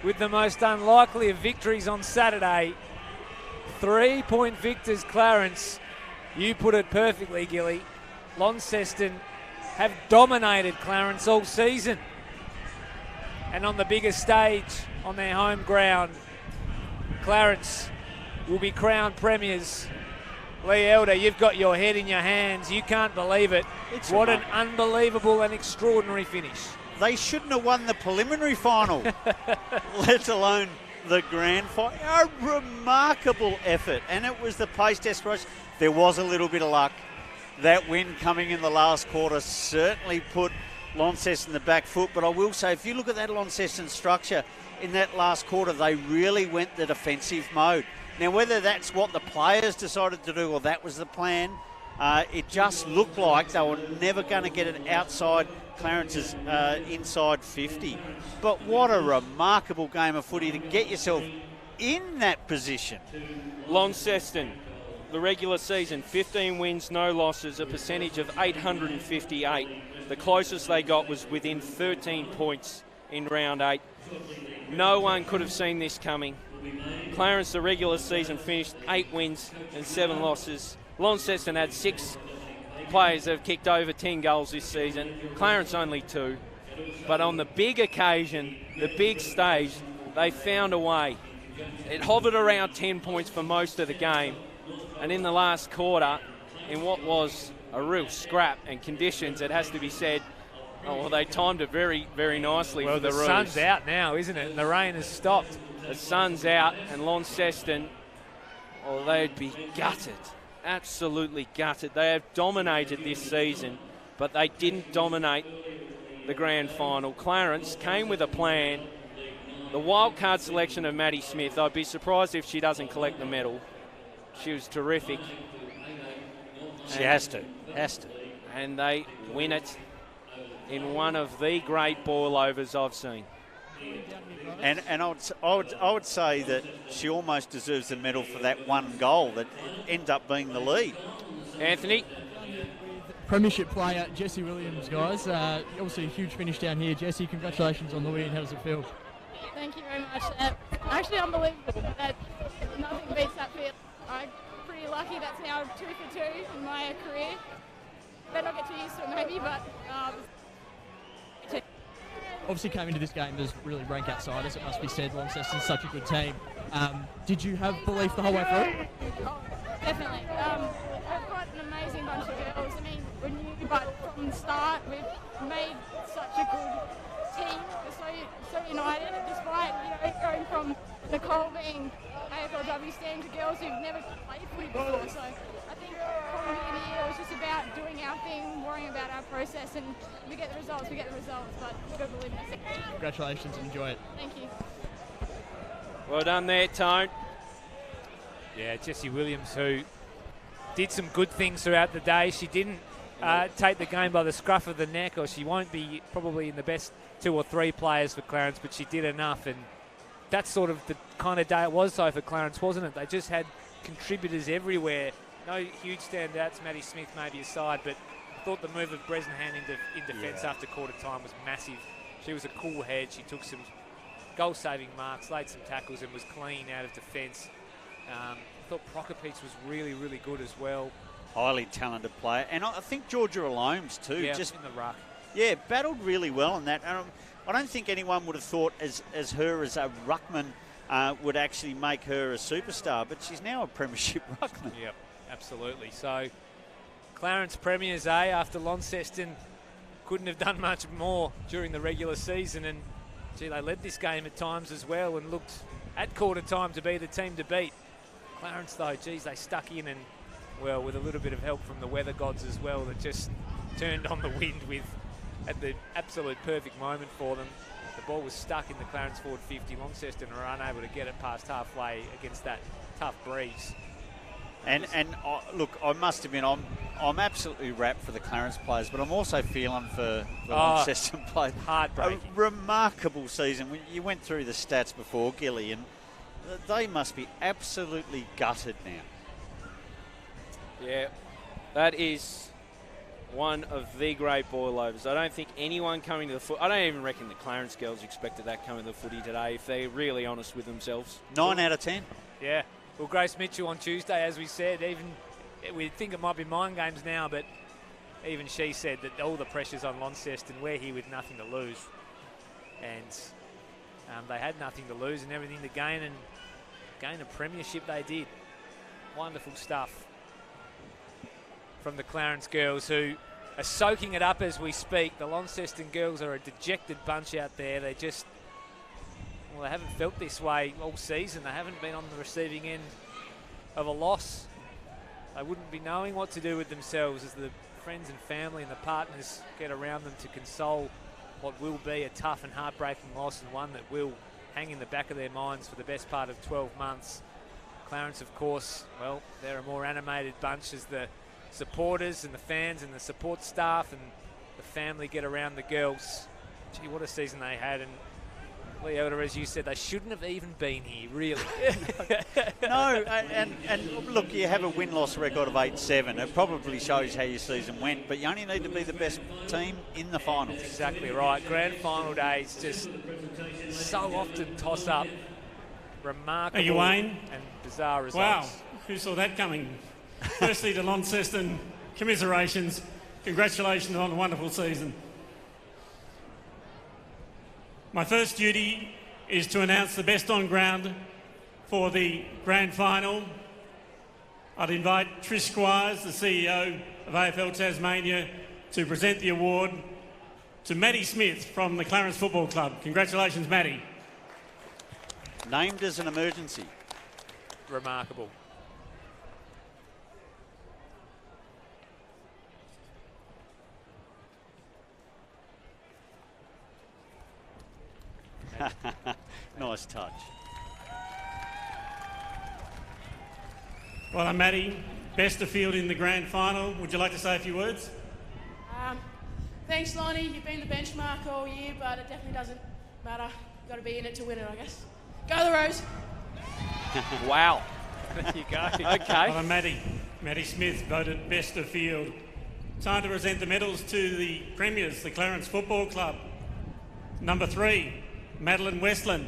with the most unlikely of victories on Saturday. 3-point victors, Clarence. You put it perfectly, Gilly. Launceston have dominated Clarence all season. And on the biggest stage, on their home ground, Clarence will be crowned premiers. Lee Elder, you've got your head in your hands. You can't believe it. What an unbelievable and extraordinary finish. They shouldn't have won the preliminary final, let alone the grand final. A remarkable effort, and it was the post desperation. There was a little bit of luck. that win coming in the last quarter certainly put Launceston in the back foot. But I will say, if you look at that Launceston structure in that last quarter, they really went the defensive mode. Now, whether that's what the players decided to do or that was the plan, it just looked like they were never going to get it outside Clarence's inside 50. But what a remarkable game of footy to get yourself in that position. Launceston, the regular season, 15 wins, no losses, a percentage of 858. The closest they got was within 13 points in round 8. No one could have seen this coming. Clarence, the regular season, finished 8 wins and 7 losses. Launceston had 6 players that have kicked over 10 goals this season. Clarence only 2. But on the big occasion, the big stage, they found a way. It hovered around 10 points for most of the game. And in the last quarter, in what was a real scrap and conditions, it has to be said, they timed it very, very nicely for the Roos. The sun's out now, isn't it? And the rain has stopped. The sun's out, and Launceston, they'd be gutted. Absolutely gutted. They have dominated this season, but they didn't dominate the grand final. Clarence came with a plan. The wildcard selection of Maddie Smith, I'd be surprised if she doesn't collect the medal. She was terrific. She has to. And they win it in one of the great boilovers I've seen. And I would say that she almost deserves the medal for that one goal that ended up being the lead. Anthony? Premiership player Jessie Williams, guys. Obviously a huge finish down here. Jessie, congratulations on the win. How does it feel? Thank you very much. Actually unbelievable. That nothing beats that feel. I'm pretty lucky. That's now 2 for 2 in my career. Better not get too used to it maybe, but obviously came into this game as really rank outsiders, it must be said. Launceston's such a good team. Did you have belief the whole way through? Oh, definitely. We've got an amazing bunch of girls. I mean, we knew, but from the start, we've made such a good team. We're so united, despite going from Nicole being AFLW stand to girls who've never played footy before. So I think from the beginning of the year, it was just about doing our thing, worrying about our process, and we get the results, but we've got to believe in us. Congratulations and enjoy it. Thank you. Well done there, Tone. Yeah, Jessie Williams, who did some good things throughout the day. She didn't take the game by the scruff of the neck, or she won't be probably in the best 2 or 3 players for Clarence, but she did enough, and that's sort of the kind of day it was though for Clarence, wasn't it? They just had contributors everywhere. No huge standouts, Maddie Smith maybe aside, but I thought the move of Bresnahan in defence after quarter time was massive. She was a cool head. She took some goal-saving marks, laid some tackles, and was clean out of defence. I thought Prokopich was really, really good as well. Highly talented player. And I think Georgia Alomes too. Yeah, just in the ruck. Yeah, battled really well in that. I don't think anyone would have thought as her as a ruckman would actually make her a superstar, but she's now a premiership ruckman. Yep, absolutely. So Clarence premiers, after Launceston couldn't have done much more during the regular season, and gee, they led this game at times as well and looked at quarter time to be the team to beat. Clarence though, geez, they stuck in, and well, with a little bit of help from the weather gods as well, that just turned on the wind at the absolute perfect moment for them. The ball was stuck in the Clarence forward 50. Launceston are unable to get it past halfway against that tough breeze. And look, I must admit, I'm absolutely wrapped for the Clarence players, but I'm also feeling for the Launceston players. Heartbreaking. A remarkable season. You went through the stats before, Gilly, and they must be absolutely gutted now. Yeah, that is one of the great boilovers. I don't think anyone coming to the foot, I don't even reckon the Clarence girls expected that coming to the footy today, if they're really honest with themselves. 9 out of 10. Yeah. Well, Grace Mitchell on Tuesday, as we said, even we think it might be mind games now, but even she said that all the pressure's on Launceston. We're here with nothing to lose. And they had nothing to lose and everything to gain, and gain a premiership they did. Wonderful stuff from the Clarence girls, who are soaking it up as we speak. The Launceston girls are a dejected bunch out there. They just, well, they haven't felt this way all season. They haven't been on the receiving end of a loss. they wouldn't be knowing what to do with themselves as the friends and family and the partners get around them to console what will be a tough and heartbreaking loss, and one that will hang in the back of their minds for the best part of 12 months. Clarence, of course, well, they're a more animated bunch as the supporters and the fans and the support staff and the family get around the girls. Gee, what a season they had. And Leota, as you said, they shouldn't have even been here, really. No, and look, you have a win-loss record of 8-7. It probably shows how your season went, but you only need to be the best team in the finals. Exactly right. Grand final days just so often toss up remarkable and bizarre results. Wow, who saw that coming? Firstly, to Launceston, commiserations. Congratulations on a wonderful season. My first duty is to announce the best on ground for the grand final. I'd invite Trish Squires, the CEO of AFL Tasmania, to present the award to Maddie Smith from the Clarence Football Club. Congratulations, Maddie. Named as an emergency. Remarkable. Nice touch. Well done, Maddie. Best of field in the grand final. Would you like to say a few words? Thanks, Lonnie. You've been the benchmark all year, but it definitely doesn't matter. You've got to be in it to win it, I guess. Go the Rose. Wow. There you go. Okay. Well done, Maddie. Maddie Smith voted best of field. Time to present the medals to the premiers, the Clarence Football Club. Number 3, Madeline Westland.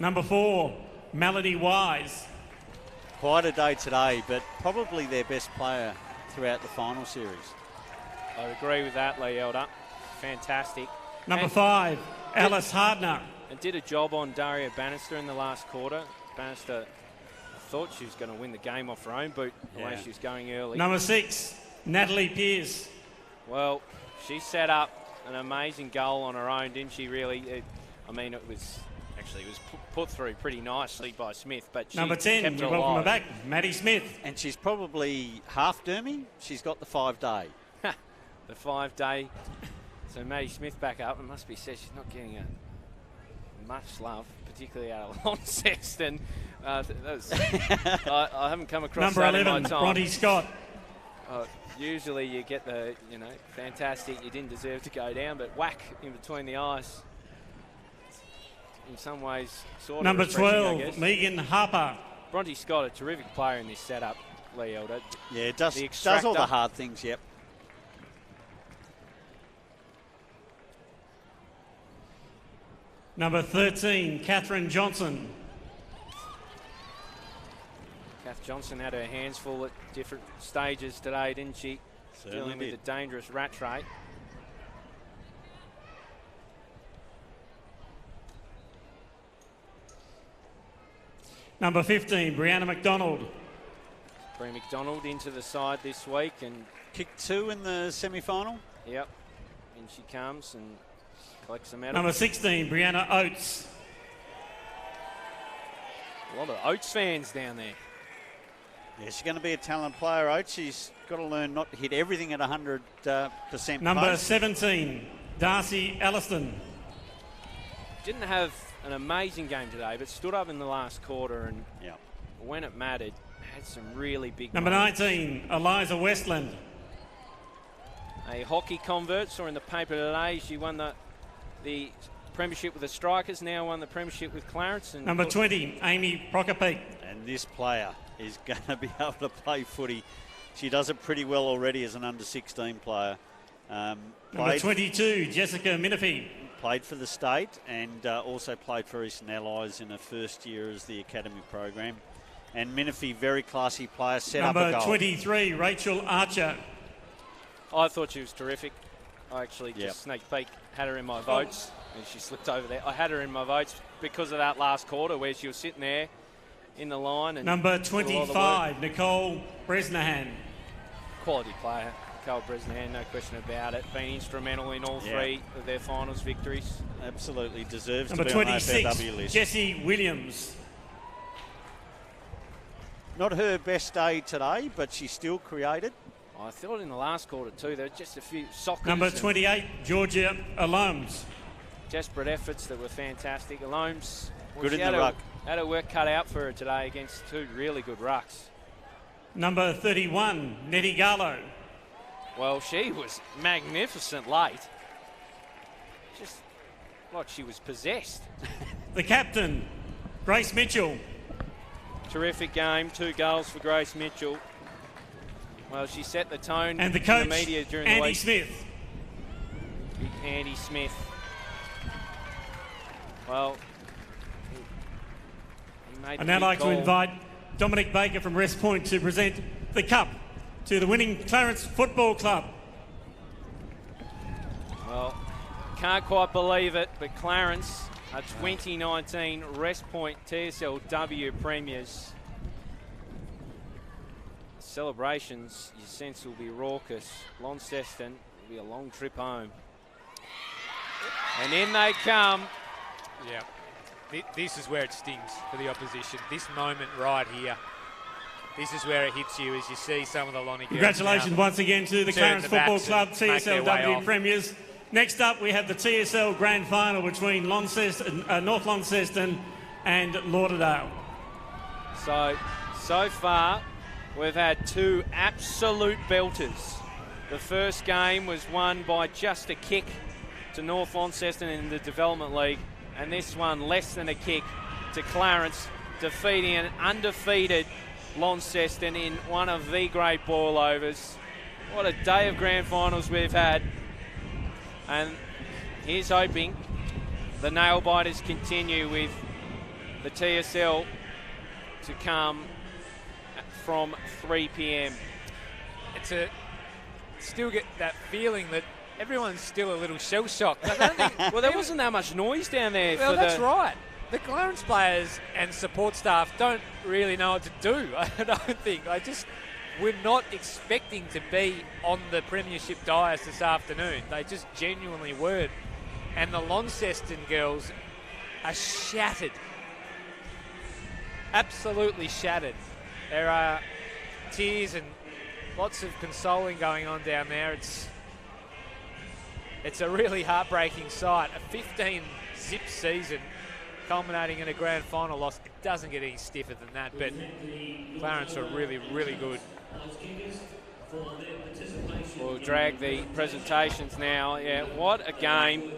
Number 4, Melody Wise. Quite a day today, but probably their best player throughout the final series. I agree with that, Leota. Fantastic. Number 5, Alice Hardner. And did a job on Daria Bannister in the last quarter. Bannister, I thought she was going to win the game off her own boot the way she was going early. Number 6, Natalie Pearce. Well, she set up an amazing goal on her own, didn't she, really? It was put through pretty nicely by Smith, but she Number 10, kept you her welcome her alive. back, Maddie Smith. And she's probably half dermy. She's got the 5-day. The 5-day. So Maddie Smith back up. It must be said she's not getting much love, particularly out of Launceston. I haven't come across Number that 11, in my time. Bronte Scott. Usually you get the, fantastic, you didn't deserve to go down, but whack in between the eyes. In some ways, sort Number of refreshing, 12, I guess. Megan Harper. Bronte Scott, a terrific player in this setup, Leota. Yeah, it does all extractor. the hard things, yep. Number 13, Catherine Johnson. Kath Johnson had her hands full at different stages today, didn't she? Certainly Dealing did. with a dangerous rat rate. Number 15, Brianna McDonald. Brie McDonald into the side this week, and Kicked 2 in the semi-final. yep, in she comes and collects a medal. Number 16, Brianna Oates. A lot of Oates fans down there. Yeah, she's going to be a talented player, Oates. She's got to learn not to hit everything at 100%. Number pace. 17, Darcy Alliston. Didn't have an amazing game today, but stood up in the last quarter, and Yep. when it mattered, had some really big Number moments. 19, Eliza Westland. A hockey convert, saw in the paper today, she won the premiership with the Strikers, now won the premiership with Clarence. And Number 20, Amy Prokopic. And this player is going to be able to play footy. She does it pretty well already as an under-16 player. Number 22, Jessica Minifee. Played for the state and also played for Eastern Allies in her first year as the academy program. And Minifee, very classy player, set up a Number goal. 23, Rachel Archer. I thought she was terrific. I actually just sneak peek, had her in my votes, and she slipped over there. I had her in my votes because of that last quarter where she was sitting there, in the line. And Number did a lot of the 25, Nicole Bresnahan. quality player, Nicole Bresnahan, no question about it. Been instrumental in all three of their finals victories. Absolutely deserves Number to be on the 26, AFLW list. Jessie Williams. Not her best day today, but she still created. I thought in the last quarter too, there were just a few sockers. Number 28, Georgia Alomes. Desperate efforts that were fantastic. Alomes, Good in she had the ruck. Had her work cut out for her today against two really good rucks. Number 31, Nettie Garlow. Well, she was magnificent late. Just like she was possessed. The captain, Grace Mitchell. Terrific game, 2 goals for Grace Mitchell. Well, she set the tone And the in coach, the media during the Andy week. Smith. Big Andy Smith. Well, he made I'd the now big like call. to invite Dominic Baker from Wrest Point to present the cup to the winning Clarence Football Club. Well, can't quite believe it, but Clarence are 2019 Wrest Point TSLW premiers. Celebrations, you sense, will be raucous. Launceston will be a long trip home. And in they come. Yeah. This is where it stings for the opposition. This moment right here. This is where it hits you as you see some of the Lonnie girls. Congratulations now once again to the turn Clarence the Football backs Club and make their way TSLW off. premiers. Next up, we have the TSL Grand Final between Launceston, North Launceston and Lauderdale. So far, we've had 2 absolute belters. The first game was won by just a kick to North Launceston in the Development League, and this one less than a kick to Clarence, defeating an undefeated Launceston in one of the great ball overs. What a day of grand finals we've had. And here's hoping the nail biters continue with the TSL to come from 3 p.m. Still get that feeling that everyone's still a little shell-shocked. Well, there wasn't that much noise down there. Well, that's right. The Clarence players and support staff don't really know what to do, I don't think. We're not expecting to be on the premiership dais this afternoon. They just genuinely weren't. And the Launceston girls are shattered. Absolutely shattered. There are tears and lots of consoling going on down there. It's a really heartbreaking sight. A 15-zip season culminating in a grand final loss. It doesn't get any stiffer than that, but Clarence are really, really good. We'll drag the presentations now. Yeah, what a game.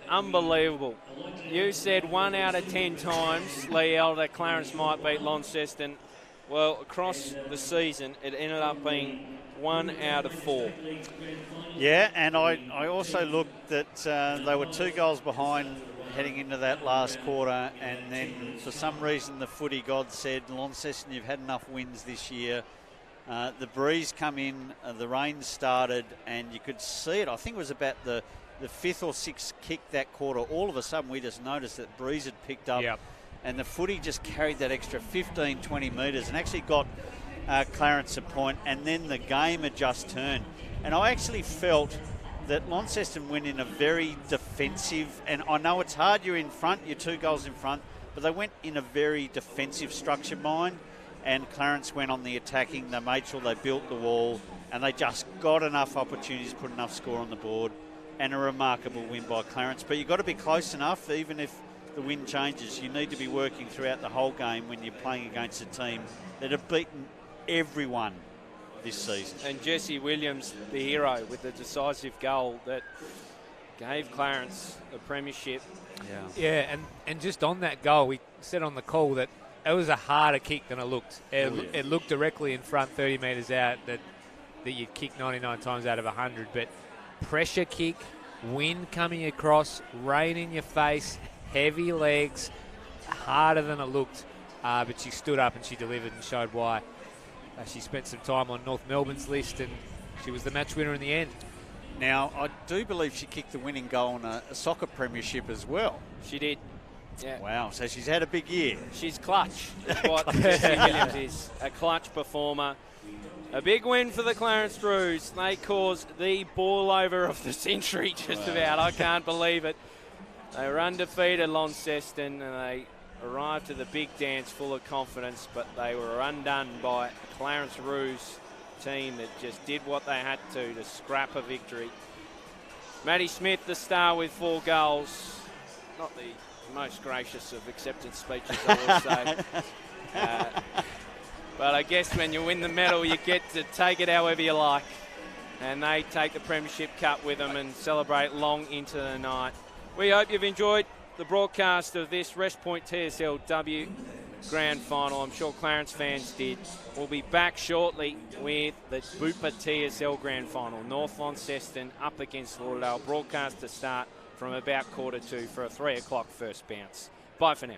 Unbelievable. You said 1 out of 10 times, Lee-El, that Clarence might beat Launceston. Well, across the season, it ended up being 1 out of 4. Yeah, and I also looked that they were 2 goals behind heading into that last quarter, and then for some reason the footy god said, Launceston, you've had enough wins this year. The breeze come in, the rain started, and you could see it. I think it was about the 5th or 6th kick that quarter. All of a sudden we just noticed that breeze had picked up. Yep. And the footy just carried that extra 15, 20 metres and actually got Clarence a point, and then the game had just turned. And I actually felt that Launceston went in a very defensive, and I know it's hard, you're in front, you're 2 goals in front, but they went in a very defensive structure mind, and Clarence went on the attacking. They made sure they built the wall, and they just got enough opportunities to put enough score on the board, and a remarkable win by Clarence. But you've got to be close enough, even if the wind changes. You need to be working throughout the whole game when you're playing against a team that have beaten everyone this season. And Jessie Williams, the hero, with the decisive goal that gave Clarence a premiership. Yeah, and just on that goal, we said on the call that it was a harder kick than it looked. It looked directly in front, 30 metres out, that you'd kick 99 times out of 100. But pressure kick, wind coming across, rain in your face, heavy legs, harder than it looked. But she stood up and she delivered and showed why. She spent some time on North Melbourne's list, and she was the match winner in the end. Now, I do believe she kicked the winning goal in a soccer premiership as well. She did. Yeah. Wow, so she's had a big year. She's clutch, is what Jessie Williams is. A clutch performer. A big win for the Clarence Roos. They caused the ball over of the century just about. I can't believe it. They were undefeated, Launceston, and they arrived to the big dance full of confidence, but they were undone by a Clarence Roos team that just did what they had to scrap a victory. Maddie Smith, the star, with 4 goals. Not the most gracious of acceptance speeches, I will say. But I guess when you win the medal, you get to take it however you like. And they take the Premiership Cup with them and celebrate long into the night. We hope you've enjoyed the broadcast of this Wrest Point TSLW Grand Final. I'm sure Clarence fans did. We'll be back shortly with the Bupa TSL Grand Final. North Launceston up against Lauderdale. Broadcast to start from about 1:45 for a 3 o'clock first bounce. Bye for now.